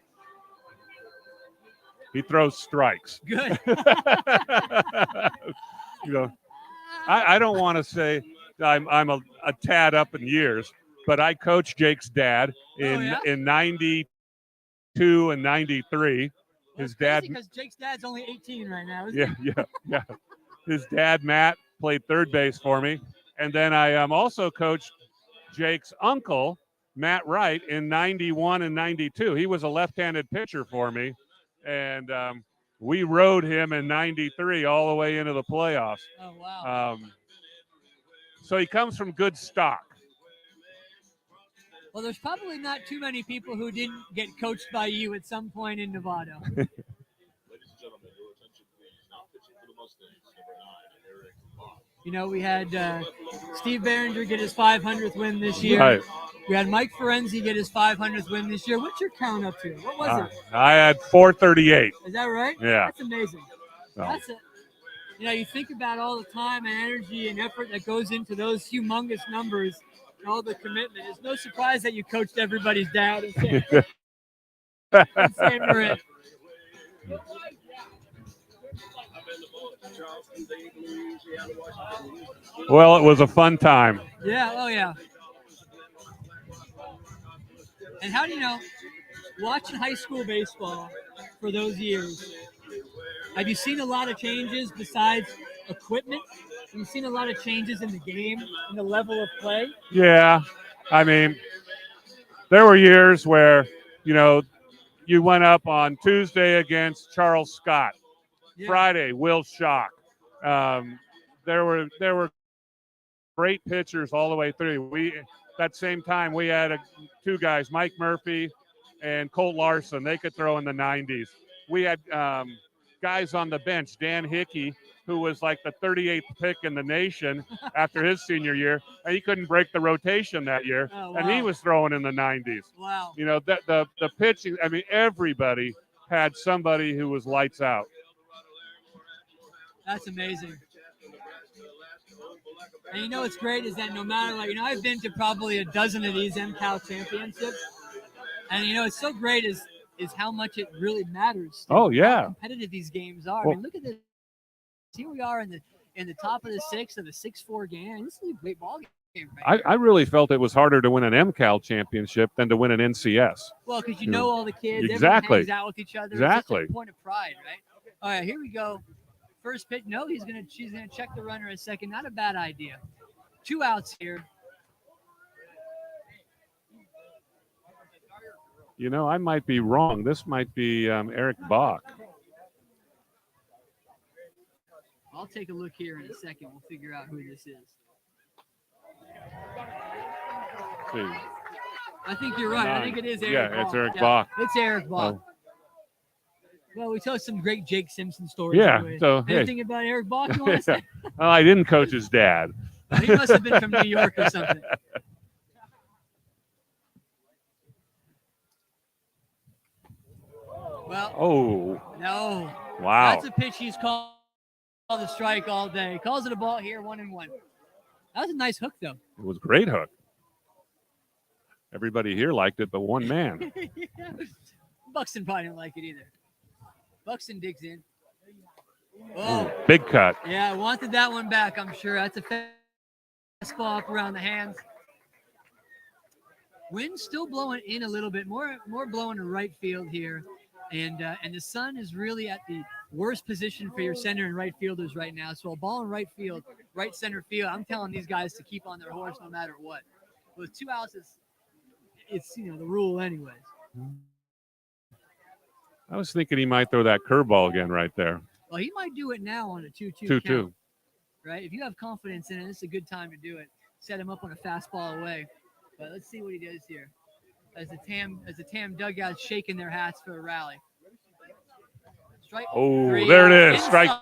He throws strikes. Good. I don't want to say I'm a tad up in years, but I coached Jake's dad in 92 and 93. His dad, because Jake's dad's only 18 right now. Yeah. His dad, Matt, played third base for me. And then I also coached Jake's uncle, Matt Wright, in 91 and 92. He was a left-handed pitcher for me. And we rode him in 93 all the way into the playoffs. Oh, wow. So he comes from good stock. Well, there's probably not too many people who didn't get coached by you at some point in Nevada. Ladies and gentlemen, your attention please. Now pitching for the Mustangs, number 9, Eric Bach. You know, we had Steve Behringer get his 500th win this year. Right. We had Mike Ferenzi get his 500th win this year. What's your count up to? What was it? I had 438. Is that right? Yeah. That's amazing. So, That's it. You know, you think about all the time and energy and effort that goes into those humongous numbers and all the commitment. It's no surprise that you coached everybody's dad and Sam Marin. well, it was a fun time. Yeah, oh yeah. And how do you know, watching high school baseball for those years, have you seen a lot of changes besides equipment? Have you seen a lot of changes in the game and the level of play? Yeah. I mean, there were years where, you know, you went up on Tuesday against Charles Scott. Yeah. Friday, Will Schock. There were great pitchers all the way through. That same time we had two guys, Mike Murphy and Colt Larson. They could throw in the 90s. We had guys on the bench, Dan Hickey, who was like the 38th pick in the nation after his senior year, and he couldn't break the rotation that year, Oh, and he wow. was throwing in the 90s. Wow. You know, the pitching. I mean, everybody had somebody who was lights out. That's amazing. And you know what's great is that no matter what, you know, I've been to probably a dozen of these MCAL championships. And you know, it's so great is how much it really matters. Oh, yeah. How competitive these games are. Well, I mean, look at this. Here we are in the top of the sixth of a 6-4 game. This is a great ball game. Right? I really felt it was harder to win an MCAL championship than to win an NCS. Well, because you know all the kids. Exactly. Everyone hangs out with each other. Exactly. It's just a point of pride, right? All right, here we go. First pitch. No, she's gonna check the runner a second. Not a bad idea. 2 outs here. You know, I might be wrong. This might be Eric Bach. I'll take a look here in a second. We'll figure out who this is. See. I think you're right. I think it is Eric Bach. Yeah, it's Eric Bach. It's Eric Bach. Oh. Well, we tell some great Jake Simpson stories. Yeah, Anyway. so, hey. Anything about Eric Bach you want to say? Well, I didn't coach his dad. He must have been from New York or something. Well, Oh, no. wow. That's a pitch he's called a strike all day. Calls it a ball here, 1-1. That was a nice hook, though. It was a great hook. Everybody here liked it, but one man. Buxton probably didn't like it either. Buxton digs in. Oh, Big cut. yeah, wanted that one back, I'm sure. That's a fastball up around the hands. Wind still blowing in a little bit, more blowing to right field here. And the sun is really at the worst position for your center and right fielders right now. So a ball in right field, right center field, I'm telling these guys to keep on their horse no matter what. With 2 outs, it's you know the rule anyways. I was thinking he might throw that curveball again right there. Well, he might do it now on a 2-2 2-2. count, right? If you have confidence in it, it's a good time to do it. Set him up on a fastball away. But let's see what he does here. As the TAM dugout's shaking their hats for a rally. Strike Oh, 3. there it is. Inside. Strike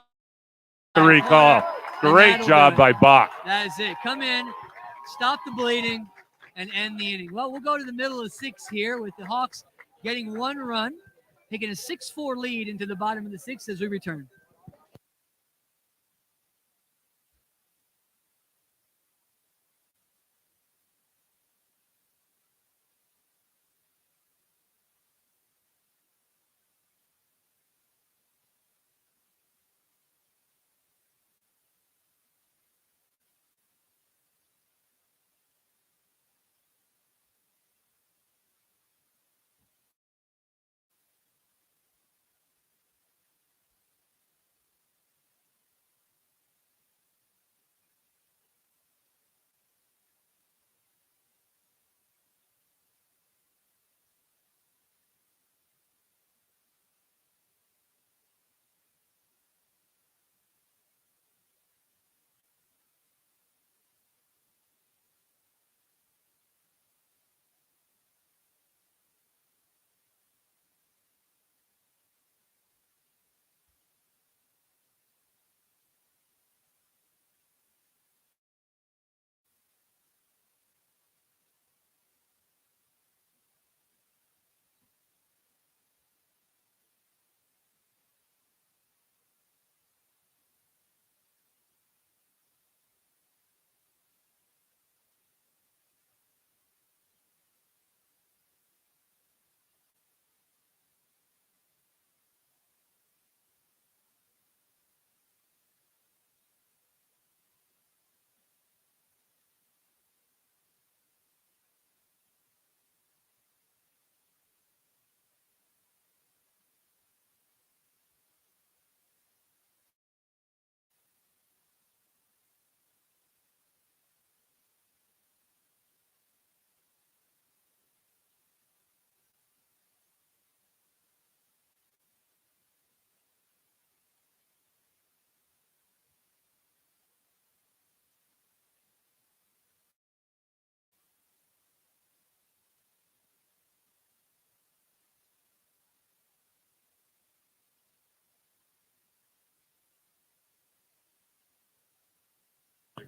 3 call. And Great that'll job do it. by Bach. That is it. Come in, stop the bleeding, and end the inning. Well, we'll go to the middle of 6 here with the Hawks getting 1 run, taking a 6-4 lead into the bottom of the 6th as we return.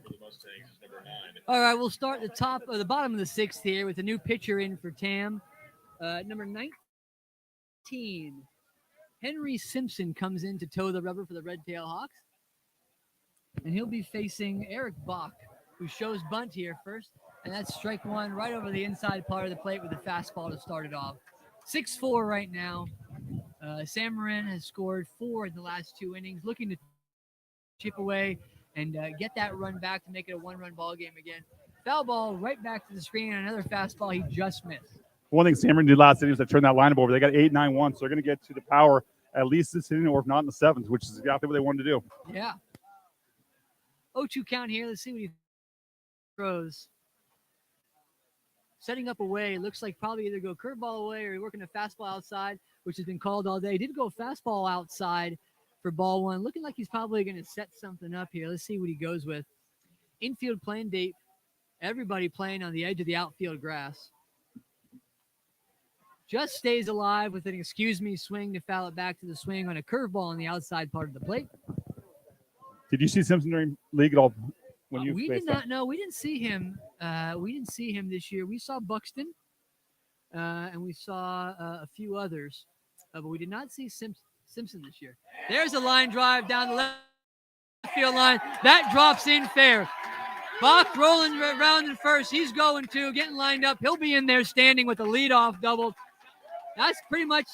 for the Mustangs is number 9. All right, we'll start the bottom of the 6th here with a new pitcher in for Tam. Number 19, Henry Simpson comes in to toe the rubber for the Red Tail Hawks. And he'll be facing Eric Bach, who shows bunt here first. And that's strike one right over the inside part of the plate with a fastball to start it off. 6-4 right now. Sam Marin has scored 4 in the last 2 innings, looking to chip away and get that run back to make it a 1-run ball game again. Foul ball right back to the screen, and another fastball he just missed. One thing Sam Marin did last inning was to turn that lineup over. They got 8-9-1, so they're going to get to the power at least this inning, or if not in the 7th, which is exactly what they wanted to do. Yeah. 0-2 count here. Let's see what he throws. Setting up away. Looks like probably either go curveball away or working a fastball outside, which has been called all day. Did go fastball outside for ball 1. Looking like he's probably going to set something up here. Let's see what he goes with. Infield playing date. Everybody playing on the edge of the outfield grass. Just stays alive with an excuse me swing to foul it back to the swing on a curveball on the outside part of the plate. Did you see Simpson during league at all when you We faced did not him? know. We didn't see him. We didn't see him this year. We saw Buxton, and we saw a few others, but we did not see Simpson this year. There's a line drive down the left field line. That drops in fair. Bach rolling around in first. He's going to getting lined up. He'll be in there standing with a leadoff double. That's pretty much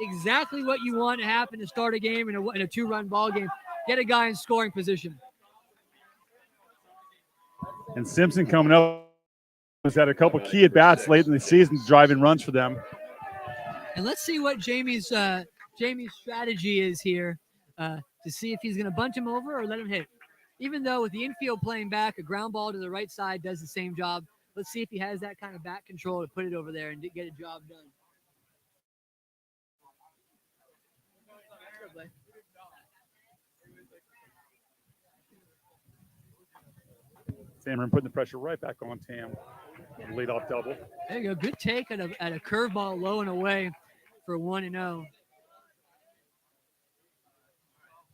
exactly what you want to happen to start a game in a 2-run ball game. Get a guy in scoring position. And Simpson coming up has had a couple key at-bats late in the season, driving runs for them. And let's see what Jamie's strategy is here to see if he's going to bunch him over or let him hit. Even though with the infield playing back, a ground ball to the right side does the same job. Let's see if he has that kind of bat control to put it over there and get a job done. Sam Marin putting the pressure right back on Tam. Lead off double. There you go. Good take at a curveball low and away for 1-0.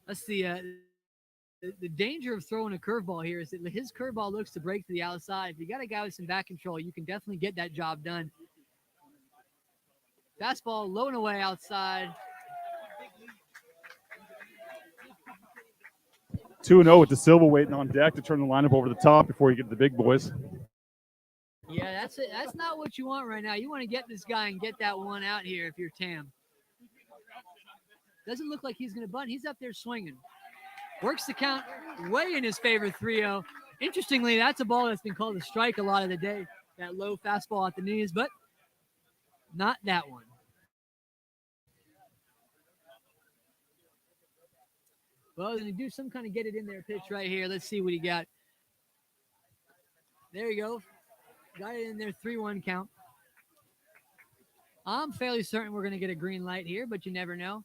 That's the danger of throwing a curveball here is that his curveball looks to break to the outside. If you got a guy with some back control, you can definitely get that job done. Fastball low and away outside. 2-0 with De Silva waiting on deck to turn the lineup over the top before you get to the big boys. Yeah, that's it. That's not what you want right now. You want to get this guy and get that one out here if you're Tam. Doesn't look like he's going to bunt. He's up there swinging. Works the count way in his favor, 3-0. Interestingly, that's a ball that's been called a strike a lot of the day. That low fastball at the knees, but not that one. Well, he's going to do some kind of get it in there pitch right here. Let's see what he got. There you go. Got it in there, 3-1 count. I'm fairly certain we're going to get a green light here, but you never know.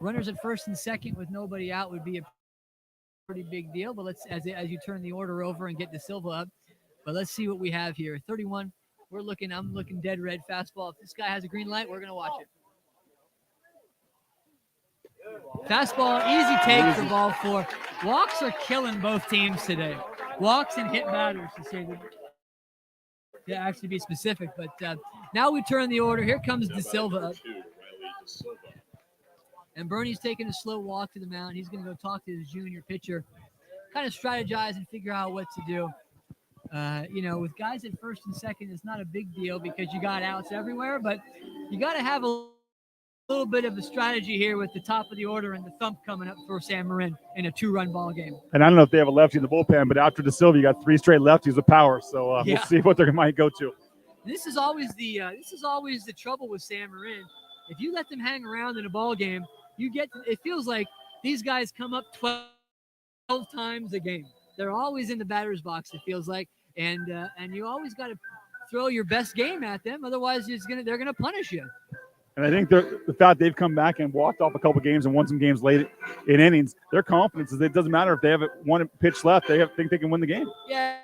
Runners at first and second with nobody out would be a pretty big deal, but let's as you turn the order over and get De Silva up. But let's see what we have here. 31. I'm looking dead red fastball. If this guy has a green light, we're going to watch it. Fastball, easy take for ball 4. Walks are killing both teams today. Walks and hit batters, to actually be specific. But now we turn the order. Here comes De Silva up. And Bernie's taking a slow walk to the mound. He's going to go talk to his junior pitcher, kind of strategize and figure out what to do. With guys at first and second, it's not a big deal because you got outs everywhere, but you got to have a little bit of a strategy here with the top of the order and the thump coming up for Sam Marin in a 2-run ball game. And I don't know if they have a lefty in the bullpen, but after De Silva, you got 3 straight lefties with power. So We'll see what they might go to. This is always the trouble with Sam Marin. If you let them hang around in a ball game, it feels like these guys come up 12 times a game. They're always in the batter's box, it feels like, and you always got to throw your best game at them. Otherwise, they're gonna punish you. And I think the fact they've come back and walked off a couple games and won some games late in innings, their confidence is it doesn't matter if they have one pitch left, they think they can win the game. Yeah,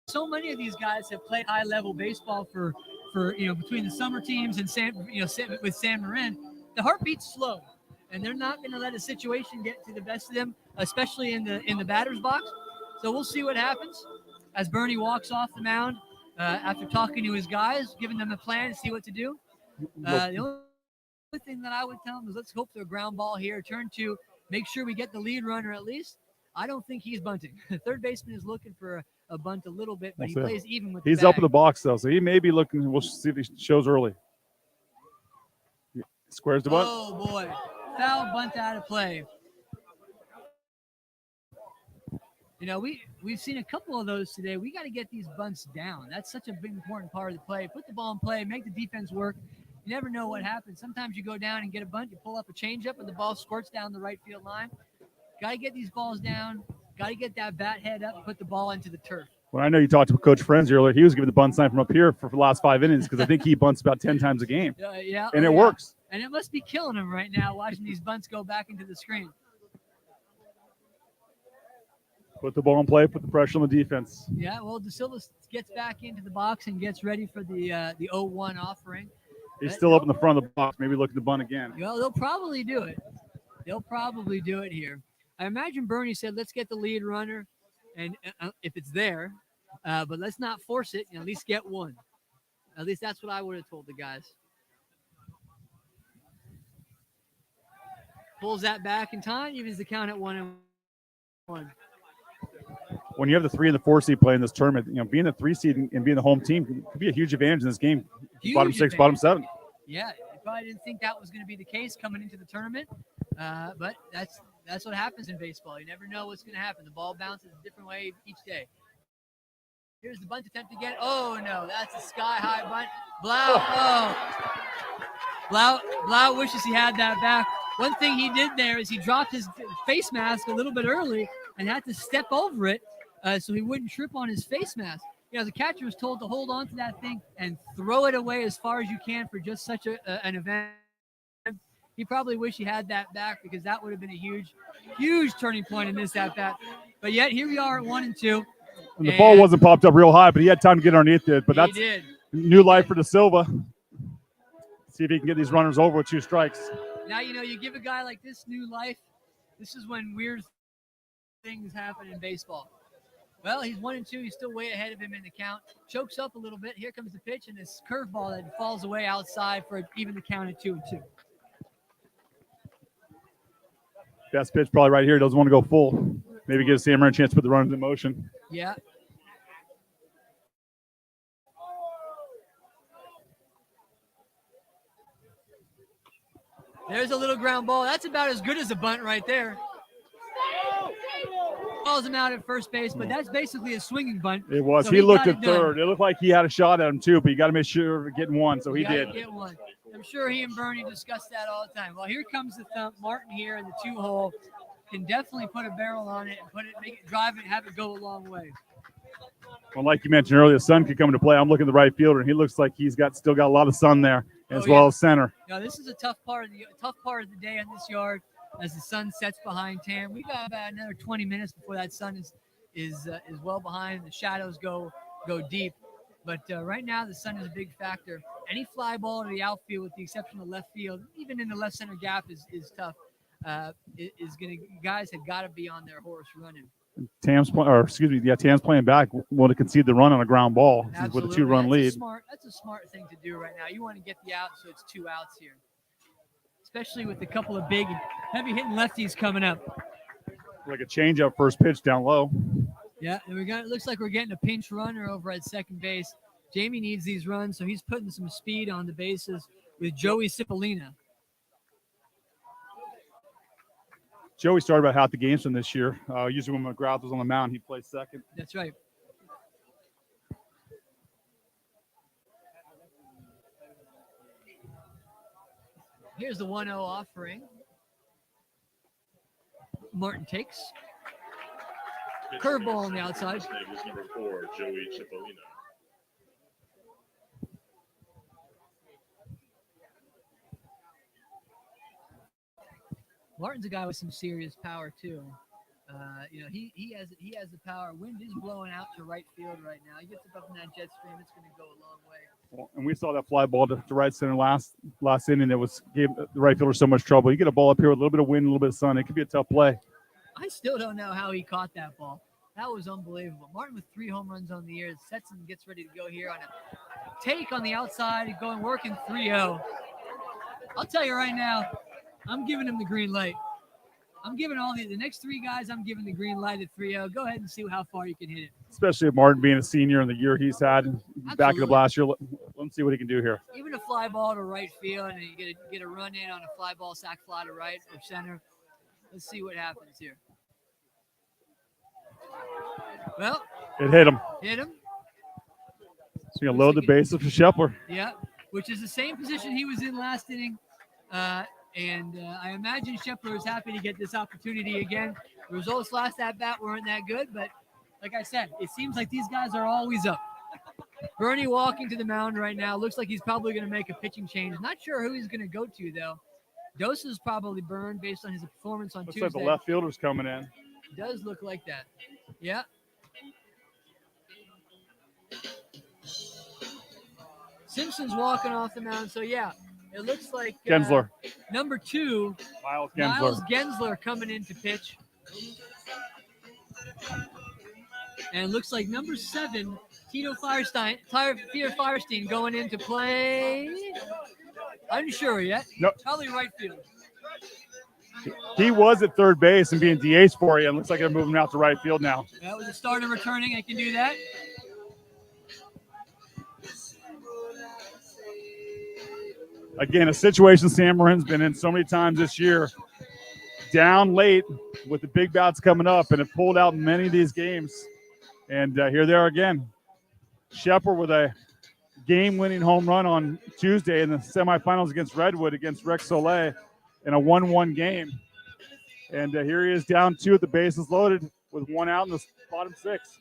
so many of these guys have played high-level baseball for between the summer teams and with Sam Marin. The heartbeat's slow, and they're not going to let a situation get to the best of them, especially in the batter's box. So we'll see what happens as Bernie walks off the mound after talking to his guys, giving them a plan to see what to do. The only thing that I would tell him is let's hope for a ground ball here. Turn 2, make sure we get the lead runner at least. I don't think he's bunting. Third baseman is looking for a bunt a little bit, but he plays even with He's the up in the box, though, so he may be looking. We'll see if he shows early. Squares the bunt. Oh, boy. Foul bunt out of play. You know, we've seen a couple of those today. We got to get these bunts down. That's such a big, important part of the play. Put the ball in play, make the defense work. You never know what happens. Sometimes you go down and get a bunt, you pull up a changeup, and the ball squirts down the right field line. Got to get these balls down. Got to get that bat head up and put the ball into the turf. Well, I know you talked to Coach Frenzy earlier. He was giving the bunt sign from up here for the last 5 innings because I think he bunts about 10 times a game. Yeah, and it works. And it must be killing him right now watching these bunts go back into the screen. Put the ball in play, put the pressure on the defense. Yeah, well, De Silva gets back into the box and gets ready for the 0-1 offering. He's still up in the front of the box, maybe looking to bunt again. Well, they'll probably do it. They'll probably do it here. I imagine Bernie said, let's get the lead runner, and if it's there, but let's not force it, and at least get one. At least that's what I would have told the guys. Pulls that back in time, evens the count at 1-1. When you have the 3 and the 4 seed playing this tournament, you know, being the 3 seed and being the home team could be a huge advantage in this game. Huge bottom 6, advantage. bottom 7. Yeah, I probably didn't think that was going to be the case coming into the tournament, but that's what happens in baseball. You never know what's going to happen. The ball bounces a different way each day. Here's the bunt attempt again. Oh, no, that's a sky-high bunt. Blau wishes he had that back. One thing he did there is he dropped his face mask a little bit early and had to step over it so he wouldn't trip on his face mask. You know, the catcher was told to hold on to that thing and throw it away as far as you can for just such an event. He probably wished he had that back because that would have been a huge turning point in this at-bat. But yet, here we are at 1-2. And the ball wasn't popped up real high, but he had time to get underneath it. But that's new life for De Silva. See if he can get these runners over with 2 strikes. Now, you know, you give a guy like this new life. This is when weird things happen in baseball. Well, he's 1-2. He's still way ahead of him in the count. Chokes up a little bit. Here comes the pitch and this curveball that falls away outside for even the count at 2-2. Best pitch probably right here. Doesn't want to go full. Maybe give Sam Marin a chance to put the runners in motion. Yeah. There's a little ground ball. That's about as good as a bunt right there. Calls him out at first base, but that's basically a swinging bunt. It was. So he looked got at it done. third. It looked like he had a shot at him too, but you got to make sure you're getting one. So he You gotta did. get one. I'm sure he and Bernie discuss that all the time. Well, here comes the thump. Martin here in the 2-hole can definitely put a barrel on it and make it drive it, have it go a long way. Well, like you mentioned earlier, the sun could come into play. I'm looking at the right fielder, and he looks like he's still got a lot of sun there, as well as center. Now, this is a tough part of the day on this yard as the sun sets behind Tam. We got about another 20 minutes before that sun is well behind. The shadows go deep, but right now the sun is a big factor. Any fly ball to the outfield, with the exception of left field, even in the left center gap, is tough. Guys have got to be on their horse running. Tam's playing back. Want to concede the run on a ground ball with a 2-run lead. That's a smart thing to do right now. You want to get the out, so it's 2 outs here, especially with a couple of big, heavy-hitting lefties coming up. Like a changeup first pitch down low. Yeah, and it looks like we're getting a pinch runner over at second base. Jamie needs these runs, so he's putting some speed on the bases with Joey Cipollina. Joey started about half the games from this year. Usually when McGrath was on the mound, he played second. That's right. Here's the 1-0 offering. Martin takes. Curveball on the outside. His name is number 4, Joey Cipollina. Martin's a guy with some serious power too. He has the power. Wind is blowing out to right field right now. He gets up in that jet stream. It's going to go a long way. Well, and we saw that fly ball to right center last inning. It gave the right fielder so much trouble. You get a ball up here with a little bit of wind, a little bit of sun. It could be a tough play. I still don't know how he caught that ball. That was unbelievable. Martin with 3 home runs on the year. Sets and gets ready to go here on a take on the outside, going working 3-0. I'll tell you right now, I'm giving him the green light. I'm giving all the next 3 guys, I'm giving the green light at 3-0. Go ahead and see how far you can hit it. Especially with Martin being a senior in the year he's had back in the last year. Let's see what he can do here. Even a fly ball to right field, and you get a run in on a fly ball, sac fly to right or center. Let's see what happens here. Well, it hit him. Hit him. So you're going to load the bases for Shepler. Yeah, which is the same position he was in last inning. And I imagine Shepler is happy to get this opportunity again. The results last at bat weren't that good, but like I said, it seems like these guys are always up. Bernie walking to the mound right now. Looks like he's probably going to make a pitching change. Not sure who he's going to go to, though. Dosa's probably burned based on his performance on Tuesday. Looks like the left fielder's coming in. Does look like that. Yeah. Simpson's walking off the mound. So, yeah, it looks like Gensler. Number 2, Miles Gensler coming in to pitch. And it looks like number 7, Tito Firestein going into play. Unsure yet. Nope. Probably right field. He was at third base and being DH for you, and looks like they're moving him out to right field now. That was a starter returning. I can do that. Again, a situation Sam Marin's been in so many times this year. Down late with the big bats coming up, and have pulled out many of these games. And here they are again. Shepard with a game-winning home run on Tuesday in the semifinals against Redwood against Rex Soleil in a 1-1 game. And here he is down 2 at the bases loaded with 1 out in the bottom 6.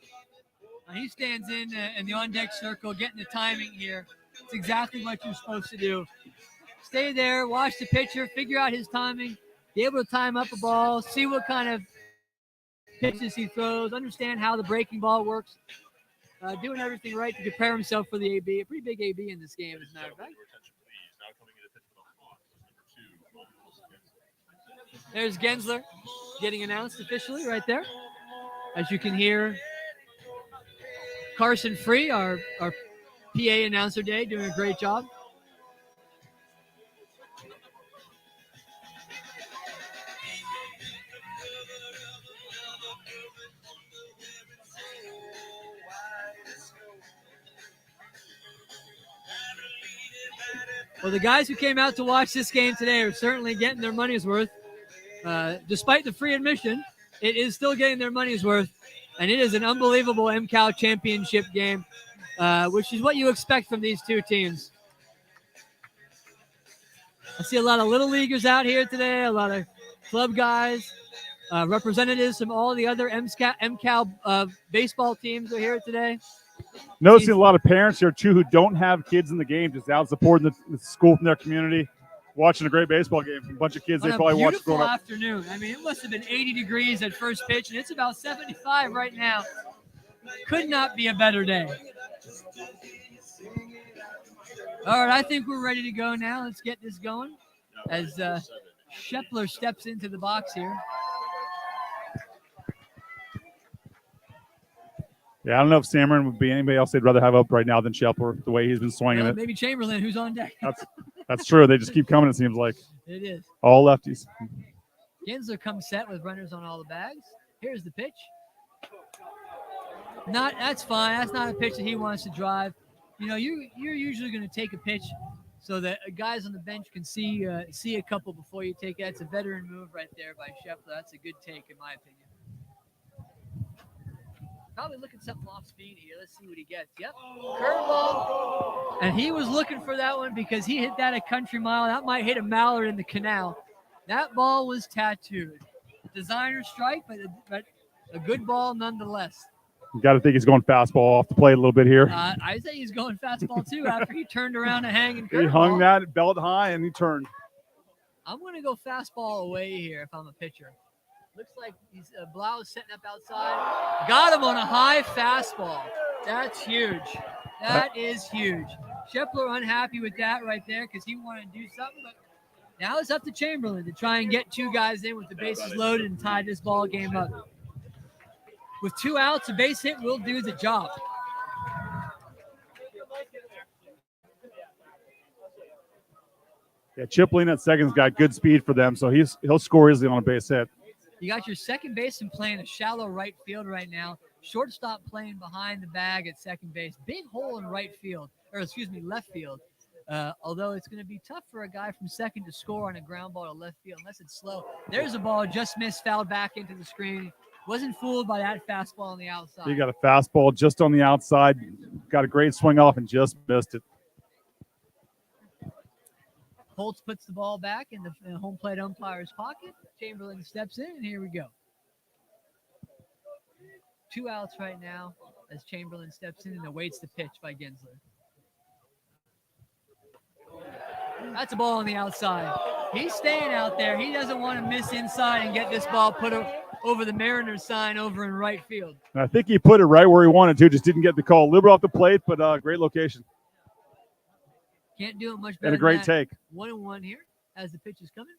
He stands in the on-deck circle, getting the timing here. It's exactly what you're supposed to do. Stay there, watch the pitcher, figure out his timing, be able to time up a ball, see what kind of pitches he throws, understand how the breaking ball works. Doing everything right to prepare himself for the AB. A pretty big AB in this game, as a matter of fact. There's Gensler getting announced officially right there. As you can hear, Carson Free, our PA announcer day, doing a great job. Well, the guys who came out to watch this game today are certainly getting their money's worth. Despite the free admission, it is still getting their money's worth. And it is an unbelievable MCAL championship game, which is what you expect from these two teams. I see a lot of little leaguers out here today, a lot of club guys, representatives from all the other MCAL baseball teams are here today. Noticing a lot of parents here, too, who don't have kids in the game, just out supporting the school from their community, watching a great baseball game from a bunch of kids they probably watched growing up. Afternoon. I mean, it must have been 80 degrees at first pitch, and it's about 75 right now. Could not be a better day. All right, I think we're ready to go now. Let's get this going as Shepler steps into the box here. Yeah, I don't know if Samron would be anybody else they'd rather have up right now than Shepler, the way he's been swinging it. Maybe Chamberlain, who's on deck. That's true. They just keep coming, it seems like. It is. All lefties. Gensler comes set with runners on all the bags. Here's the pitch. That's fine. That's not a pitch that he wants to drive. You know, you're usually going to take a pitch so that guys on the bench can see a couple before you take it. That's a veteran move right there by Shepler. That's a good take, in my opinion. Probably looking something off speed here. Let's see what he gets. Yep. Curveball. And he was looking for that one because he hit that a country mile. That might hit a mallard in the canal. That ball was tattooed. Designer strike, but a good ball nonetheless. You got to think he's going fastball off the plate a little bit here. I say he's going fastball too after he turned around and hanging curveball. He hung that belt high and he turned. I'm going to go fastball away here if I'm a pitcher. Looks like he's Blau is setting up outside. Got him on a high fastball. That's huge. That is huge. Shepler unhappy with that right there because he wanted to do something. But now it's up to Chamberlain to try and get 2 guys in with the bases loaded and tie this ball game up. With 2 outs, a base hit will do the job. Yeah, Chipley at second's got good speed for them, so he'll score easily on a base hit. You got your second baseman playing a shallow right field right now. Shortstop playing behind the bag at second base. Big hole in right field, or excuse me, left field. Although it's going to be tough for a guy from second to score on a ground ball to left field unless it's slow. There's a ball, just missed, fouled back into the screen. Wasn't fooled by that fastball on the outside. He got a fastball just on the outside. Got a great swing off and just missed it. Holtz puts the ball back in the home plate umpire's pocket. Chamberlain steps in, and here we go. 2 outs right now as Chamberlain steps in and awaits the pitch by Gensler. That's a ball on the outside. He's staying out there. He doesn't want to miss inside and get this ball put over the Mariners sign over in right field. And I think he put it right where he wanted to, just didn't get the call. A little bit off the plate, but great location. Can't do it much better. And a great take. 1-1 here as the pitch is coming.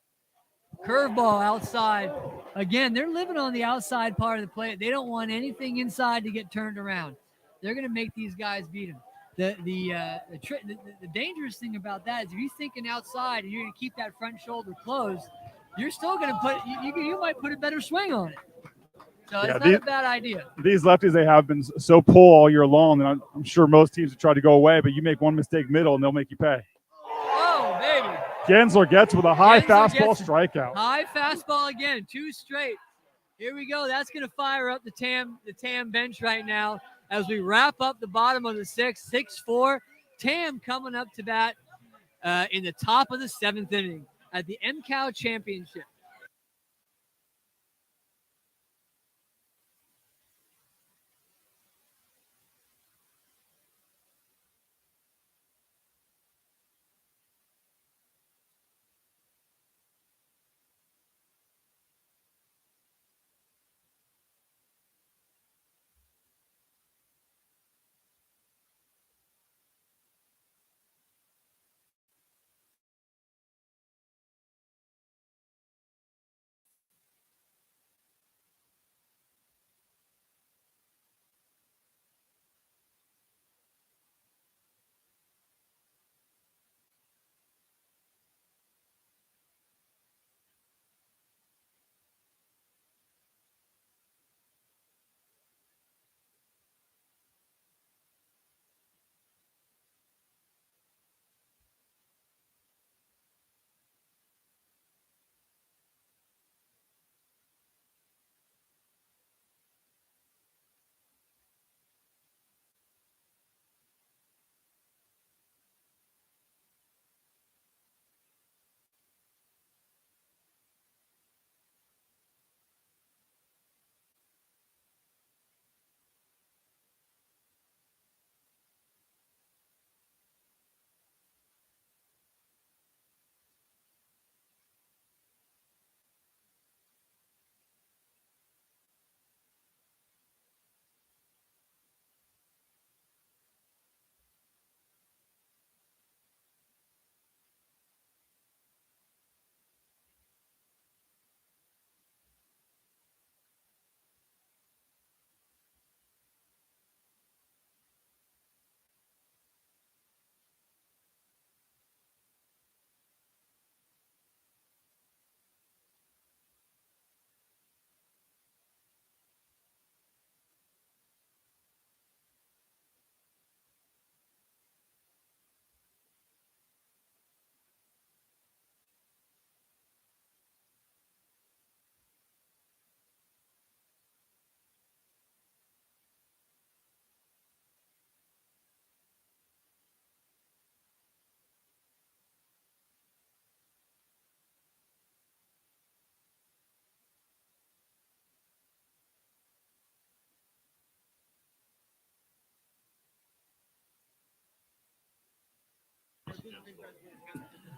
Curveball outside. Again, they're living on the outside part of the plate. They don't want anything inside to get turned around. They're going to make these guys beat them. The dangerous thing about that is if you're thinking outside and you're going to keep that front shoulder closed, you're still going to put you might put a better swing on it. So it's not a bad idea. These lefties, they have been so pull all year long, and I'm sure most teams have tried to go away, but you make one mistake middle, and they'll make you pay. Oh, baby. Gensler gets with a high fastball strikeout. High fastball again, 2 straight. Here we go. That's going to fire up the TAM bench right now as we wrap up the bottom of the 6th, 6-4. TAM coming up to bat in the top of the 7th inning at the MCAL Championship.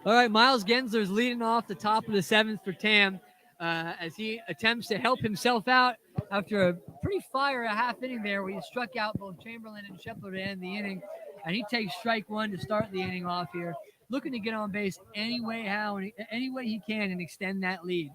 All right, Miles Gensler's leading off the top of the 7th for TAM as he attempts to help himself out after a pretty fire a half inning there where he struck out both Chamberlain and Shepard to end the inning. And he takes strike 1 to start the inning off here, looking to get on base any way he can and extend that lead.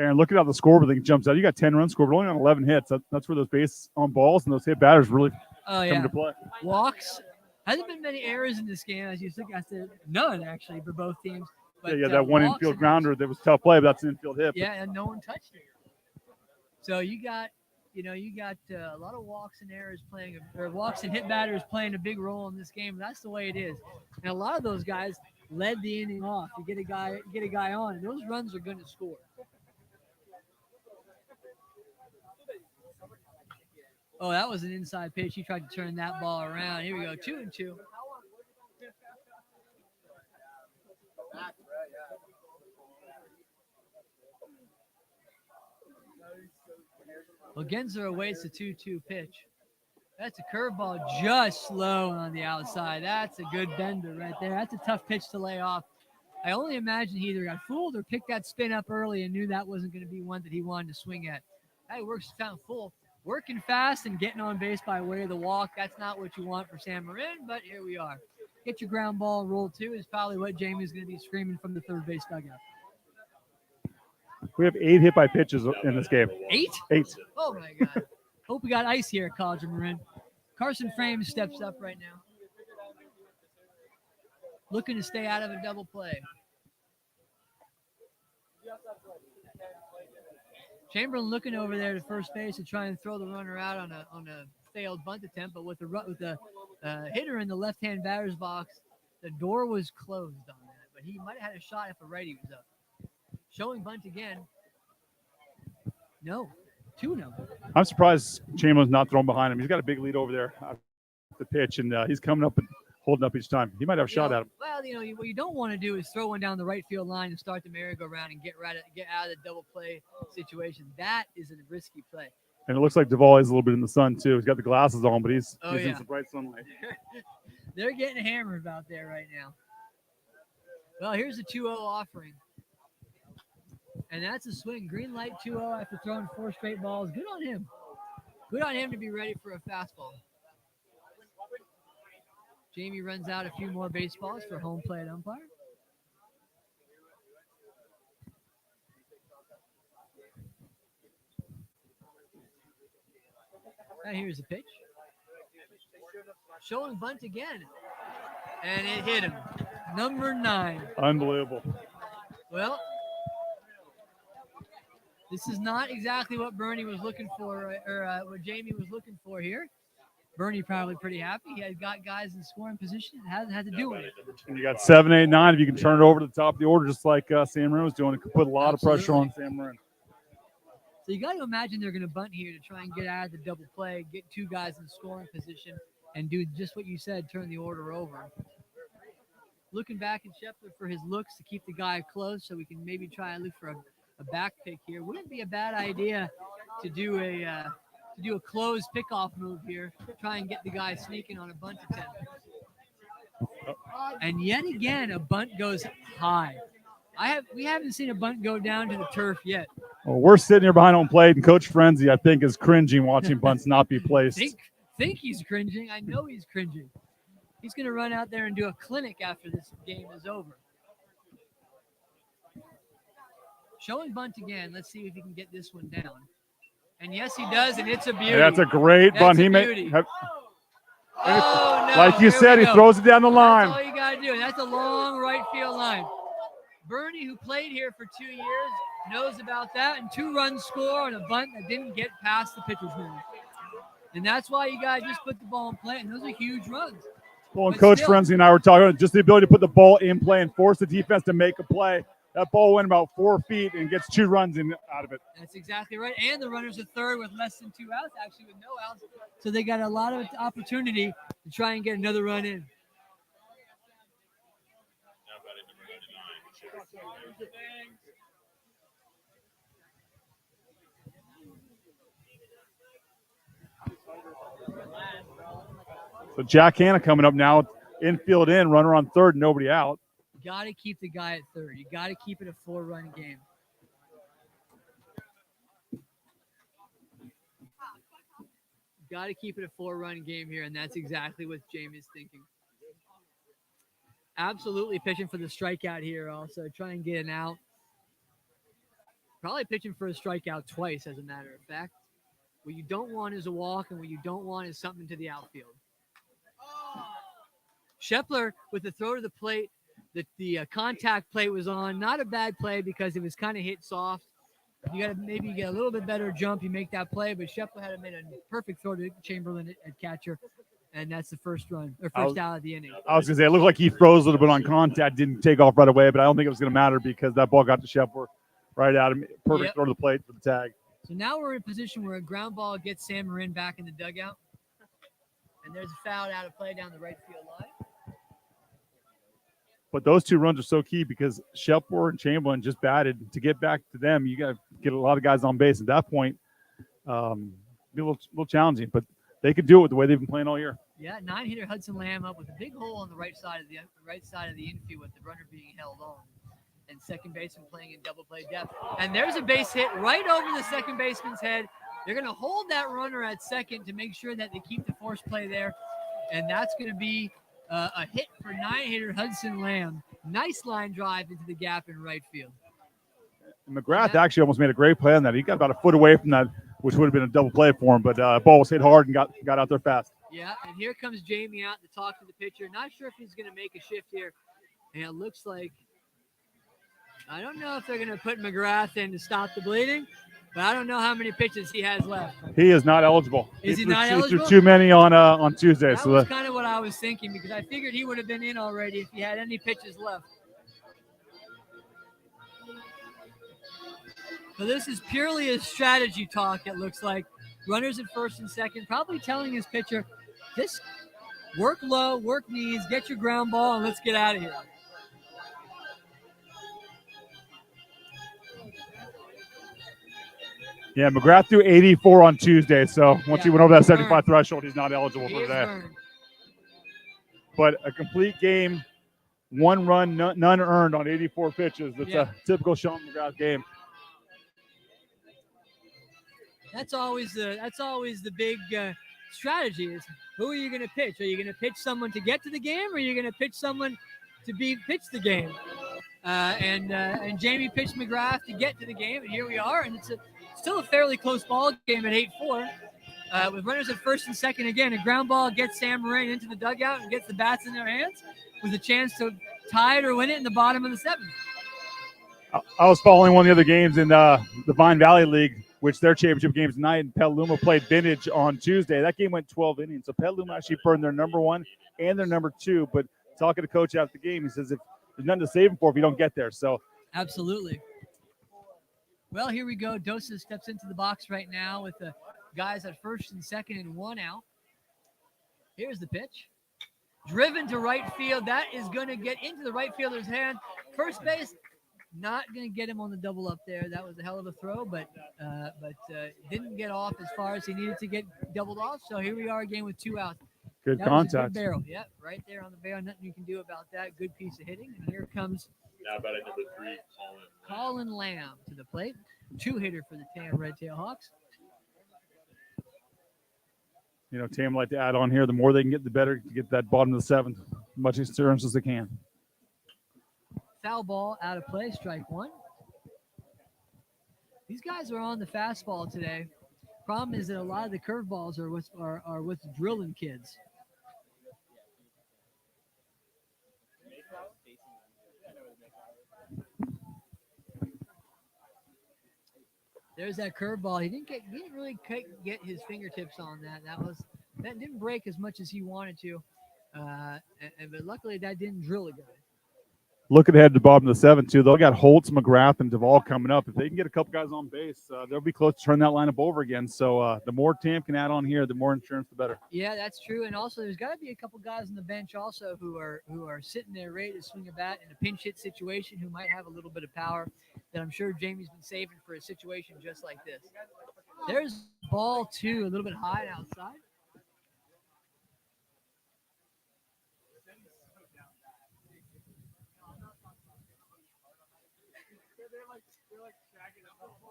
And looking at the scoreboard, I think jumps out. You got 10 runs scored, but only on 11 hits. That's where those base on balls and those hit batters really Oh come yeah, to play. walks. Hasn't been many errors in this game, as you think. I said none actually for both teams. But, Yeah, that one walks infield and grounder that was a tough play, but that's an infield hit. yeah, and no one touched it. So you got a lot of walks and errors playing, or walks and hit batters playing a big role in this game. That's the way it is. And a lot of those guys led the inning off to get a guy on, and those runs are going to score. Oh, that was an inside pitch. He tried to turn that ball around. Here we go, 2-2. Well, Genzer awaits the 2-2 pitch. That's a curveball just slow on the outside. That's a good bender right there. That's a tough pitch to lay off. I only imagine he either got fooled or picked that spin up early and knew that wasn't going to be one that he wanted to swing at. That works found full. Working fast and getting on base by way of the walk. That's not what you want for San Marin, but here we are. Get your ground ball and roll two is probably what Jamie's going to be screaming from the third base dugout. We have 8 hit by pitches in this game. 8? 8. Oh my God. Hope we got ice here at College of Marin. Carson Frames steps up right now. Looking to stay out of a double play. Chamberlain looking over there to first base to try and throw the runner out on a failed bunt attempt, but with the hitter in the left-hand batter's box, the door was closed on that. But he might have had a shot if a righty was up. Showing bunt again. No. 2-0. I'm surprised Chamberlain's not thrown behind him. He's got a big lead over there at the pitch, and he's coming up and holding up each time. He might have a shot at him. Well, what you don't want to do is throw one down the right field line and start the merry-go-round and get out of the double play situation. That is a risky play. And it looks like Duvall is a little bit in the sun, too. He's got the glasses on, but he's in some bright sunlight. They're getting hammered out there right now. Well, here's a 2-0 offering. And that's a swing. Green light 2-0 after throwing 4 straight balls. Good on him. Good on him to be ready for a fastball. Jamie runs out a few more baseballs for home plate umpire. Now here's a pitch. Showing bunt again. And it hit him. Number 9. Unbelievable. Well, this is not exactly what Bernie was looking for, or what Jamie was looking for here. Bernie probably pretty happy. He had got guys in scoring position. It hasn't had to do with it. And you got 7, 8, 9. If you can turn it over to the top of the order, just like San Marin was doing, it could put a lot of pressure on San Marin. So you got to imagine they're going to bunt here to try and get out of the double play, get 2 guys in scoring position, and do just what you said, turn the order over. Looking back at Scheffler for his looks to keep the guy close so we can maybe try and look for a back pick here. Wouldn't be a bad idea to do a closed pickoff move here. Try and get the guy sneaking on a bunt attempt. And yet again, a bunt goes high. We haven't seen a bunt go down to the turf yet. Well, we're sitting here behind home plate, and Coach Frenzy, I think, is cringing watching bunts not be placed. Think he's cringing. I know he's cringing. He's going to run out there and do a clinic after this game is over. Showing bunt again. Let's see if he can get this one down. And yes, he does, and it's a beauty. That's a great bunt. He made. Oh, no. Like you said, he throws it down the line. That's all you got to do. And that's a long right field line. Bernie, who played here for 2 years, knows about that. And 2 runs score on a bunt that didn't get past the pitcher's man. And that's why you got to just put the ball in play. And those are huge runs. Well, and Coach Frenzy and I were talking about just the ability to put the ball in play and force the defense to make a play. That ball went about 4 feet and gets 2 runs out of it. That's exactly right. And the runner's at third with less than 2 outs, actually with no outs. So they got a lot of opportunity to try and get another run in. So Jack Hanna coming up now, infield in, runner on third, nobody out. You got to keep the guy at third. You got to keep it a 4-run game. You got to keep it a 4-run game here, and that's exactly what Jamie's thinking. Absolutely pitching for the strikeout here also. Try and get an out. Probably pitching for a strikeout twice, as a matter of fact. What you don't want is a walk, and what you don't want is something to the outfield. Scheffler with the throw to the plate, the contact plate was on. Not a bad play because it was kind of hit soft. You got to maybe get a little bit better jump. You make that play, but Scheffler had made a perfect throw to Chamberlain at catcher, and that's the first run or first out of the inning. I was gonna say it looked like he froze a little bit on contact, didn't take off right away, but I don't think it was gonna matter because that ball got to Scheffler right at him. Perfect throw to the plate for the tag. So now we're in a position where a ground ball gets Sam Marin back in the dugout, and there's a foul out of play down the right field line. But those two runs are so key because Scheffler and Chamberlain just batted. To get back to them, you got to get a lot of guys on base. At that point, be a little challenging, but they could do it with the way they've been playing all year. Yeah, 9-hitter Hudson Lamb up with a big hole on the right side of the infield with the runner being held on, and second baseman playing in double play depth. And there's a base hit right over the second baseman's head. They're going to hold that runner at second to make sure that they keep the force play there, and that's going to be a hit for 9-hitter Hudson Lamb. Nice line drive into the gap in right field. And McGrath actually almost made a great play on that. He got about a foot away from that, which would have been a double play for him, but ball was hit hard and got out there fast. Yeah, and here comes Jamie out to talk to the pitcher. Not sure if he's going to make a shift here. And it looks like, I don't know if they're going to put McGrath in to stop the bleeding, but I don't know how many pitches he has left. He is not eligible. Is he threw, not he eligible? threw too many on Tuesday. That was kind of what I was thinking because I figured he would have been in already if he had any pitches left. So this is purely a strategy talk, it looks like. Runners at first and second, probably telling his pitcher, just work low, work knees, get your ground ball, and let's get out of here. Yeah, McGrath threw 84 on Tuesday, so once he went over that 75 threshold, he's not eligible for today. But a complete game, one run, none earned on 84 pitches. That's a typical Sean McGrath game. That's always the big strategy is who are you going to pitch? Are you going to pitch someone to get to the game, or are you going to pitch someone to pitch the game? And Jamie pitched McGrath to get to the game, and here we are, and it's still a fairly close ball game at 8-4. With runners at first and second, again, a ground ball gets Sam Marin into the dugout and gets the bats in their hands with a chance to tie it or win it in the bottom of the seventh. I was following one of the other games in the Vine Valley League, which their championship games tonight, and Petaluma played Vintage on Tuesday. That game went 12 innings. So Petaluma actually burned their number one and their number two. But talking to Coach after the game, he says, if there's nothing to save them for if you don't get there. So absolutely. Well, here we go. Dosa steps into the box right now with the guys at first and second and one out. Here's the pitch. Driven to right field. That is going to get into the right fielder's hand. First base, not going to get him on the double up there. That was a hell of a throw, but didn't get off as far as he needed to get doubled off. So here we are again with two outs. Good that contact. Good barrel. Yep, right there on the barrel. Nothing you can do about that. Good piece of hitting. And here comes now batting number 3, Colin Lamb to the plate. 2-hitter for the Red Tail Hawks. You know, Tam like to add on here. The more they can get, the better to get that bottom of the seventh, much assurance as they can. Foul ball out of play, strike one. These guys are on the fastball today. Problem is that a lot of the curveballs are what's drilling kids. There's that curveball. He didn't really get his fingertips on that. That didn't break as much as he wanted to, but luckily that didn't drill a guy. Looking ahead to the bottom of the seventh, too. They'll got Holtz, McGrath, and Duvall coming up. If they can get a couple guys on base, they'll be close to turning that lineup over again. So the more Tam can add on here, the more insurance, the better. Yeah, that's true. And also, there's got to be a couple guys on the bench also who are sitting there ready to swing a bat in a pinch hit situation, who might have a little bit of power that I'm sure Jamie's been saving for a situation just like this. There's ball two, a little bit high outside.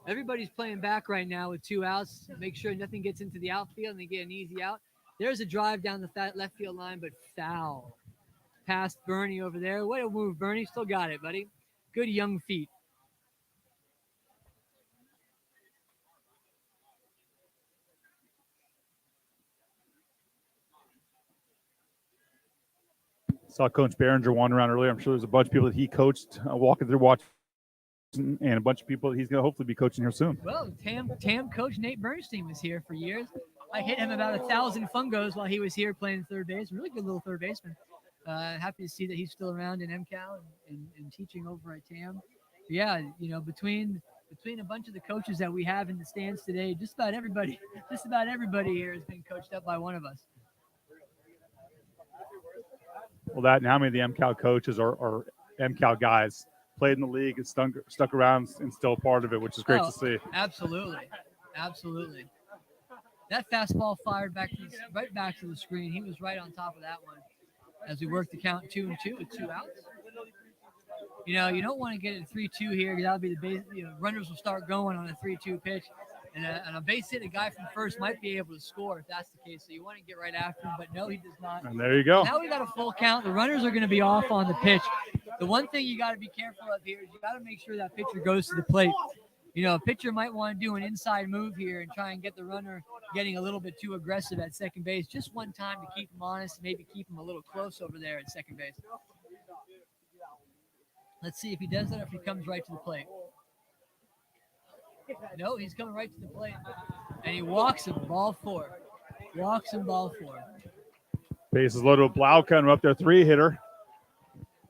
Everybody's playing back right now with two outs. Make sure nothing gets into the outfield and they get an easy out. There's a drive down the left field line, but foul. Past Bernie over there. Way to move, Bernie. Still got it, buddy. Good young feet. Saw Coach Behringer wander around earlier. I'm sure there's a bunch of people that he coached walking through watching, and a bunch of people that he's going to hopefully be coaching here soon. Well, TAM coach Nate Bernstein was here for years. I hit him about 1,000 fungos while he was here playing third base. Really good little third baseman. Happy to see that he's still around in MCAL and teaching over at TAM. Yeah, you know, between a bunch of the coaches that we have in the stands today, just about everybody here has been coached up by one of us. Well, that and how many of the MCAL coaches are MCAL guys, played in the league and stuck around and still part of it, which is great to see. Absolutely. That fastball fired right back to the screen. He was right on top of that one as we worked to count 2-2 with 2 outs. You know, you don't want to get it 3-2 here because that'll be the base. You know, runners will start going on a 3-2 pitch, and a base hit, a guy from first might be able to score if that's the case. So you want to get right after him, but no, he does not. And there you go. Now we got a full count. The runners are going to be off on the pitch. The one thing you got to be careful of here is you got to make sure that pitcher goes to the plate. You know, a pitcher might want to do an inside move here and try and get the runner getting a little bit too aggressive at second base. Just one time to keep him honest, maybe keep him a little close over there at second base. Let's see if he does that or if he comes right to the plate. No, he's coming right to the plate. And he walks him, ball 4. Base is loaded with Blauka and up there 3-hitter.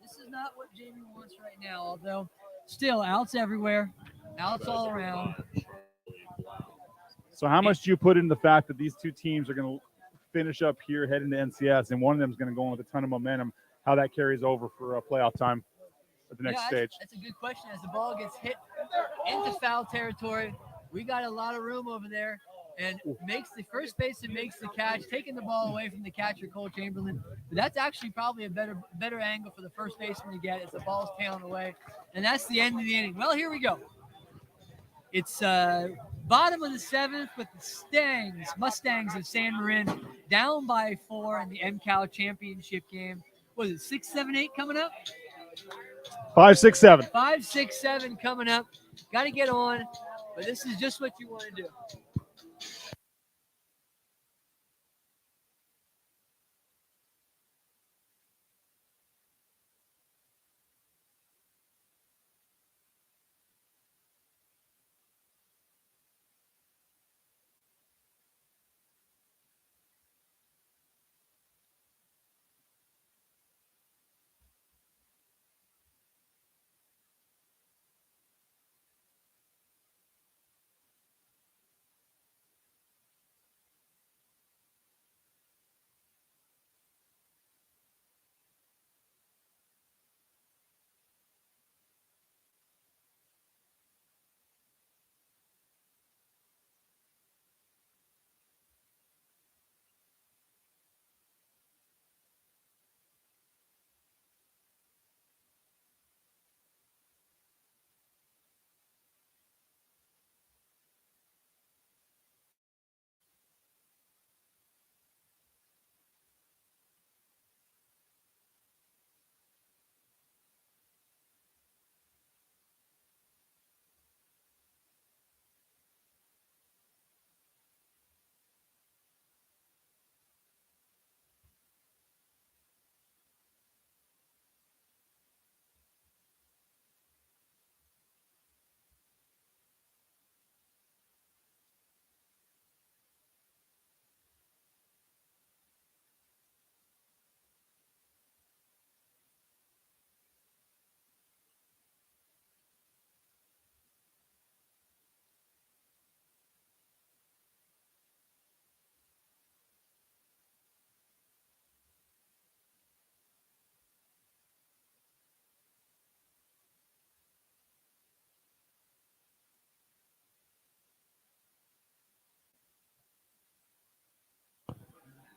This is not what Jamie wants right now, although still outs everywhere. Outs all around. So how much do you put in the fact that these two teams are going to finish up here, head into NCS, and one of them is going to go in with a ton of momentum, how that carries over for playoff time at the next stage? That's a good question. As the ball gets hit into foul territory, we got a lot of room over there, and makes the first baseman makes the catch, taking the ball away from the catcher, Cole Chamberlain. But that's actually probably a better angle for the first baseman to get as the ball's tailing away, and that's the end of the inning. Well, here we go. It's bottom of the 7th with the Mustangs of San Marin down by 4 in the MCAL championship game. Was it 6, 7, 8 coming up? 5, 6, 7. 5, 6, 7 coming up. Got to get on, but this is just what you want to do.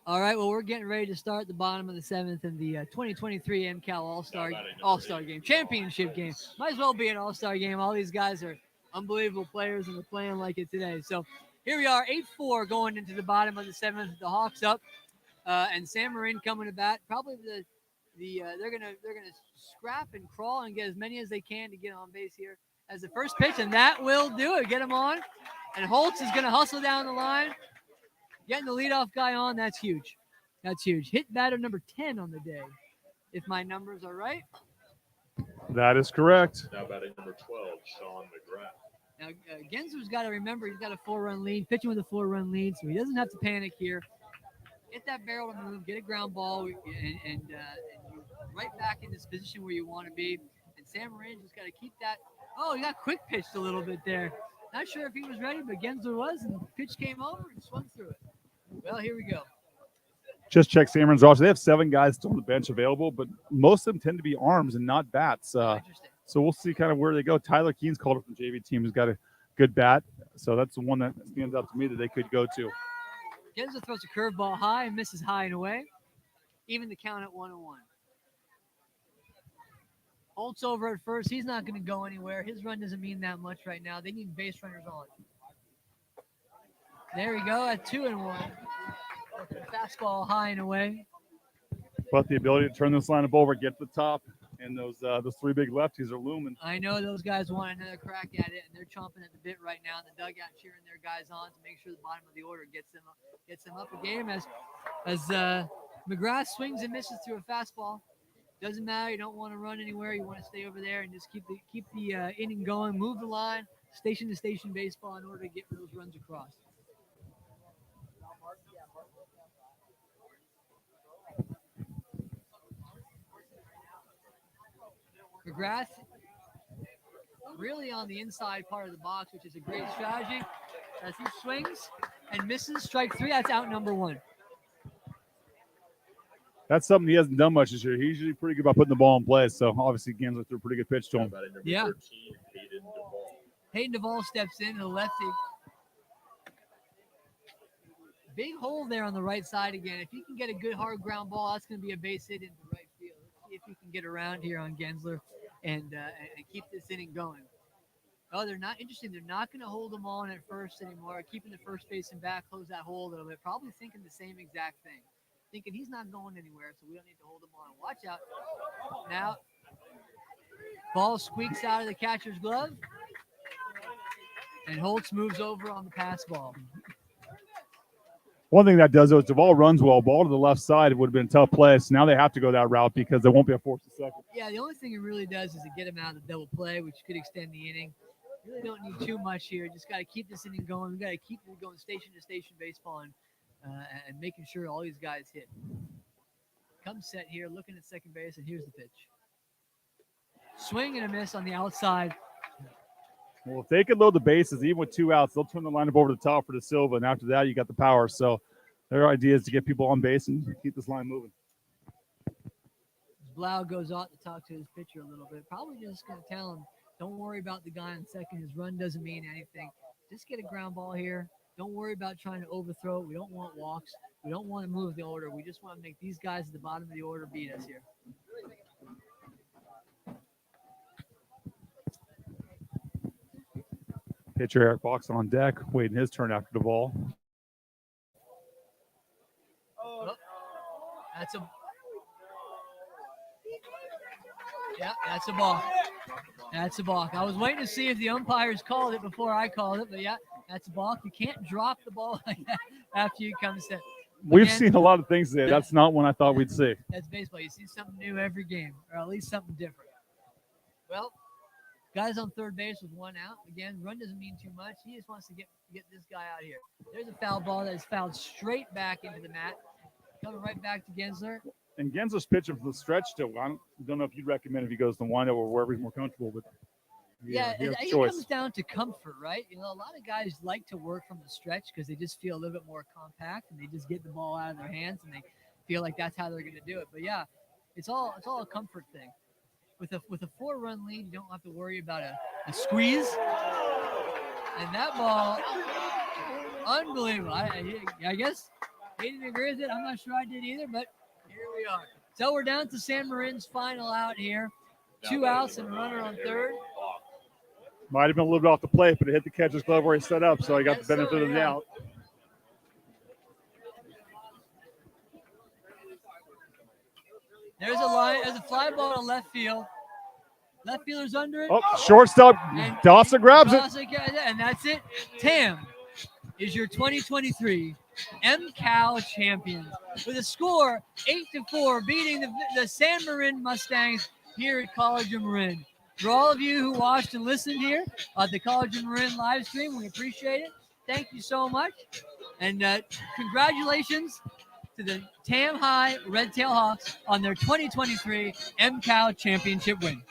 All right, well, we're getting ready to start the bottom of the 7th in the 2023 MCAL All-Star game, championship game. Might as well be an All-Star game. All these guys are unbelievable players, and they're playing like it today. So here we are, 8-4 going into the bottom of the 7th. The Hawks up, and San Marin coming to bat. Probably they're gonna scrap and crawl and get as many as they can to get on base here as the first pitch, and that will do it. Get them on, and Holtz is gonna hustle down the line. Getting the leadoff guy on, that's huge. That's huge. Hit batter number 10 on the day. if my numbers are right. That is correct. Now batting number 12, Sean McGrath. Now, Gensler's got to remember he's got a 4-run lead, pitching with a 4-run lead, so he doesn't have to panic here. Get that barrel to move, get a ground ball, and you're right back in this position where you want to be. And Sam Marin just got to keep that. Oh, he got quick pitched a little bit there. Not sure if he was ready, but Gensler was, and the pitch came over and swung through it. Well, here we go. Just check Samron's roster. They have 7 guys still on the bench available, but most of them tend to be arms and not bats. Interesting. So we'll see kind of where they go. Tyler Keene's called up from JV team. He's got a good bat. So that's the one that stands out to me that they could go to. Gensler throws a curveball high and misses high and away. Even the count at 1-1. Holt's over at first. He's not going to go anywhere. His run doesn't mean that much right now. They need base runners on. There we go at 2-1. Fastball high and away. But the ability to turn this lineup over, get to the top, and those 3 big lefties are looming. I know those guys want another crack at it, and they're chomping at the bit right now in the dugout, cheering their guys on to make sure the bottom of the order gets them up a game. As McGrath swings and misses through a fastball. Doesn't matter. You don't want to run anywhere. You want to stay over there and just keep the inning going. Move the line, station to station baseball in order to get those runs across. McGrath really on the inside part of the box, which is a great strategy. As he swings and misses, strike 3. That's out number 1. That's something he hasn't done much this year. He's usually pretty good about putting the ball in play. So obviously Gensler threw a pretty good pitch to Now him. batting number Yeah. 13, Hayden Duvall. Hayden Duvall steps in, the lefty. Big hole there on the right side again. If he can get a good hard ground ball, that's going to be a base hit into right field. Let's see if he can get around here on Gensler and keep this inning going. Oh, they're not interesting. They're not going to hold them on at first anymore. Keeping the first baseman back, close that hole a little bit. Probably thinking the same exact thing. Thinking he's not going anywhere, so we don't need to hold him on. Watch out. Now, ball squeaks out of the catcher's glove. And Holtz moves over on the pass ball. One thing that does, though, is Duvall runs well. Ball to the left side, it would have been a tough play. So now they have to go that route because there won't be a force to second. Yeah, the only thing it really does is to get him out of the double play, which could extend the inning. Really don't need too much here. Just got to keep this inning going. We got to keep it going station to station baseball and making sure all these guys hit. Comes set here, looking at second base, and here's the pitch. Swing and a miss on the outside. Well, if they could load the bases, even with 2 outs, they'll turn the lineup over to the top for De Silva, and after that, you got the power. So their idea is to get people on base and keep this line moving. Blau goes out to talk to his pitcher a little bit. Probably just going to tell him, don't worry about the guy on second. His run doesn't mean anything. Just get a ground ball here. Don't worry about trying to overthrow it. We don't want walks. We don't want to move the order. We just want to make these guys at the bottom of the order beat us here. Pitcher Eric Box on deck, waiting his turn after the ball. Oh, that's a that's a balk. That's a balk. I was waiting to see if the umpires called it before I called it, but yeah, that's a balk. You can't drop the ball like that after you come set. We've Again, seen a lot of things today. That's not one I thought we'd see. That's baseball. You see something new every game, or at least something different. Well, guys on third base with 1 out. Again, run doesn't mean too much. He just wants to get this guy out here. There's a foul ball that is fouled straight back into the mat. Coming right back to Gensler. And Gensler's pitching from the stretch still. I don't know if you'd recommend if he goes to windup or wherever he's more comfortable, but Yeah, he has it choice. comes down to comfort, right? You know, a lot of guys like to work from the stretch because they just feel a little bit more compact and they just get the ball out of their hands and they feel like that's how they're going to do it. But yeah, it's all a comfort thing. With a 4-run lead, you don't have to worry about a squeeze. And that ball, unbelievable. I guess he didn't agree with it. I'm not sure I did either, but here we are. So we're down to San Marin's final out here. 2 outs and a runner on third. Might have been a little bit off the plate, but it hit the catcher's glove where he set up, so he got the benefit of the doubt. There's a fly ball to left field. Left fielder's under it. Oh, shortstop, Dawson grabs it. And that's it. Tam is your 2023 MCAL champions with a score 8-4, beating the San Marin Mustangs here at College of Marin. For all of you who watched and listened here at the College of Marin live stream, we appreciate it. Thank you so much. And congratulations to the Tam High Red Tail Hawks on their 2023 MCAL championship win.